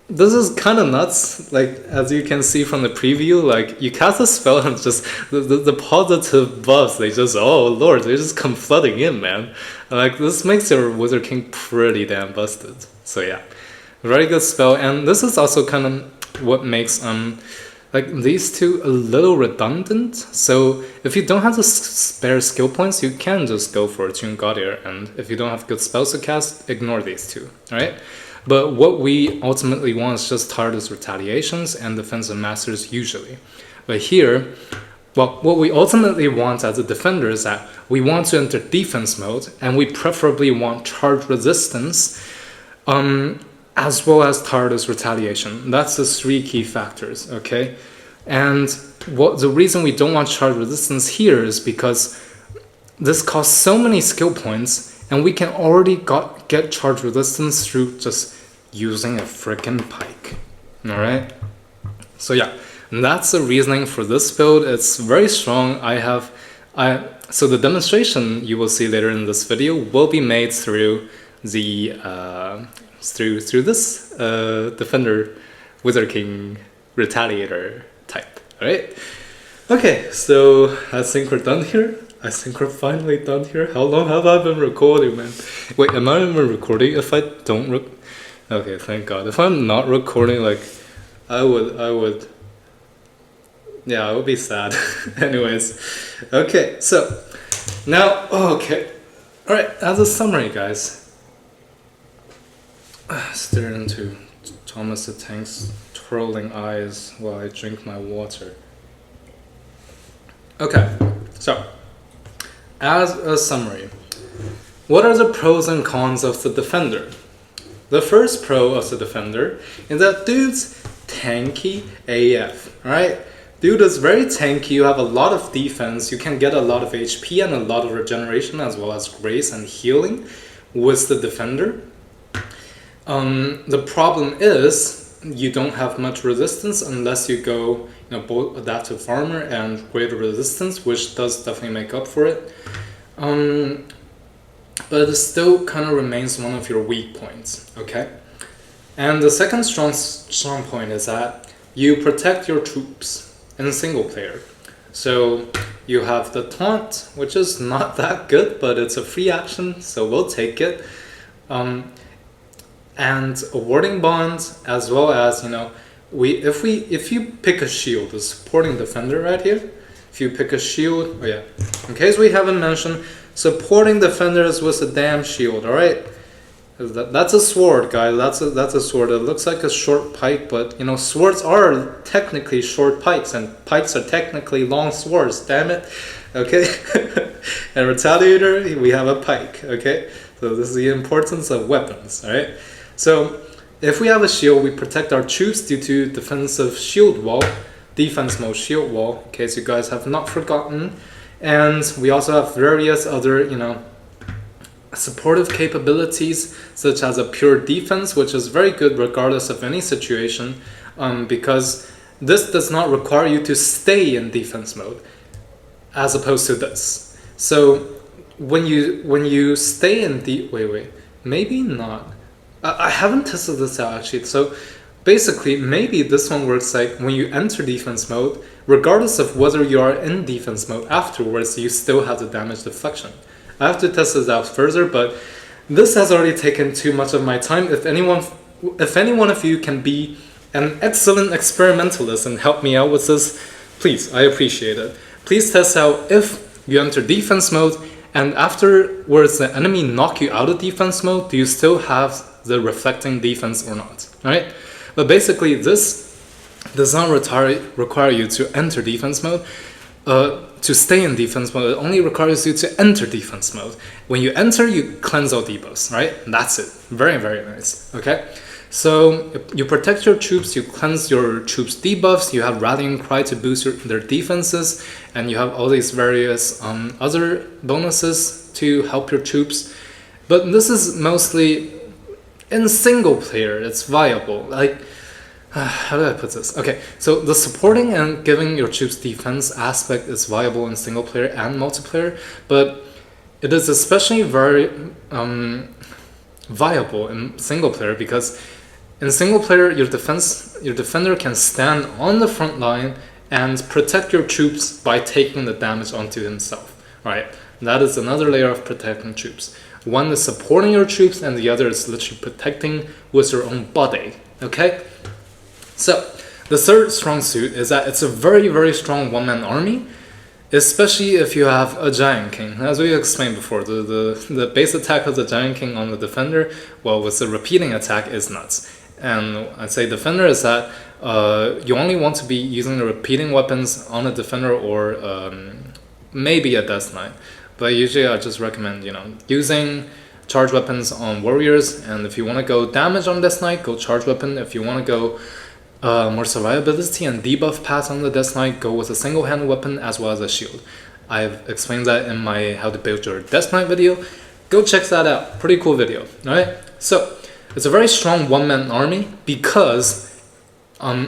This is kind of nuts, like, as you can see from the preview, like, you cast a spell and just, the positive buffs, they just, oh lord, they just come flooding in, man. Like, this makes your Wizard King pretty damn busted. So yeah, very good spell, and this is also kind of what makes, like, these two a little redundant. So if you don't have the spare skill points, you can just go for Attuned God Ear, and if you don't have good spells to cast, ignore these two, alright? But what we ultimately want is just tireless retaliations and defensive masters usually. But here, well, what we ultimately want as a defender is that we want to enter defense mode, and we preferably want charge resistance, as well as tireless retaliation. That's the 3 key factors, okay? And the reason we don't want charge resistance here is because this costs so many skill points, and we can already get charge resistance through just using a freaking pike. Alright? So yeah, that's the reasoning for this build. It's very strong. So the demonstration you will see later in this video will be made through the through this Defender Wizard King Retaliator type. Alright? Okay, so I think we're done here. I think we're finally done here. How long have I been recording, man? Wait, am I even recording? If I don't okay, thank God. If I'm not recording, like, I would yeah, I would be sad. Anyways, okay, so now, okay, all right, as a summary, guys, stare into Thomas the Tank's twirling eyes while I drink my water. Okay, so as a summary, what are the pros and cons of the Defender? The first pro of the Defender is that dude's tanky AF, right? Dude is very tanky, you have a lot of defense, you can get a lot of HP and a lot of regeneration as well as grace and healing with the Defender. The problem is you don't have much resistance unless you go, both adaptive armor and greater resistance, which does definitely make up for it. But it still kind of remains one of your weak points, okay? And the second strong point is that you protect your troops in single player. So you have the taunt, which is not that good, but it's a free action, so we'll take it. And a warding bond, as well as, if you pick a shield, the supporting defender right here, if you pick a shield, oh yeah, in case we haven't mentioned, supporting defenders with a damn shield, alright? That's a sword, guys, that's a sword. It looks like a short pike, but, swords are technically short pikes, and pikes are technically long swords, damn it, okay? And Retaliator, we have a pike, okay? So this is the importance of weapons, alright? So, if we have a shield, we protect our troops due to defensive shield wall, defense mode shield wall, in case you guys have not forgotten. And we also have various other, supportive capabilities, such as a pure defense, which is very good regardless of any situation, because this does not require you to stay in defense mode, as opposed to this. So when you stay in maybe not. I haven't tested this out actually. So basically, maybe this one works like when you enter defense mode, regardless of whether you are in defense mode afterwards, you still have the damage deflection. I have to test this out further, but this has already taken too much of my time. If any one of you can be an excellent experimentalist and help me out with this, please, I appreciate it. Please test out if you enter defense mode and afterwards the enemy knock you out of defense mode, do you still have the reflecting defense or not, alright? But basically this does not require you to enter defense mode, to stay in defense mode. It only requires you to enter defense mode. When you enter, you cleanse all debuffs, right? That's it. Very, very nice, okay? So you protect your troops, you cleanse your troops' debuffs, you have Rallying Cry to boost their defenses, and you have all these various other bonuses to help your troops. But this is mostly In single player, it's viable. Like, how do I put this? Okay, so the supporting and giving your troops defense aspect is viable in single player and multiplayer, but it is especially very viable in single player because in single player, your defender can stand on the front line and protect your troops by taking the damage onto himself. Right? That is another layer of protecting troops. One is supporting your troops, and the other is literally protecting with your own body. Okay? So, the third strong suit is that it's a very, very strong one-man army, especially if you have a Giant King. As we explained before, the base attack of the Giant King on the defender, well, with the repeating attack, is nuts. And I'd say defender is that you only want to be using the repeating weapons on a defender or maybe a Death Knight. But usually I just recommend, using charge weapons on warriors, and if you want to go damage on Death Knight, go charge weapon. If you want to go more survivability and debuff path on the Death Knight, go with a single-handed weapon as well as a shield. I've explained that in my how to build your Death Knight video. Go check that out. Pretty cool video. Alright? So, it's a very strong one-man army because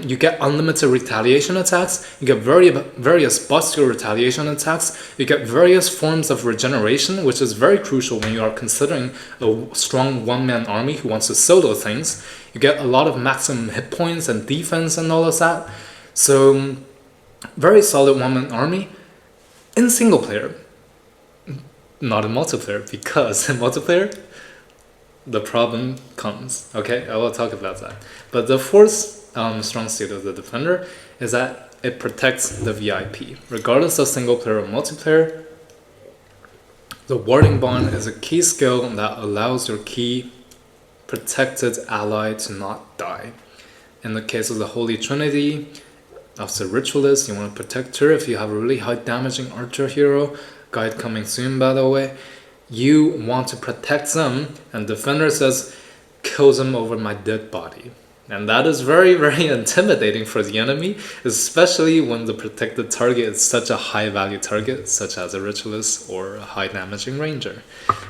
you get unlimited retaliation attacks, you get various buster retaliation attacks, you get various forms of regeneration, which is very crucial when you are considering a strong one-man army who wants to solo things. You get a lot of maximum hit points and defense and all of that. So, very solid one-man army in single player, not in multiplayer, because in multiplayer, the problem comes. Okay, I will talk about that. But the fourth strong suit of the defender is that it protects the VIP. Regardless of single player or multiplayer, the warding bond is a key skill that allows your key protected ally to not die. In the case of the Holy Trinity of the Ritualist, you want to protect her if you have a really high damaging archer hero, guide coming soon by the way, you want to protect them, and defender says, kill them over my dead body. And that is very, very intimidating for the enemy, especially when the protected target is such a high value target, such as a Ritualist or a high damaging ranger.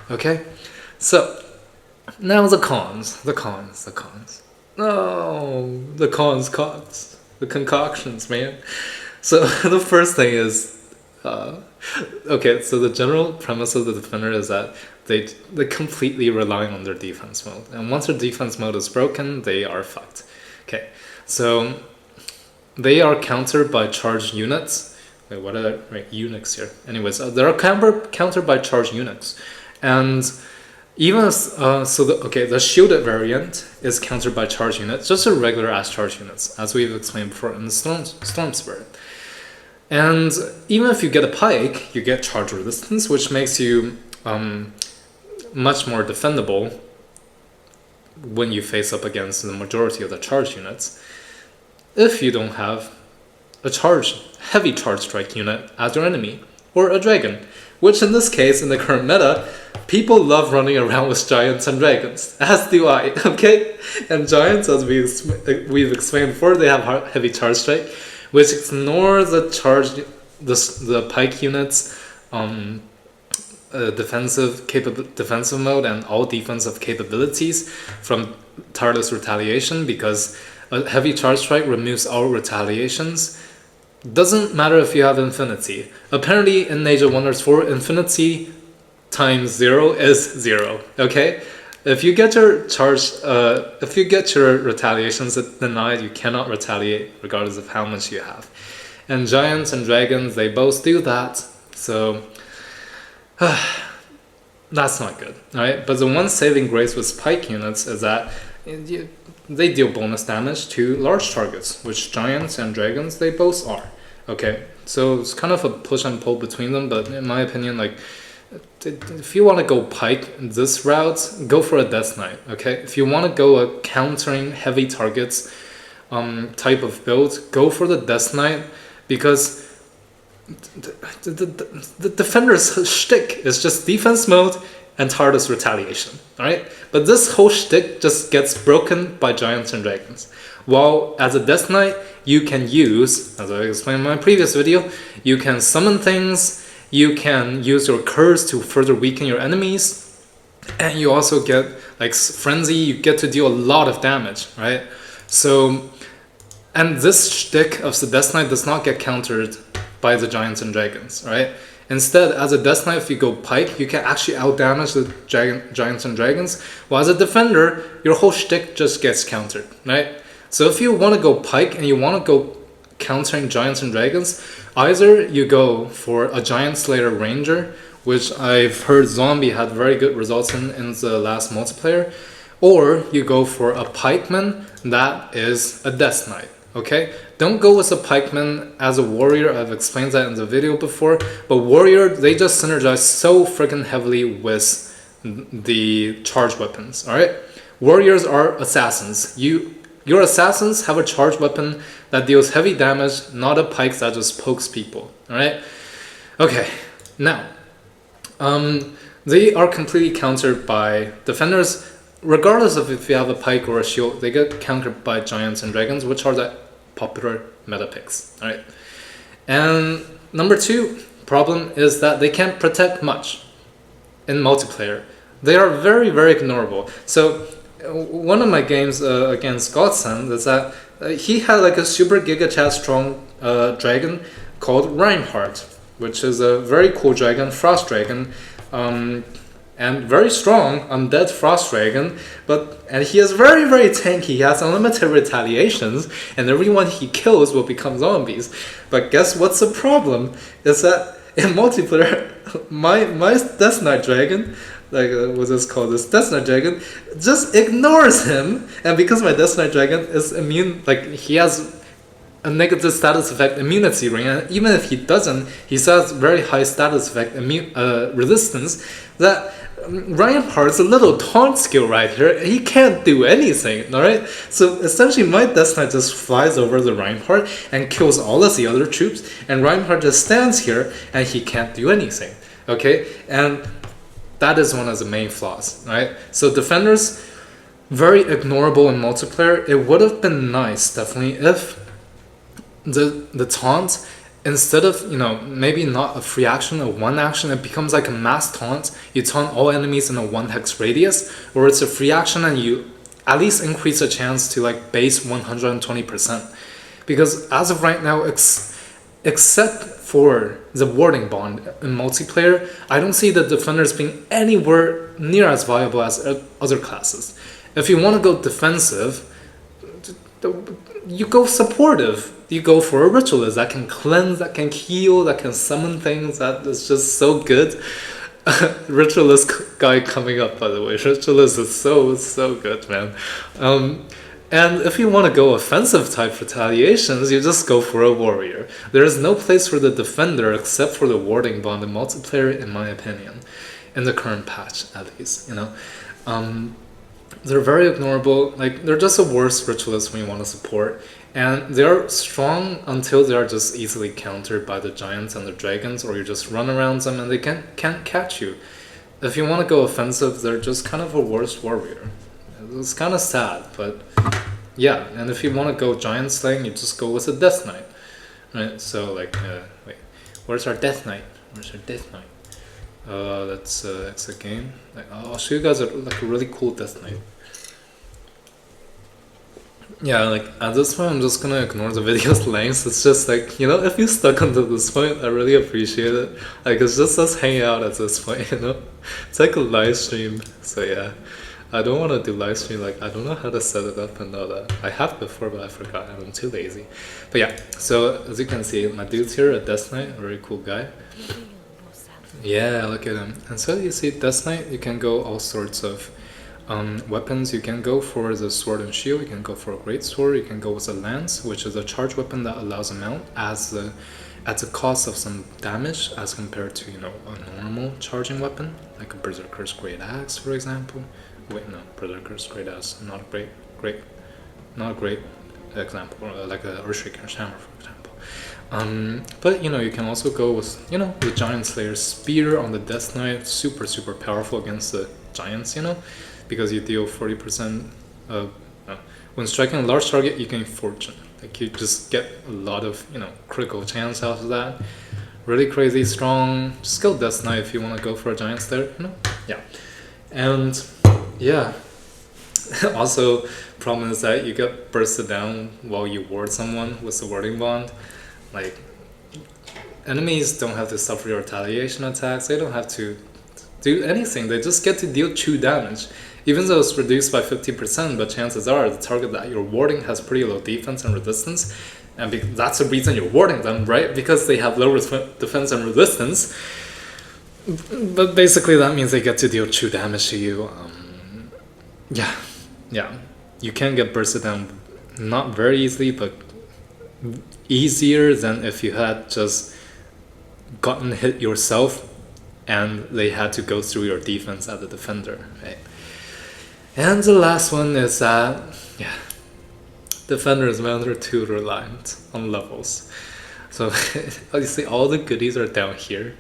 Okay? So, now the cons. Oh, the cons. The concoctions, man. So, the first thing is, okay, so the general premise of the defender is that they're completely relying on their defense mode. And once their defense mode is broken, they are fucked. Okay, so they are countered by charged units. Wait, what are they? Right, eunuchs here. Anyways, they're countered by charged eunuchs. And even the shielded variant is countered by charged units, just a regular ass charged units, as we've explained before in the Storm Spirit. And even if you get a pike, you get charge resistance, which makes you much more defendable when you face up against the majority of the charge units. If you don't have a heavy charge strike unit as your enemy, or a dragon, which in this case, in the current meta, people love running around with giants and dragons, as do I, okay? And giants, as we've explained before, they have heavy charge strike, which ignores the pike units defensive mode and all defensive capabilities from tireless retaliation, because a heavy charge strike removes all retaliations. Doesn't matter if you have infinity. Apparently in Age of Wonders 4, infinity times 0 is 0. Okay, if you get your retaliations denied, you cannot retaliate regardless of how much you have. And giants and dragons, they both do that. So that's not good, right? But the one saving grace with pike units is that they deal bonus damage to large targets, which giants and dragons, they both are. Okay, so it's kind of a push and pull between them, but in my opinion, like, if you want to go pike this route, go for a Death Knight, okay? If you want to go a countering heavy targets type of build, go for the Death Knight, because the defender's shtick is just defense mode and tireless retaliation, alright? But this whole shtick just gets broken by giants and dragons. While as a Death Knight, you can use, as I explained in my previous video, you can summon things, you can use your curse to further weaken your enemies, And you also get like frenzy, you get to deal a lot of damage, right? So, and this shtick of the Death Knight does not get countered by the Giants and Dragons, right? Instead, as a Death Knight, if you go Pike, you can actually outdamage the Giants and Dragons, while as a Defender, your whole shtick just gets countered, right? So if you want to go Pike and you want to go countering Giants and Dragons, either you go for a Giant Slayer Ranger, which I've heard Zombie had very good results in the last multiplayer, or you go for a Pikeman that is a Death Knight, okay? Don't go with a Pikeman as a warrior, I've explained that in the video before, but warrior, they just synergize so freaking heavily with the charge weapons, alright? Warriors are assassins. Your assassins have a charge weapon that deals heavy damage, not a pike that just pokes people, alright? Okay, now, they are completely countered by defenders, regardless of if you have a pike or a shield. They get countered by Giants and Dragons, which are the popular meta picks, alright? And number two problem is that they can't protect much in multiplayer. They are very, very ignorable. So one of my games against Godson is that he had like a super giga chat strong dragon called Reinhardt, which is a very cool dragon, frost dragon, and very strong undead frost dragon, and he is very, very tanky. He has unlimited retaliations, and everyone he kills will become zombies. But guess what's the problem? Is that in multiplayer, my Death Knight dragon, like what's this called? This Death Knight dragon just ignores him, and because my Death Knight dragon is immune, like he has a negative status effect immunity ring, and even if he doesn't, he still has very high status effect resistance. That Reinhardt's a little taunt skill right here. He can't do anything, alright? So essentially my Death Knight just flies over the Reinhardt and kills all of the other troops, and Reinhardt just stands here and he can't do anything, okay? And that is one of the main flaws, right? So defenders, very ignorable in multiplayer. It would have been nice, definitely, if the taunt, instead of, maybe not a free action, a one action, it becomes like a mass taunt. You taunt all enemies in a 1 hex radius, or it's a free action and you at least increase the chance to like base 120%. Because as of right now, except for the warding bond in multiplayer, I don't see the defenders being anywhere near as viable as other classes. If you want to go defensive, you go supportive. You go for a ritualist that can cleanse, that can heal, that can summon things. That is just so good. Ritualist guy coming up, by the way. Ritualist is so good, man. And if you want to go offensive type retaliations, you just go for a warrior. There is no place for the defender except for the warding bond in multiplayer, in my opinion, in the current patch at least. They're very ignorable. Like, they're just a worse ritualist when you want to support, and they're strong until they are just easily countered by the Giants and the Dragons, or you just run around them and they can't catch you. If you want to go offensive, they're just kind of a worse warrior. It's kind of sad, but yeah. And if you want to go Giant slaying, you just go with a Death Knight, right? So like, wait, where's our Death Knight? Where's our Death Knight? That's it's a game. I'll show you guys a really cool Death Knight. Yeah, like at this point I'm just gonna ignore the video's length. It's just like, if you stuck until this point, I really appreciate it. Like, it's just us hanging out at this point, It's like a live stream, so yeah. I don't want to do live stream, like I don't know how to set it up and all that. I have before, but I forgot, I'm too lazy. But yeah, so as you can see, my dude's here, a Death Knight, a very cool guy. Yeah, look at him. And so you see, Death Knight, you can go all sorts of weapons. You can go for the sword and shield, you can go for a great sword, you can go with a lance, which is a charge weapon that allows a mount at the cost of some damage as compared to a normal charging weapon, like a Berserker's Great Axe, for example. Wait, no, Berserker's Great Axe, not a great example, like a Earthshaker's Hammer, for example. But you can also go with the Giant Slayer's Spear on the Death Knight, super powerful against the Giants, because you deal 40% when striking a large target, you gain fortune. Like, you just get a lot of critical chance out of that. Really crazy strong. Just go Death Knight if you want to go for a Giant Slayer. Yeah. And yeah, also problem is that you get bursted down while you ward someone with the warding bond. Like, enemies don't have to suffer your retaliation attacks, they don't have to do anything, they just get to deal 2 damage. Even though it's reduced by 50%, but chances are the target that you're warding has pretty low defense and resistance, and that's the reason you're warding them, right? Because they have low defense and resistance. But basically that means they get to deal 2 damage to you. Yeah. You can get bursted down not very easily, but easier than if you had just gotten hit yourself and they had to go through your defense as a defender, right? And the last one is that, defenders, man, they're too reliant on levels. So obviously all the goodies are down here,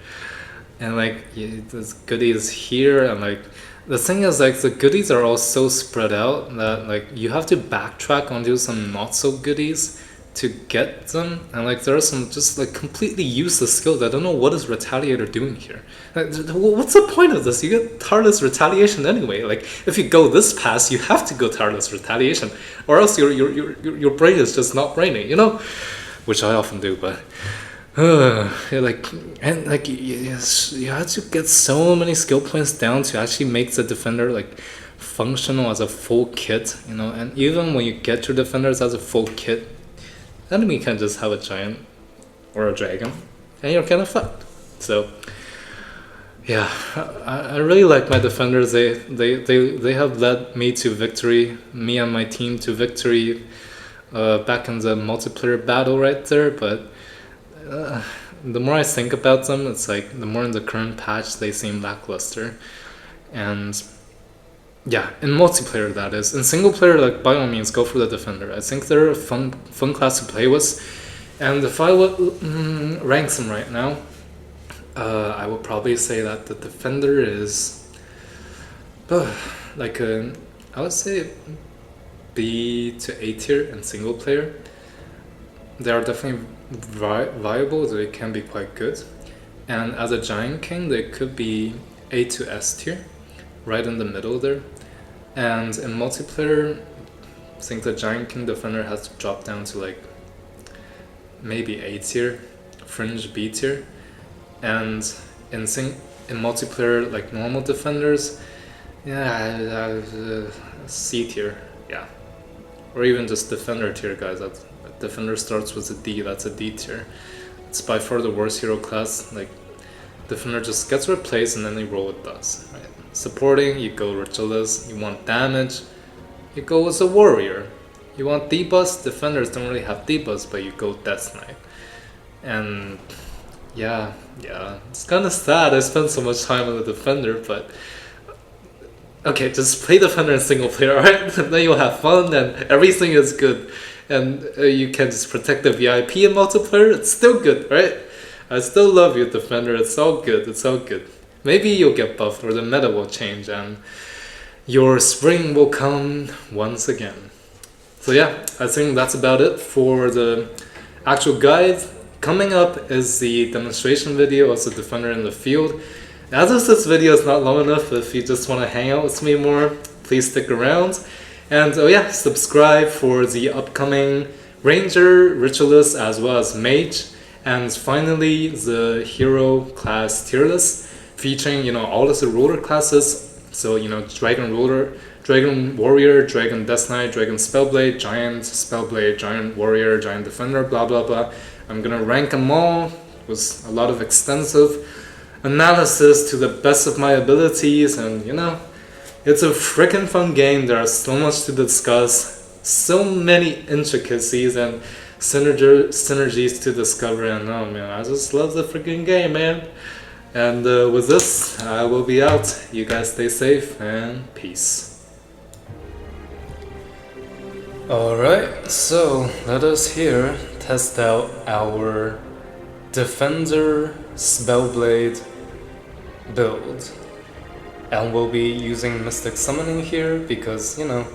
and like the goodies here, and like the thing is, like, the goodies are all so spread out that like you have to backtrack onto some not so goodies to get them, and like there are some just like completely useless skills. I don't know what is Retaliator doing here. Like, what's the point of this? You get tireless retaliation anyway. Like, if you go this pass, you have to go tireless retaliation, or else your brain is just not braining, you know, which I often do. But like, and like you have to get so many skill points down to actually make the defender like functional as a full kit, you know. And even when you get your defenders as a full kit, enemy can just have a giant or a dragon, and you're kind of fucked. So yeah, I really like my defenders. They have led me to victory, me and my team to victory, back in the multiplayer battle right there. But the more I think about them, it's like the more in the current patch they seem lackluster. And yeah, in multiplayer that is. In single player, like, by all means, go for the defender. I think they're a fun class to play with. And if I would rank them right now, I would probably say that the defender is like I would say B to A tier in single player. They are definitely viable, they can be quite good. And as a Giant King, they could be A to S tier, right in the middle there. And in multiplayer, I think the Giant King defender has to drop down to like maybe A tier, fringe B tier. And in multiplayer, like normal defenders, C tier, yeah. Or even just defender tier guys. That defender starts with a D, that's a D tier. It's by far the worst hero class. Like, defender just gets replaced and then they roll with dust, right? Supporting, you go Ritualist. You want damage, you go with a warrior. You want debuffs, defenders don't really have debuffs, but you go Death Knight. And yeah, it's kind of sad I spent so much time on the defender, but okay, just play defender in single player, alright? Then you'll have fun and everything is good. And you can just protect the VIP in multiplayer, it's still good, right? I still love you, defender, it's all good, it's all good. Maybe you'll get buffed or the meta will change and your spring will come once again. So yeah, I think that's about it for the actual guide. Coming up is the demonstration video of the defender in the field. As if this video is not long enough, if you just want to hang out with me more, please stick around. And oh yeah, subscribe for the upcoming Ranger, Ritualist, as well as Mage. And finally, the hero class tier list, featuring, you know, all of the ruler classes. So, you know, Dragon Ruler, Dragon Warrior, Dragon Death Knight, Dragon Spellblade, Giant Spellblade, Giant Warrior, Giant Defender, blah blah blah. I'm gonna rank them all with a lot of extensive analysis to the best of my abilities, and you know, it's a freaking fun game. There are so much to discuss, so many intricacies and synergies to discover, and oh man, I just love the freaking game, man. And with this, I will be out. You guys stay safe and peace. Alright, so let us here test out our Defender Spellblade build. And we'll be using Mystic Summoning here because, you know...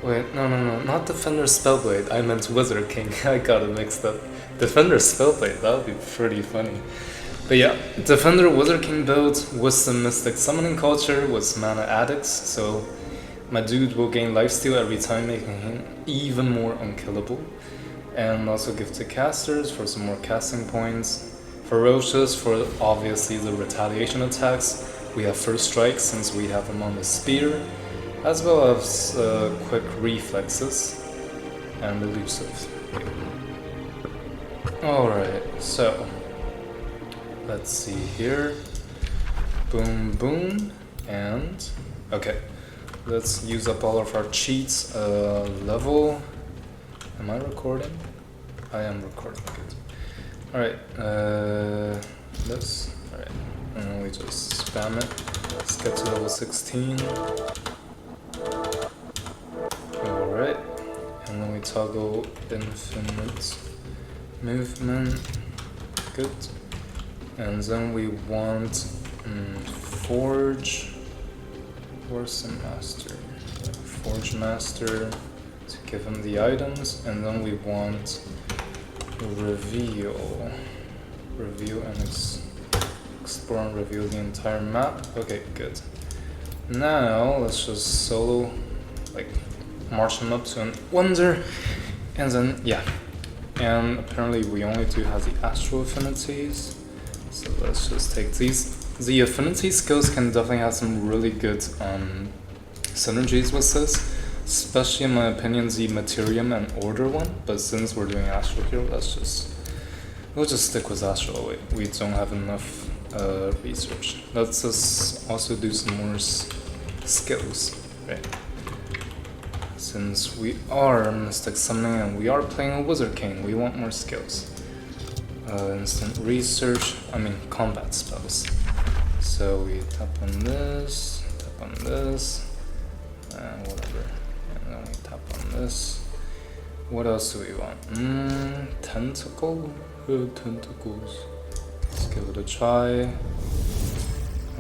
Wait, no, not Defender Spellblade, I meant Wizard King. I got it mixed up. Defender Spellblade, that would be pretty funny. But yeah, Defender Wizard King build with some Mystic Summoning Culture with Mana Addicts, so my dude will gain lifesteal every time, making him even more unkillable. And also Gifted Casters for some more casting points. Ferocious for obviously the retaliation attacks. We have First Strike since we have him on the spear, as well as quick reflexes and elusive. Alright, so let's see here. Boom, boom, and okay. Let's use up all of our cheats. Level. Am I recording? I am recording. Good. Alright. This. Alright. And then we just spam it. Let's get to level 16. Alright. And then we toggle infinite movement. Good. And then we want Forge. Where's the Master? Forge Master to give him the items, and then we want Reveal. Reveal and explore and reveal the entire map. Okay, good. Now let's just solo, like, march him up to an Wonder, and then yeah. And apparently we only do have the Astral Affinities, so let's just take these. The affinity skills can definitely have some really good synergies with this, especially in my opinion the Materium and Order one, but since we're doing Astral here, we'll just stick with Astral. We don't have enough research. Let's just also do some more skills, right? Since we are Mystic Summoning and we are playing a Wizard King, we want more skills. Instant research, combat spells. So we tap on this, and whatever. And then we tap on this. What else do we want? Tentacle? Tentacles. Let's give it a try.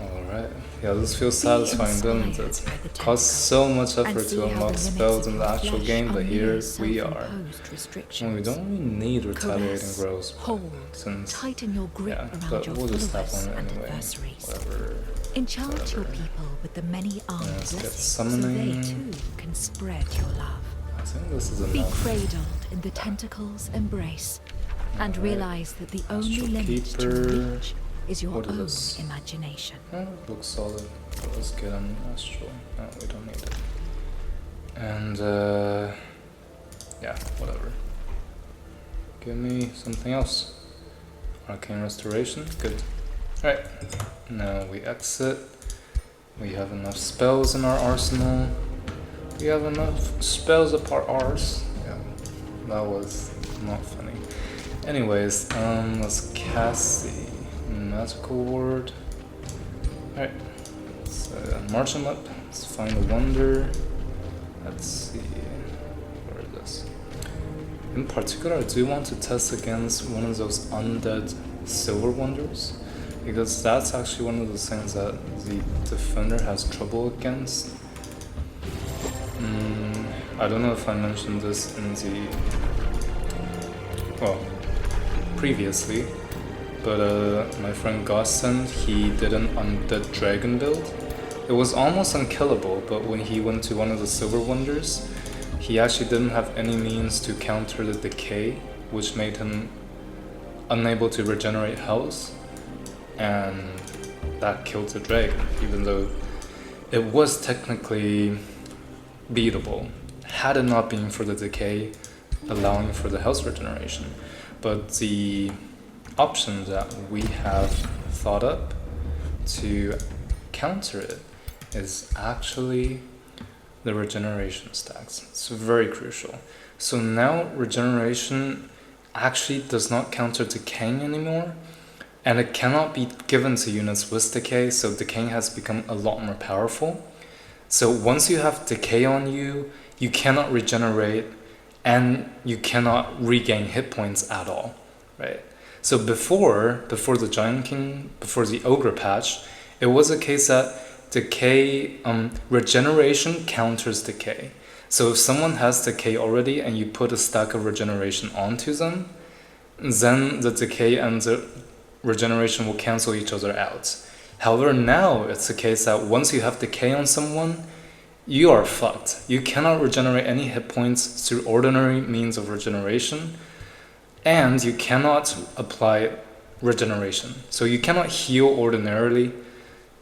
Alright. Yeah, this feels satisfying, doesn't it? It costs so much effort to unlock spells in the actual game, but here we are. And we don't really need Retaliating Growth, since, yeah, but we'll just tap on it anyway. Whatever. Enchant your people with the many armed blessings, summoning. so they too can spread your love. I think this is enough. Be cradled in the tentacles' embrace, and realize that the only limit to reach is your own imagination. Oh, it looks solid. But let's get an Astral. No, we don't need it. And yeah, whatever. Give me something else. Arcane Restoration, good. Alright, now we exit. We have enough spells in our arsenal. We have enough spells apart ours. Yeah, that was not funny. Anyways, let's cast the Magical Ward. Alright, let's march him up. Let's find a Wonder. Let's see. Where is this? In particular, I do want to test against one of those undead Silver Wonders, because that's actually one of the things that the Defender has trouble against. I don't know if I mentioned this in the... well, previously, but my friend Gossen, he did an undead dragon build. It was almost unkillable, but when he went to one of the Silver Wonders, he actually didn't have any means to counter the decay, which made him unable to regenerate health, and that killed the dragon, even though it was technically beatable, had it not been for the decay allowing for the health regeneration. But the option that we have thought up to counter it is actually the regeneration stacks. It's very crucial. So now regeneration actually does not counter decaying anymore, and it cannot be given to units with decay, so decaying has become a lot more powerful. So once you have decay on you, you cannot regenerate and you cannot regain hit points at all, right? So before the Giant King, before the Ogre patch, it was a case that decay, regeneration counters decay. So if someone has decay already and you put a stack of regeneration onto them, then the decay ends up regeneration will cancel each other out. However, now it's the case that once you have decay on someone, you are fucked. You cannot regenerate any hit points through ordinary means of regeneration, and you cannot apply regeneration. So you cannot heal ordinarily,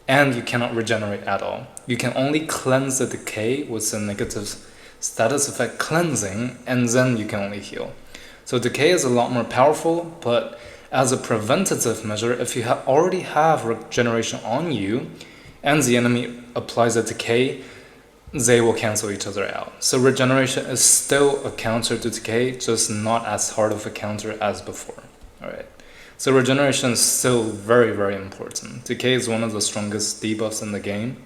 and you cannot regenerate at all. You can only cleanse the decay with a negative status effect cleansing, and then you can only heal. So decay is a lot more powerful, but as a preventative measure, if you already have regeneration on you, and the enemy applies a decay, they will cancel each other out. So regeneration is still a counter to decay, just not as hard of a counter as before. Alright. So regeneration is still very, very important. Decay is one of the strongest debuffs in the game.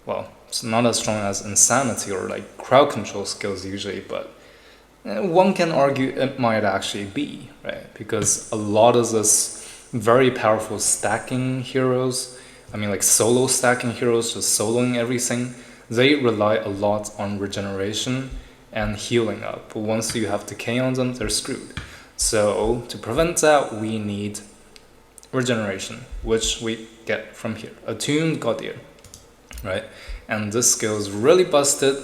Well, it's not as strong as insanity or like crowd control skills usually, but one can argue it might actually be, right? Because a lot of this very powerful stacking heroes, I mean like solo stacking heroes, just soloing everything, they rely a lot on regeneration and healing up. But once you have decay on them, they're screwed. So to prevent that, we need regeneration, which we get from here. Attuned Gaudier, right? And this skill is really busted.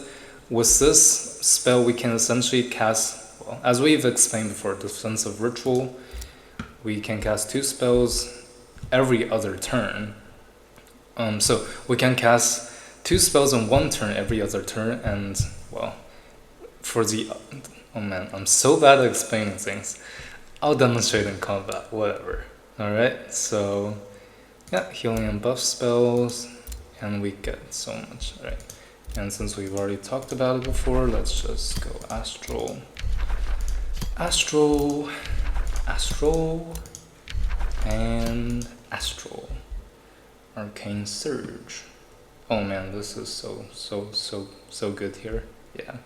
With this spell, we can essentially cast, well, as we've explained before, Defensive Ritual. We can cast 2 spells every other turn. So we can cast 2 spells in 1 turn every other turn, and well, for the, oh man, I'm so bad at explaining things. I'll demonstrate in combat, whatever. Alright, so yeah, healing and buff spells, and we get so much. Alright, and since we've already talked about it before, let's just go Astral, Astral, Astral, and Astral. Arcane Surge. Oh man, this is so good here. Yeah.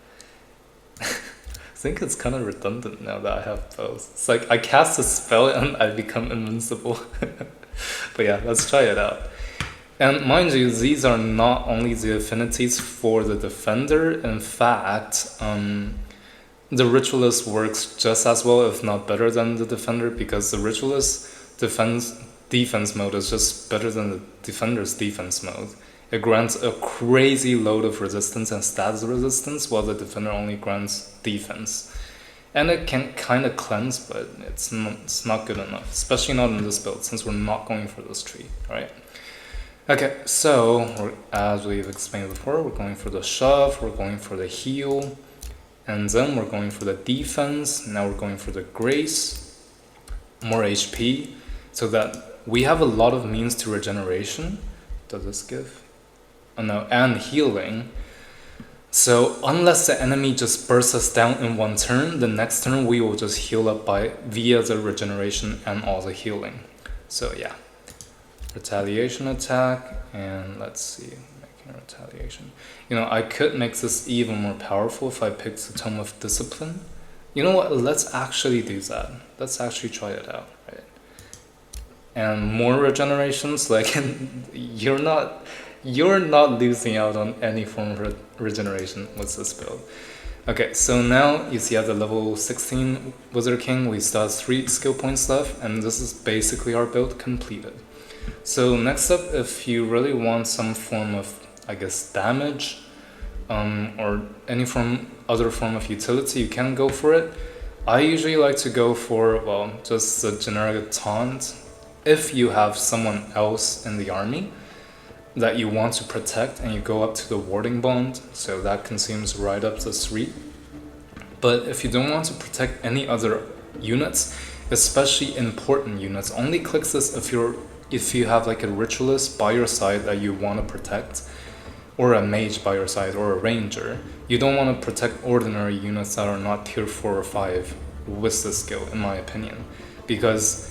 I think it's kind of redundant now that I have both. It's like I cast a spell and I become invincible. But yeah, let's try it out. And mind you, these are not only the affinities for the defender. In fact, the Ritualist works just as well, if not better than the defender, because the Ritualist defense mode is just better than the defender's defense mode. It grants a crazy load of resistance and stats resistance, while the defender only grants defense. And it can kind of cleanse, but it's not good enough, especially not in this build, since we're not going for this tree, right? Okay, so as we've explained before, we're going for the shove, we're going for the heal, and then we're going for the defense. Now we're going for the grace, more HP, so that we have a lot of means to regeneration. Does this give? Oh no, and healing. So unless the enemy just bursts us down in 1 turn, the next turn we will just heal up via the regeneration and all the healing. So yeah, retaliation attack, and let's see, making a retaliation. You know, I could make this even more powerful if I picked the Tome of Discipline. You know what? Let's actually do that. Let's actually try it out, right? And more regenerations, like you're not losing out on any form of regeneration with this build. Okay, so now you see at the level 16 Wizard King, we still have 3 skill points left, and this is basically our build completed. So next up, if you really want some form of, I guess, damage, or any other form of utility, you can go for it. I usually like to go for, well, just the generic taunt. If you have someone else in the army that you want to protect, and you go up to the warding bond, so that consumes right up to 3. But if you don't want to protect any other units, especially important units, only click this if you have like a ritualist by your side that you want to protect, or a mage by your side, or a ranger. You don't want to protect ordinary units that are not tier 4 or 5 with this skill, in my opinion, because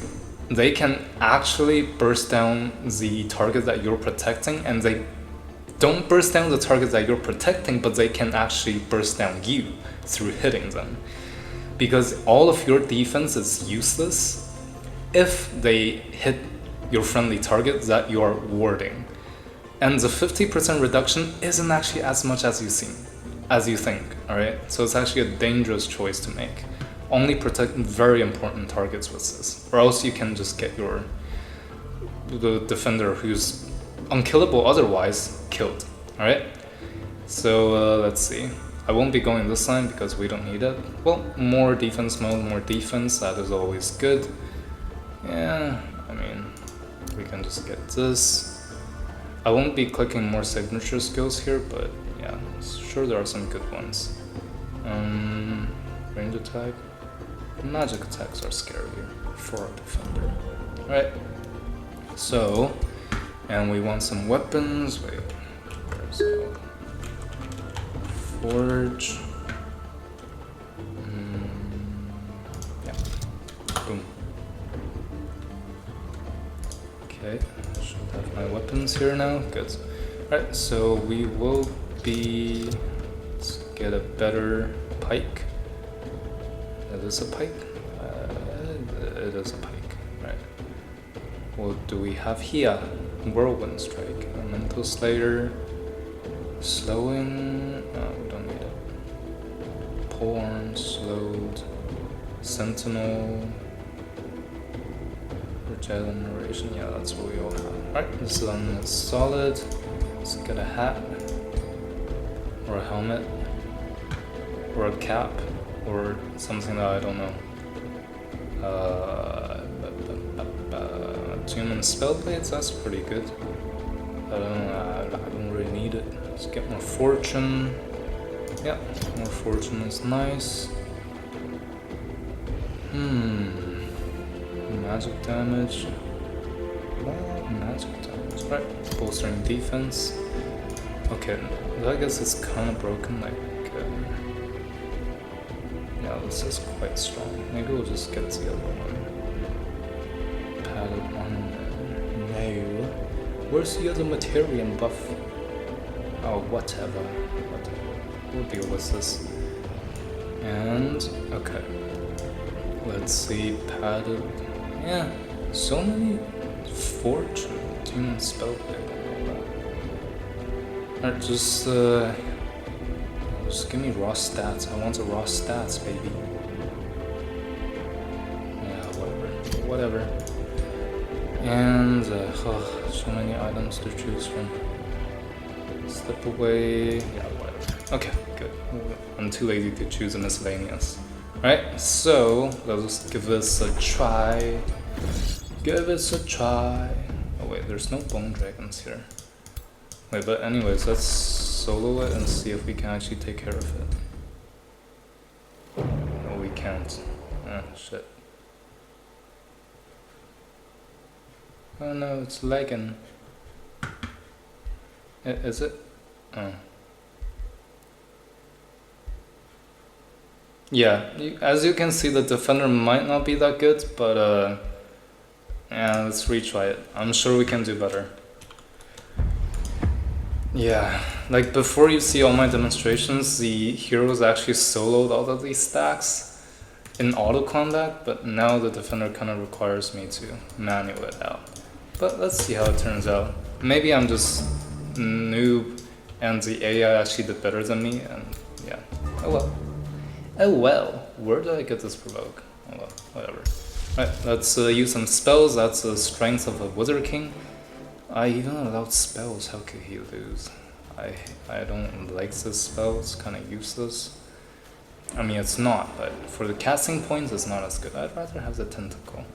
they can actually burst down the target that you're protecting, and they don't burst down the target that you're protecting, but they can actually burst down you through hitting them. Because all of your defense is useless if they hit your friendly target that you are warding. And the 50% reduction isn't actually as much as you think, alright? So it's actually a dangerous choice to make. only protect very important targets with this, or else you can just get the defender who's unkillable otherwise killed. All right. So let's see. I won't be going this line because we don't need it. Well, more defense mode, more defense. That is always good. Yeah, I mean, we can just get this. I won't be clicking more signature skills here, but yeah, sure there are some good ones. Range attack. Magic attacks are scarier for a defender. Alright. So, and we want some weapons. Wait, where's the forge? Yeah. Boom. Okay, should have my weapons here now. Good. Alright, so we will be. Let's get a better pike. That is a pike? It is a pike, right. What do we have here? Whirlwind strike, mental slayer, slowing, we don't need it. Polearm, slowed, sentinel, regeneration, yeah, that's what we all have. Alright, this one is solid. Let's get a hat, or a helmet, or a cap, or something that I don't know. Human spell blades, that's pretty good. I don't really need it. Let's get more fortune. Yeah, more fortune is nice. Magic damage. Well, magic damage, right? Bolstering defense. Okay, I guess it's kind of broken. Like, yeah, this is quite strong. Maybe we'll just get the other one. Padded one. No. Where's the other Materian buff? Oh, whatever. We'll deal with this. And, okay. Let's see, padded. Yeah, so many fortune, human spell play, and all that. Alright, just give me raw stats. I want the raw stats, baby. Yeah, whatever. And, so many items to choose from. Step away. Yeah, whatever. Okay, good. I'm too lazy to choose a miscellaneous. Right, so let's give this a try. Give this a try. Oh wait, there's no bone dragons here. Wait, but anyways, let's solo it and see if we can actually take care of it. No, we can't. Ah, shit. Oh no, it's lagging. Is it? Oh. Yeah, as you can see, the defender might not be that good, but yeah, let's retry it. I'm sure we can do better. Yeah, like before you see all my demonstrations, the heroes actually soloed all of these stacks in auto combat, but now the defender kind of requires me to manual it out. But let's see how it turns out. Maybe I'm just noob and the AI actually did better than me, and yeah, oh well. Oh well, where did I get this provoke? Oh well, whatever. Right, let's use some spells. That's the strength of a Wizard King. I even allowed spells, how could he lose? I don't like this spell, it's kind of useless. I mean, it's not, but for the casting points, it's not as good. I'd rather have the tentacle.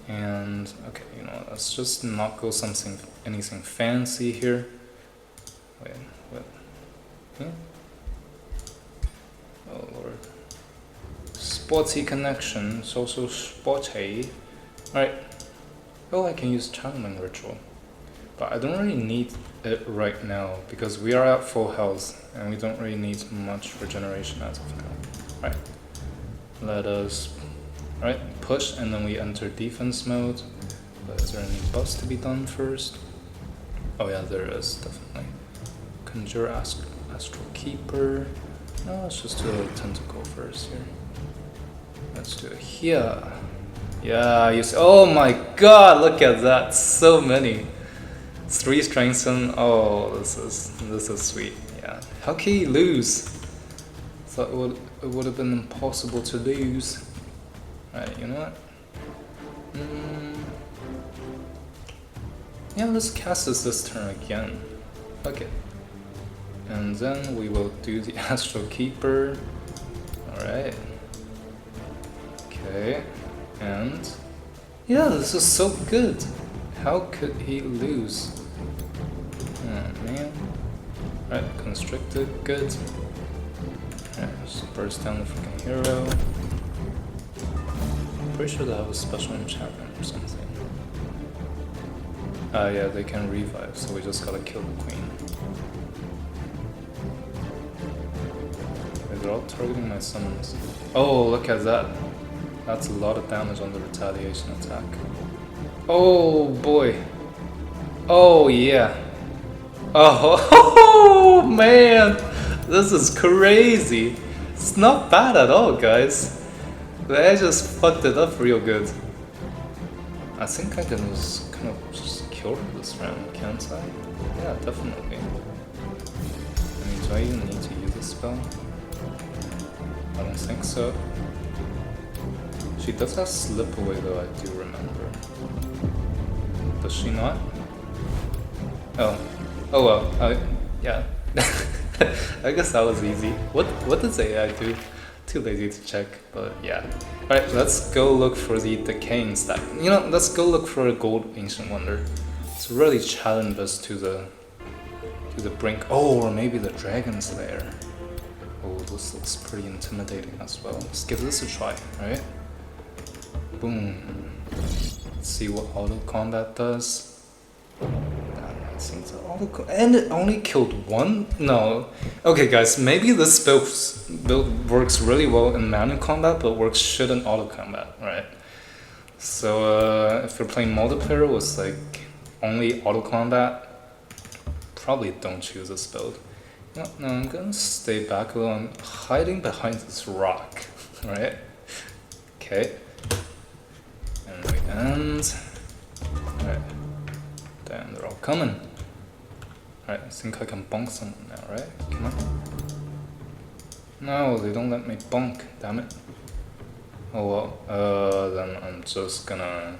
And, okay, you know, let's just not go anything fancy here. Wait, what? Yeah? Oh lord. Sporty connection, it's also sporty. Alright. Oh, I can use Channeling Ritual. But I don't really need it right now because we are at full health and we don't really need much regeneration as of now. Right. Let us push and then we enter defense mode. But is there any buffs to be done first? Oh yeah, there is, definitely. Conjure Astral Keeper. No, let's just do a tentacle first here. Let's do it here. Yeah, you see, oh my god, look at that, so many. 3 strengthen, oh, this is sweet, yeah. How can he lose? Thought it would, it would have been impossible to lose. Right, you know what? Yeah, let's cast this turn again. Okay. And then we will do the Astral Keeper. Alright. Okay. And yeah, this is so good. How could he lose? Oh man. Right, Constricted, good. Alright, just burst down the freaking hero. Pretty sure they have a special enchantment or something. Yeah, they can revive, so we just gotta kill the queen. Wait, they're all targeting my summons. Oh, look at that. That's a lot of damage on the retaliation attack. Oh boy. Oh yeah. Oh man. This is crazy. It's not bad at all, guys. They just fucked it up real good. I think I can just kind of just kill her this round, can't I? Yeah, definitely. I mean, do I even need to use a spell? I don't think so. She does have slip away though, I do remember. Does she not? Oh. Oh well, yeah. I guess that was easy. What does AI do? Too lazy to check, but yeah. Alright, let's go look for the decaying stack. You know, let's go look for a gold ancient wonder. It's really challenge us to the brink. Oh, or maybe the dragon slayer. Oh, this looks pretty intimidating as well. Let's give this a try, alright? Boom. Let's see what auto combat does. And it only killed one? No. Okay guys, maybe this build works really well in manual combat, but works shit in auto combat, right? So if you're playing multiplayer with like only auto combat, probably don't choose this build. No, I'm gonna stay back a little. I'm hiding behind this rock, right? Okay. And we end. Alright. Damn, they're all coming. Alright, I think I can bonk someone now, right? Can I? No, they don't let me bonk, damn it. Oh well, then I'm just gonna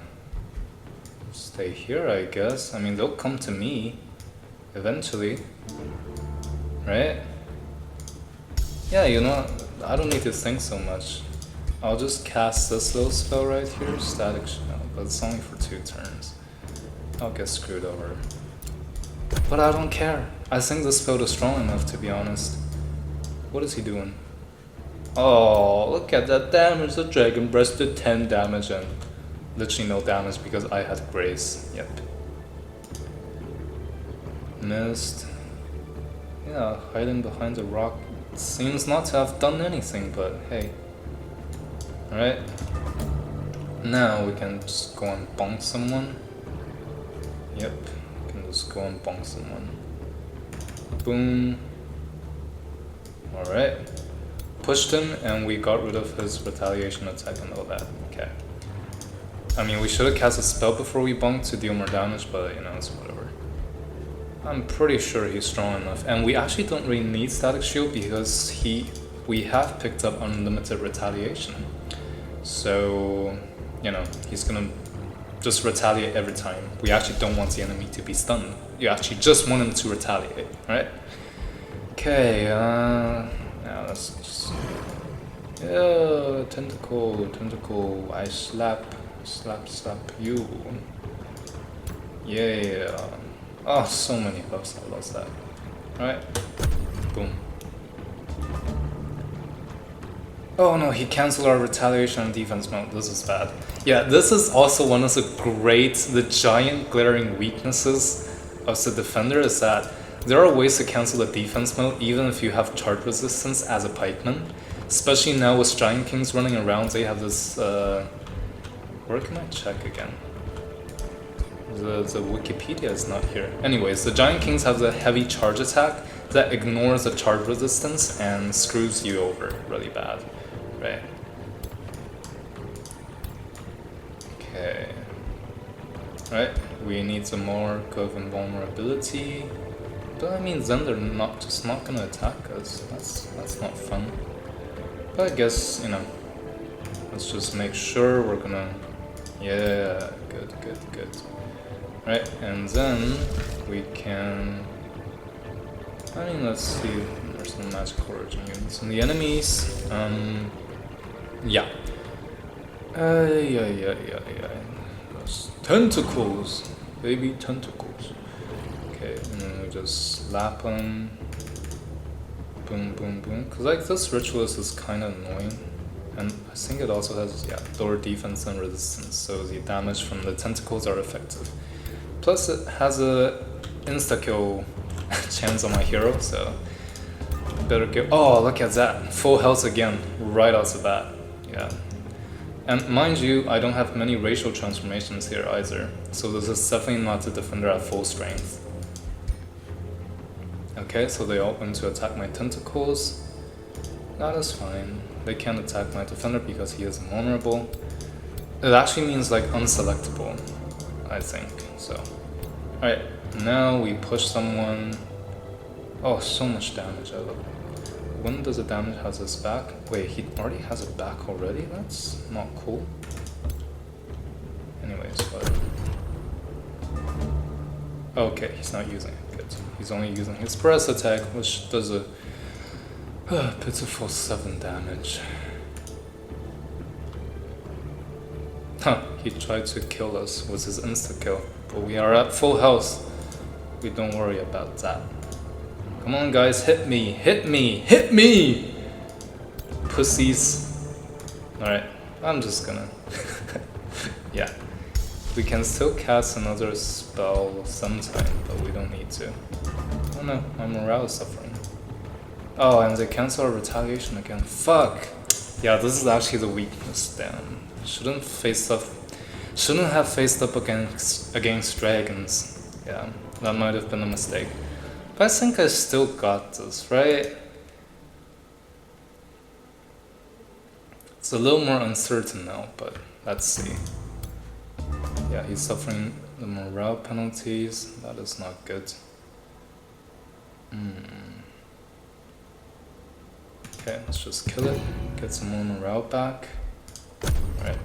stay here, I guess. I mean, they'll come to me eventually, right? Yeah, you know, I don't need to think so much. I'll just cast this little spell right here, Static Shell, but it's only for 2 turns. I'll get screwed over. But I don't care. I think this spell is strong enough, to be honest. What is he doing? Oh, look at that damage. The Dragon Breast did 10 damage and literally no damage because I had Grace. Yep. Missed. Yeah, hiding behind the rock seems not to have done anything, but hey. Alright. Now we can just go and bonk someone. Yep. Just go and bonk someone. Boom. Alright. Pushed him and we got rid of his retaliation attack and all that. Okay. I mean, we should have cast a spell before we bonked to deal more damage, but you know, it's whatever. I'm pretty sure he's strong enough. And we actually don't really need Static Shield because we have picked up unlimited retaliation. So, you know, he's gonna just retaliate every time. We actually don't want the enemy to be stunned. You actually just want him to retaliate, right? Okay, now let's just... Yeah, tentacle, I slap you. Yeah. Oh, so many buffs, I lost that. Alright, boom. Oh no, he cancelled our retaliation and defense mode. This is bad. Yeah, this is also one of the giant glaring weaknesses of the defender is that there are ways to cancel the defense mode even if you have charge resistance as a pikeman. Especially now with Giant Kings running around, they have this, where can I check again? The Wikipedia is not here. Anyways, the Giant Kings have the heavy charge attack that ignores the charge resistance and screws you over really bad. Right. Okay. Right, we need some more of invulnerability. But I mean, then they're not gonna attack us. That's not fun. But I guess, you know, let's just make sure we're gonna... Yeah, good. Right, and then we can... I mean, let's see, there's some magic origin units in the enemies. Yeah. Yeah. Those tentacles, baby tentacles. Okay, and then we just slap them. Boom. Cause like this ritualist is kind of annoying, and I think it also has lower defense and resistance, so the damage from the tentacles are effective. Plus, it has a insta kill chance on my hero, so better get. Oh, look at that! Full health again, right off the bat. Yeah. And mind you, I don't have many racial transformations here either, so this is definitely not a defender at full strength. Okay, so they all want to attack my tentacles. That is fine. They can't attack my defender because he is vulnerable. It actually means like unselectable, I think, so. Alright, now we push someone. Oh, so much damage. I love it. When does the damage has his back? Wait, he already has it back already? That's not cool. Anyways, but... Okay, he's not using it. Good. He's only using his press attack, which does a pitiful 7 damage. Huh, he tried to kill us with his insta-kill, but we are at full health. We don't worry about that. Come on guys, hit me! Pussies. Alright, I'm just gonna... yeah. We can still cast another spell sometime, but we don't need to. Oh no, my morale is suffering. Oh, and they cancel our retaliation again. Fuck! Yeah, this is actually the weakness, damn. Shouldn't have faced up against dragons. Yeah, that might have been a mistake. But I think I still got this, right? It's a little more uncertain now, but let's see. Yeah, he's suffering the morale penalties. That is not good. Okay, let's just kill it. Get some more morale back. Alright.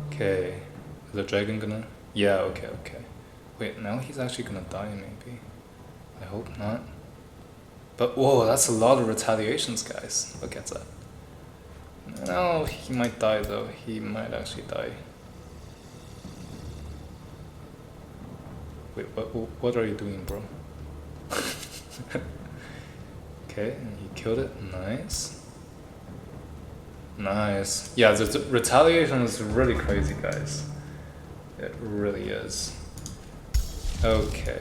Okay. Is the dragon gonna... Yeah, okay. Wait, now he's actually gonna die, maybe. I hope not. But whoa, that's a lot of retaliations, guys. Look at that. No, he might die though. He might actually die. Wait, what are you doing, bro? Okay, and he killed it. Nice. Yeah, the retaliation is really crazy, guys. It really is. Okay.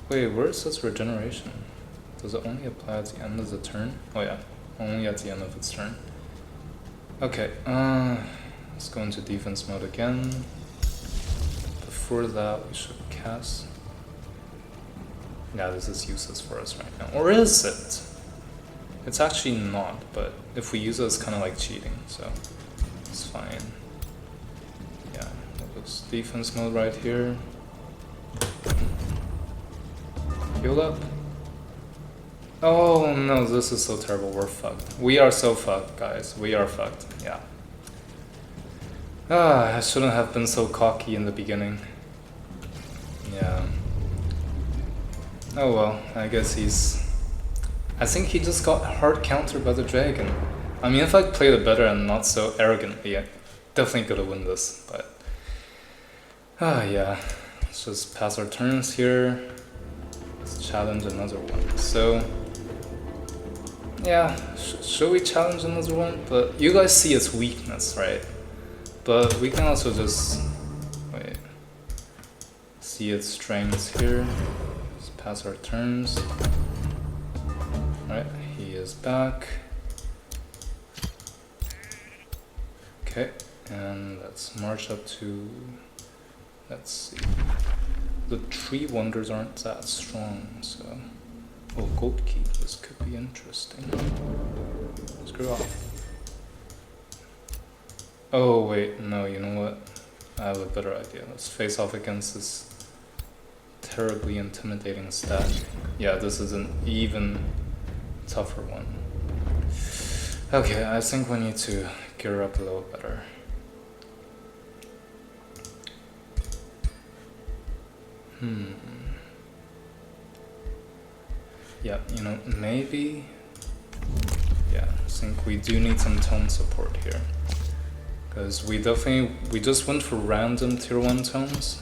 Wait, where is this regeneration? Does it only apply at the end of the turn? Oh yeah, only at the end of its turn. Okay, let's go into defense mode again. Before that, we should cast. Yeah, this is useless for us right now. Or is it? It's actually not, but if we use it, it's kind of like cheating, so it's fine. Yeah, it's defense mode right here. Heal up. Oh no, this is so terrible. We're fucked. We are so fucked, guys. We are fucked. Yeah. I shouldn't have been so cocky in the beginning. Yeah. Oh well, I guess I think he just got hard countered by the dragon. I mean, if I played it better and not so arrogantly, I definitely could have won this, but... yeah. Let's just pass our turns here. Let's challenge another one. So... yeah, should we challenge another one? But you guys see its weakness, right? But we can also just... wait. See its strengths here. Let's pass our turns. Alright, he is back. Okay, and let's march up to... let's see. The tree wonders aren't that strong, so... oh, gold key, this could be interesting. Screw off. Oh wait, no, you know what? I have a better idea. Let's face off against this terribly intimidating stat. Yeah, this is an even tougher one. Okay, I think we need to gear up a little better. Yeah, you know, maybe... Yeah, I think we do need some tone support here. Because we just went for random tier 1 tones,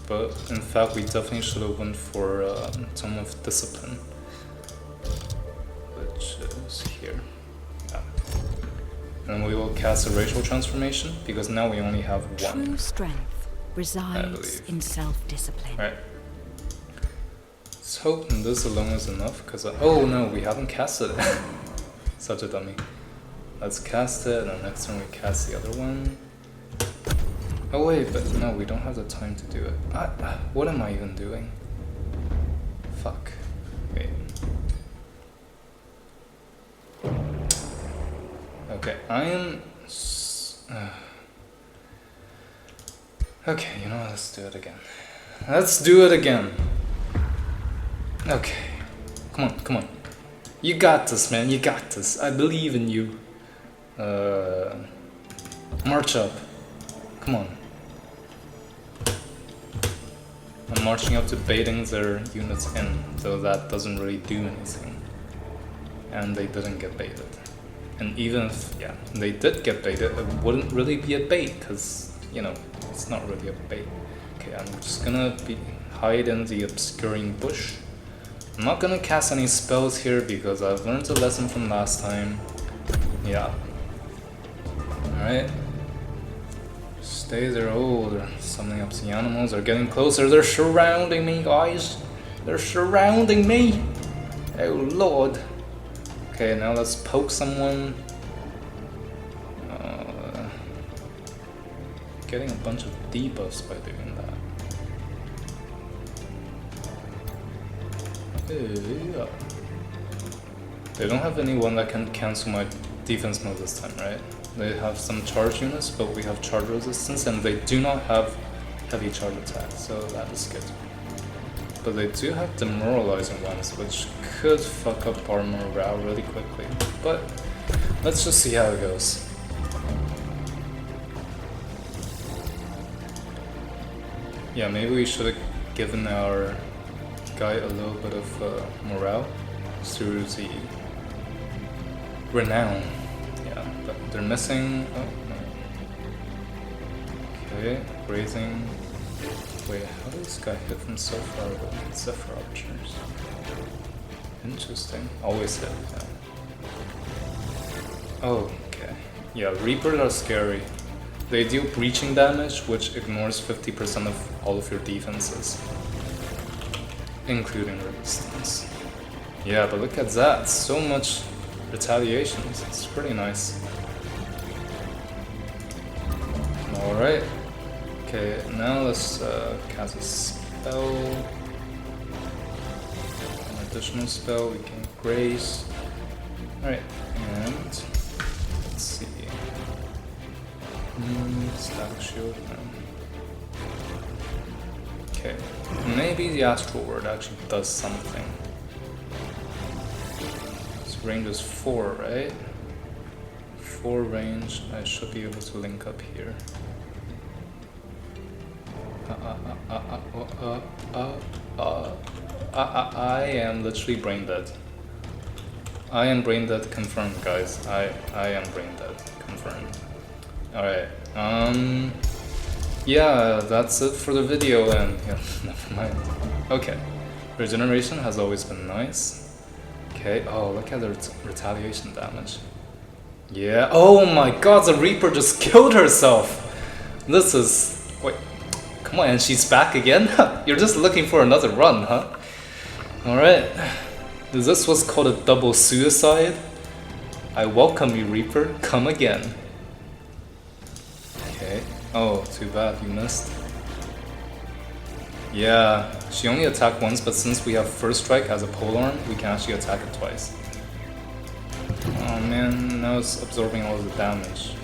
but in fact we definitely should have went for Tone of Discipline, which is here. Yeah. And we will cast a racial transformation, because now we only have one. True strength resides in self-discipline. Right. Let's hope this alone is enough, because oh no, we haven't casted it. Such a dummy. Let's cast it, and then next turn we cast the other one. Oh wait, but no, we don't have the time to do it. What am I even doing? Fuck. Wait. Okay, I am... Okay, you know what, let's do it again. Let's do it again! Okay. Come on, come on. You got this, man, you got this. I believe in you. March up. Come on. I'm marching up to baiting their units in, so that doesn't really do anything. And they didn't get baited. And even if, yeah, they did get baited, it wouldn't really be a bait, because, you know, it's not really a bait. Okay, I'm just gonna hide in the obscuring bush. I'm not gonna cast any spells here, because I've learned a lesson from last time. Yeah. Alright. Stay there. Oh, they're summoning up the animals. They're getting closer. They're surrounding me, guys. They're surrounding me. Oh, Lord. Okay, now let's poke someone. Getting a bunch of debuffs by doing that. Yeah. They don't have anyone that can cancel my defense mode this time, right? They have some charge units, but we have charge resistance, and they do not have heavy charge attack, so that is good. But they do have demoralizing ones, which could fuck up our morale really quickly. But let's just see how it goes. Yeah, maybe we should have given our guy a little bit of morale through the renown. Yeah, but they're missing. Oh, no. Okay, grazing. Wait, how does this guy hit from so far away? Zephyr archers. Interesting. Always hit, yeah. Oh, okay. Yeah, Reapers are scary. They deal breaching damage, which ignores 50% of all of your defenses, including resistance. Yeah, but look at that. So much retaliation. It's pretty nice. Alright. Okay, now let's cast a spell. An additional spell, we can grace. Alright, and let's see. Static shield. No. Okay, maybe the Astral Word actually does something. Its range is 4, right? 4 range, I should be able to link up here. I am literally brain dead. I am brain dead confirmed, guys. I am brain dead confirmed. Alright, yeah, that's it for the video, and yeah, never mind. Okay, regeneration has always been nice. Okay, oh, look at the retaliation damage. Yeah, oh my god, the Reaper just killed herself! This is... wait, come on, and she's back again? You're just looking for another run, huh? Alright, this was called a double suicide. I welcome you, Reaper, come again. Okay. Oh, too bad, you missed. Yeah, she only attacked once, but since we have first strike as a polearm, we can actually attack it twice. Oh man, now it's absorbing all the damage,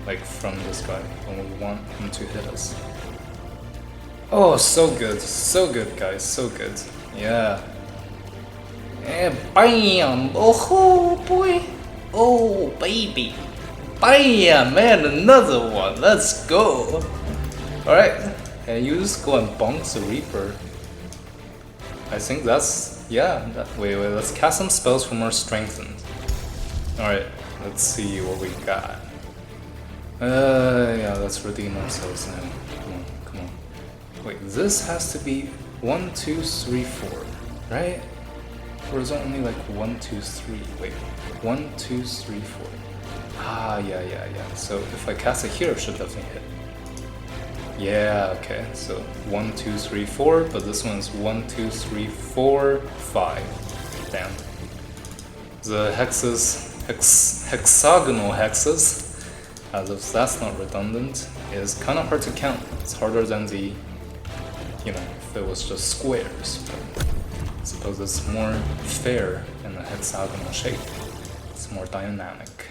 like from this guy, when we want him to hit us. Oh, so good, guys, so good. Yeah. And bam! Oh boy! Oh baby! Bam! Man, another one! Let's go! Alright, and you just go and bonk the Reaper. I think that's... yeah, wait, let's cast some spells for more strengthened. Alright, let's see what we got. Yeah, let's redeem ourselves now. Come on. Wait, this has to be 1, 2, 3, 4, right? Or is it only like 1, 2, 3? Wait, 1, 2, 3, 4. Ah, yeah. So if I cast it here, it should definitely hit. Yeah, okay. So 1, 2, 3, 4, but this one's 1, 2, 3, 4, 5. Damn. The hexagonal hexes, as if that's not redundant, is kind of hard to count. It's harder than the, if it was just squares. But I suppose it's more fair in a hexagonal shape. It's more dynamic.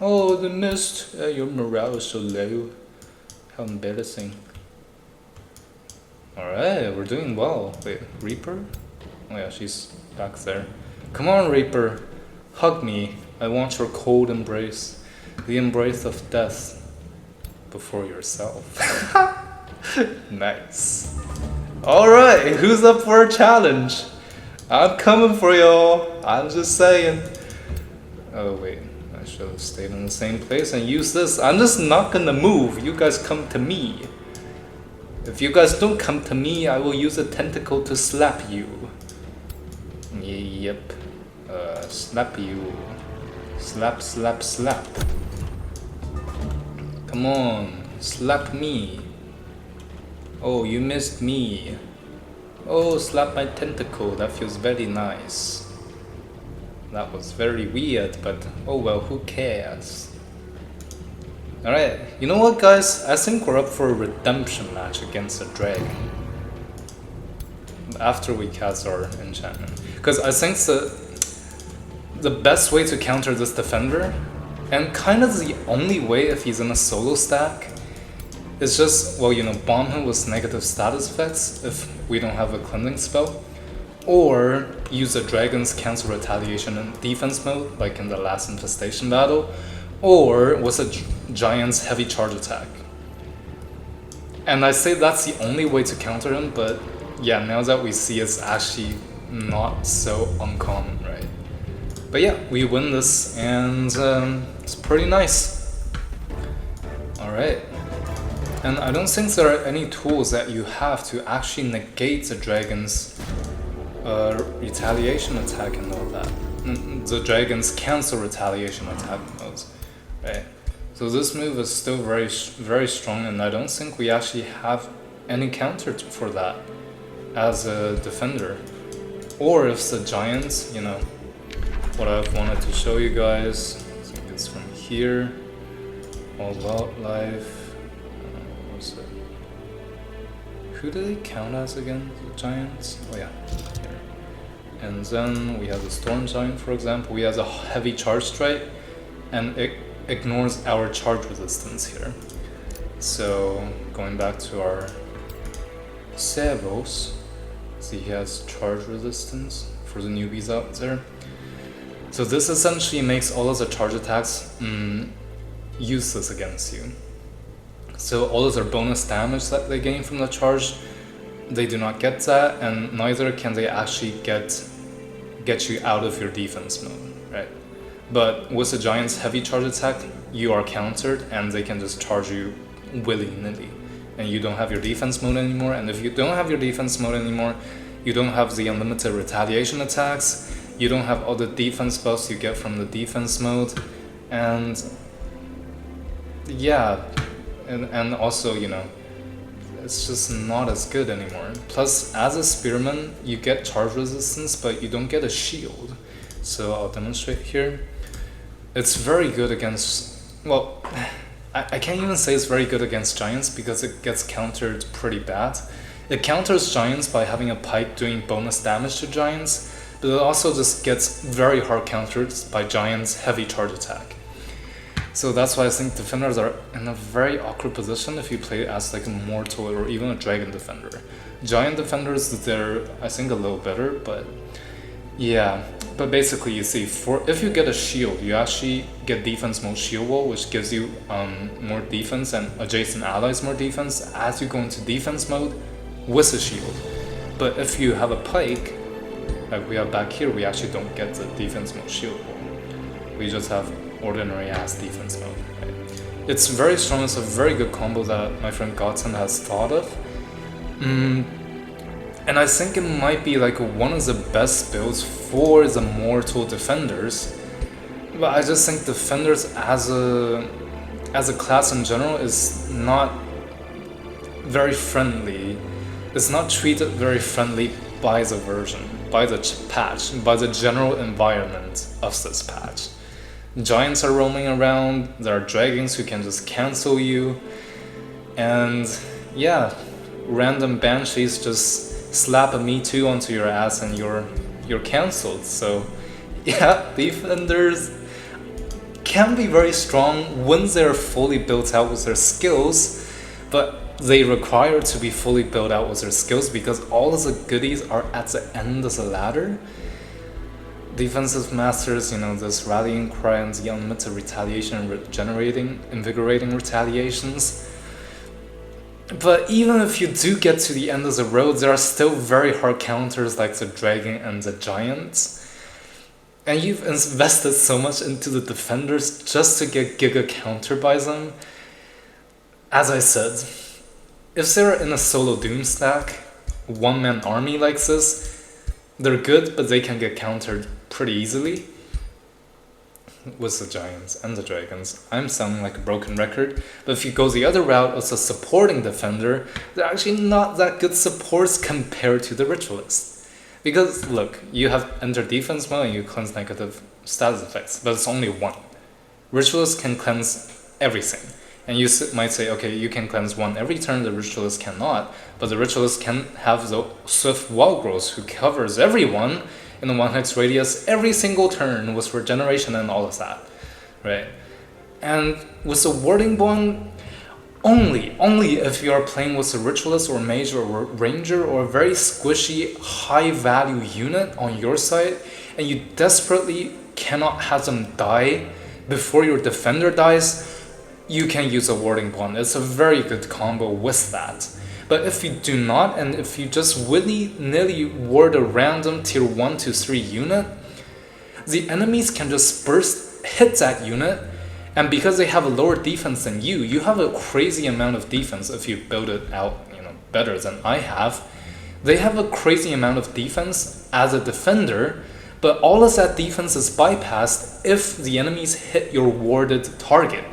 Oh, the mist! Your morale is so low. How embarrassing. Alright, we're doing well. Wait, Reaper? Oh yeah, she's back there. Come on, Reaper. Hug me. I want your cold embrace. The embrace of death before yourself. Nice. Alright, who's up for a challenge? I'm coming for y'all. I'm just saying. Oh wait, I should have stayed in the same place and used this. I'm just not gonna move. You guys come to me. If you guys don't come to me, I will use a tentacle to slap you. Yep. Slap you. Slap. Come on, slap me. Oh, you missed me. Oh, slap my tentacle. That feels very nice. That was very weird, but oh well, who cares? Alright, you know what guys? I think we're up for a redemption match against a dragon. After we cast our enchantment. Because I think the best way to counter this defender, and kind of the only way if he's in a solo stack, is just, well, bomb him with negative status effects if we don't have a cleansing spell. Or use a dragon's cancel retaliation in defense mode, like in the last infestation battle. Or with a giant's heavy charge attack. And I say that's the only way to counter him, but yeah, now that we see it's actually not so uncommon, right? But yeah, we win this, and it's pretty nice. Alright. And I don't think there are any tools that you have to actually negate the dragon's retaliation attack and all that. The dragon's cancel retaliation attack modes, right? So this move is still very strong, and I don't think we actually have any counter for that as a defender. Or if the giants, what I've wanted to show you guys, I think it's from here, all wildlife, what's it? Who do they count as again, the giants? Oh yeah, here. And then we have the storm giant, for example. He has a heavy charge strike, and it ignores our charge resistance here. So going back to our servos, see he has charge resistance for the newbies out there. So this essentially makes all of the charge attacks useless against you. So all of their bonus damage that they gain from the charge, they do not get that, and neither can they actually get you out of your defense mode, right? But with the giant's heavy charge attack, you are countered and they can just charge you willy-nilly. And you don't have your defense mode anymore, and if you don't have your defense mode anymore, you don't have the unlimited retaliation attacks, you don't have all the defense buffs you get from the defense mode, and yeah, and also, it's just not as good anymore. Plus, as a spearman, you get charge resistance, but you don't get a shield. So I'll demonstrate here. It's very good against, well, I can't even say it's very good against giants because it gets countered pretty bad. It counters giants by having a pike doing bonus damage to giants, but it also just gets very hard countered by giants' heavy charge attack. So that's why I think defenders are in a very awkward position if you play as like a mortal or even a dragon defender. Giant defenders, they're I think a little better, but Yeah, but basically you see, if you get a shield, you actually get defense mode shield wall, which gives you more defense and adjacent allies more defense as you go into defense mode with a shield. But if you have a pike, like we have back here, we actually don't get the defense mode shield wall. We just have ordinary ass defense mode. Right? It's very strong. It's a very good combo that my friend Godson has thought of. And I think it might be like one of the best builds for the mortal defenders. But I just think defenders as a class in general is not very friendly. It's not treated very friendly by the version, by the patch, by the general environment of this patch. Giants are roaming around, there are dragons who can just cancel you, and yeah, random banshees just slap a me too onto your ass and you're cancelled. So yeah, defenders can be very strong when they're fully built out with their skills, but they require to be fully built out with their skills because all of the goodies are at the end of the ladder. Defensive masters, this rallying cry and the unlimited retaliation, invigorating retaliations. But even if you do get to the end of the road, there are still very hard counters like the dragon and the giants. And you've invested so much into the defenders just to get giga counter by them. As I said, if they're in a solo doom stack, one-man army like this, they're good, but they can get countered pretty easily with the giants and the dragons. I'm sounding like a broken record, but if you go the other route as a supporting defender, they're actually not that good supports compared to the ritualists. Because look, you have enter defense mode and you cleanse negative status effects, but it's only one. Ritualists can cleanse everything. And you might say, okay, you can cleanse one every turn, the Ritualist cannot, but the Ritualist can have the Swift Wall Growth who covers everyone in a 1 hex radius every single turn with regeneration and all of that, right? And with the Warding Bond, only if you are playing with a Ritualist or Mage or Ranger or a very squishy, high value unit on your side, and you desperately cannot have them die before your defender dies, you can use a Warding Bond. It's a very good combo with that. But if you do not, and if you just willy-nilly ward a random tier 1 to 3 unit, the enemies can just burst hit that unit, and because they have a lower defense than you have a crazy amount of defense if you build it out better than I have. They have a crazy amount of defense as a defender, but all of that defense is bypassed if the enemies hit your warded target.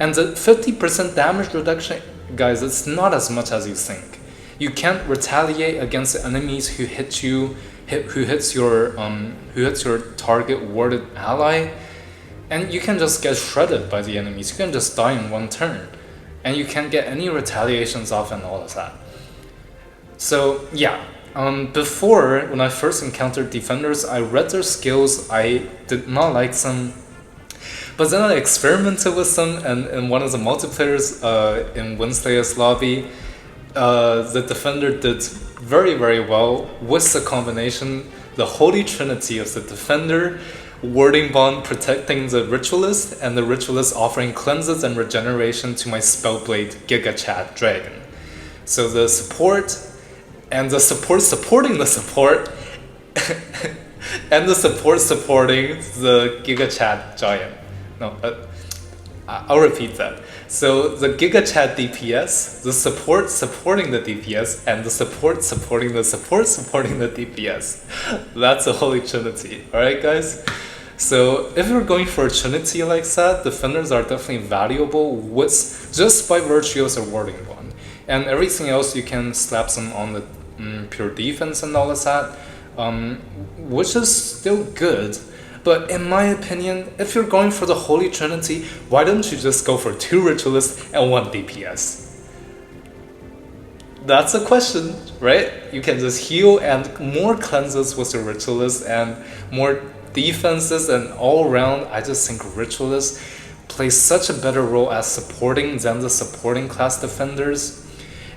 And the 50% damage reduction, guys, it's not as much as you think. You can't retaliate against the enemies who hit you, who hits your target warded ally, and you can just get shredded by the enemies. You can just die in one turn, and you can't get any retaliations off and all of that. So yeah, before when I first encountered defenders, I read their skills. I did not like them. But then I experimented with them, and in one of the multiplayers in Winslayer's lobby, the defender did very, very well with the combination, the holy trinity of the defender, Warding Bond protecting the Ritualist, and the Ritualist offering cleanses and regeneration to my Spellblade Giga Chat Dragon. So the support, and the support supporting the support, and the support supporting the Giga Chat Giant. No, I'll repeat that. So the Giga Chat DPS, the support supporting the DPS, and the support supporting the support supporting the DPS. That's a holy trinity, alright guys? So if you're going for a trinity like that, defenders are definitely valuable with just by virtue of the Warding Bond. And everything else you can slap them on the pure defense and all of that, which is still good. But in my opinion, if you're going for the Holy Trinity, why don't you just go for 2 Ritualists and 1 DPS? That's a question, right? You can just heal and more cleanses with the Ritualists and more defenses, and all around, I just think Ritualists play such a better role as supporting than the supporting class defenders.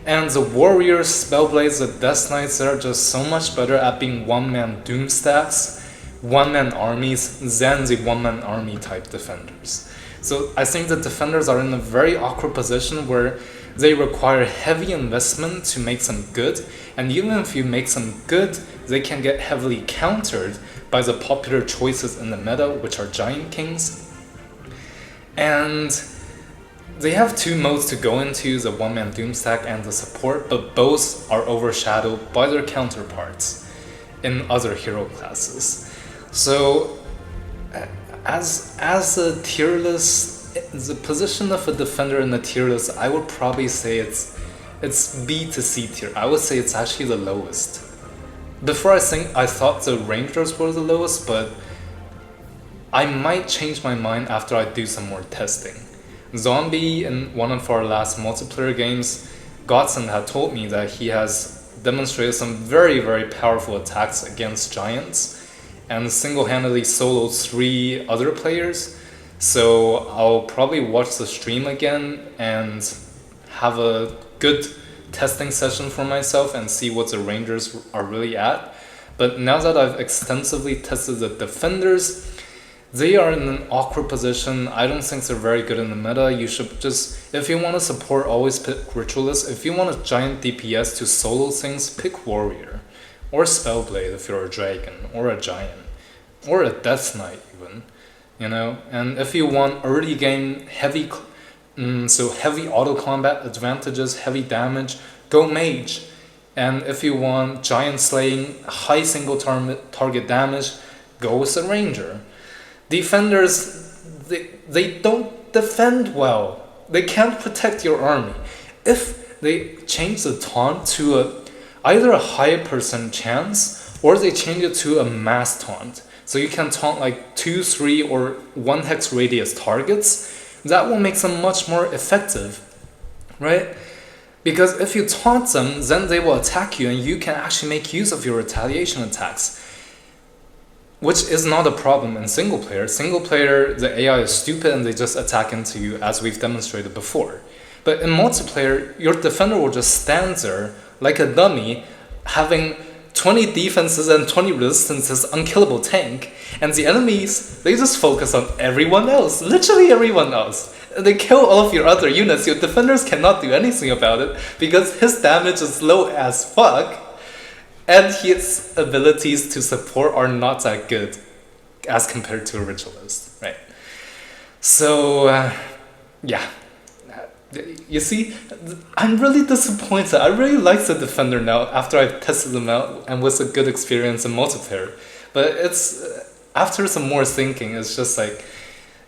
And the warriors, spellblades, the death knights are just so much better at being one-man doom stacks, one-man armies, than the one-man army type defenders. So I think the defenders are in a very awkward position where they require heavy investment to make some good, and even if you make some good, they can get heavily countered by the popular choices in the meta, which are Giant Kings. And they have two modes to go into, the one-man Doomstack and the support, but both are overshadowed by their counterparts in other hero classes. So as a tier list, the position of a defender in the tier list, I would probably say it's B to C tier. I would say it's actually the lowest. Before I thought the Rangers were the lowest, but I might change my mind after I do some more testing. Zombie, in one of our last multiplayer games, Godson had told me that he has demonstrated some very, very powerful attacks against giants and single-handedly soloed 3 other players. So I'll probably watch the stream again and have a good testing session for myself and see what the Rangers are really at. But now that I've extensively tested the defenders, they are in an awkward position. I don't think they're very good in the meta. You should just, if you want to support, always pick Ritualist. If you want a giant DPS to solo things, pick Warrior. Or Spellblade if you're a Dragon, or a Giant. Or a Death Knight even. You know? And if you want early game heavy, heavy auto combat advantages, heavy damage, go Mage. And if you want giant slaying, high single target damage, go with the Ranger. Defenders, they don't defend well. They can't protect your army. If they change the taunt to either a high % chance, or they change it to a mass taunt, so you can taunt like 2, 3, or 1 hex radius targets, that will make them much more effective, right? Because if you taunt them, then they will attack you and you can actually make use of your retaliation attacks. Which is not a problem in single player. Single player, the AI is stupid and they just attack into you, as we've demonstrated before. But in multiplayer, your defender will just stand there like a dummy, having 20 defenses and 20 resistances, unkillable tank, and the enemies, they just focus on everyone else, literally everyone else. They kill all of your other units. Your defenders cannot do anything about it because his damage is low as fuck. And his abilities to support are not that good as compared to a Ritualist, right? So, yeah. You see, I'm really disappointed. I really like the Defender now after I've tested them out and with a good experience in multiplayer. But it's, after some more thinking, it's just like,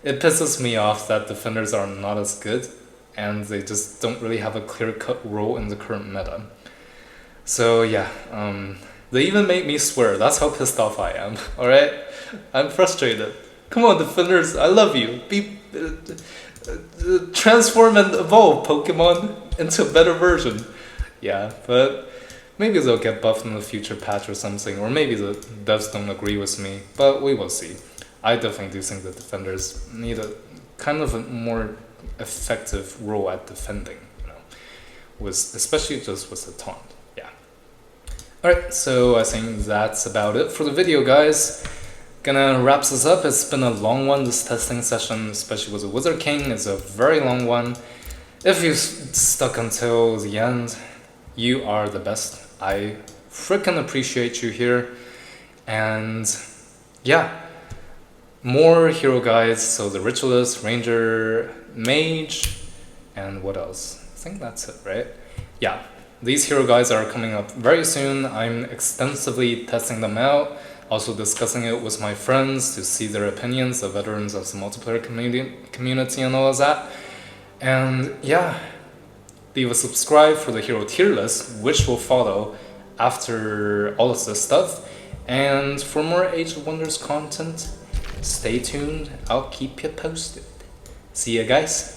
it pisses me off that Defenders are not as good and they just don't really have a clear-cut role in the current meta. So yeah, they even made me swear. That's how pissed off I am, alright? I'm frustrated. Come on, Defenders, I love you. Transform and evolve Pokemon into a better version. Yeah, but maybe they'll get buffed in the future patch or something, or maybe the devs don't agree with me, but we will see. I definitely do think the Defenders need a kind of a more effective role at defending, you know, especially just with the taunt. Alright, so I think that's about it for the video, guys. Gonna wrap this up. It's been a long one, this testing session, especially with the Wizard King. It's a very long one. If you stuck until the end, you are the best. I freaking appreciate you here. And yeah, more hero guides. So the Ritualist, Ranger, Mage, and what else? I think that's it, right? Yeah. These hero guides are coming up very soon. I'm extensively testing them out, also discussing it with my friends to see their opinions, the veterans of the multiplayer community and all of that. And yeah, leave a subscribe for the hero tier list, which will follow after all of this stuff. And for more Age of Wonders content, stay tuned. I'll keep you posted. See ya, guys.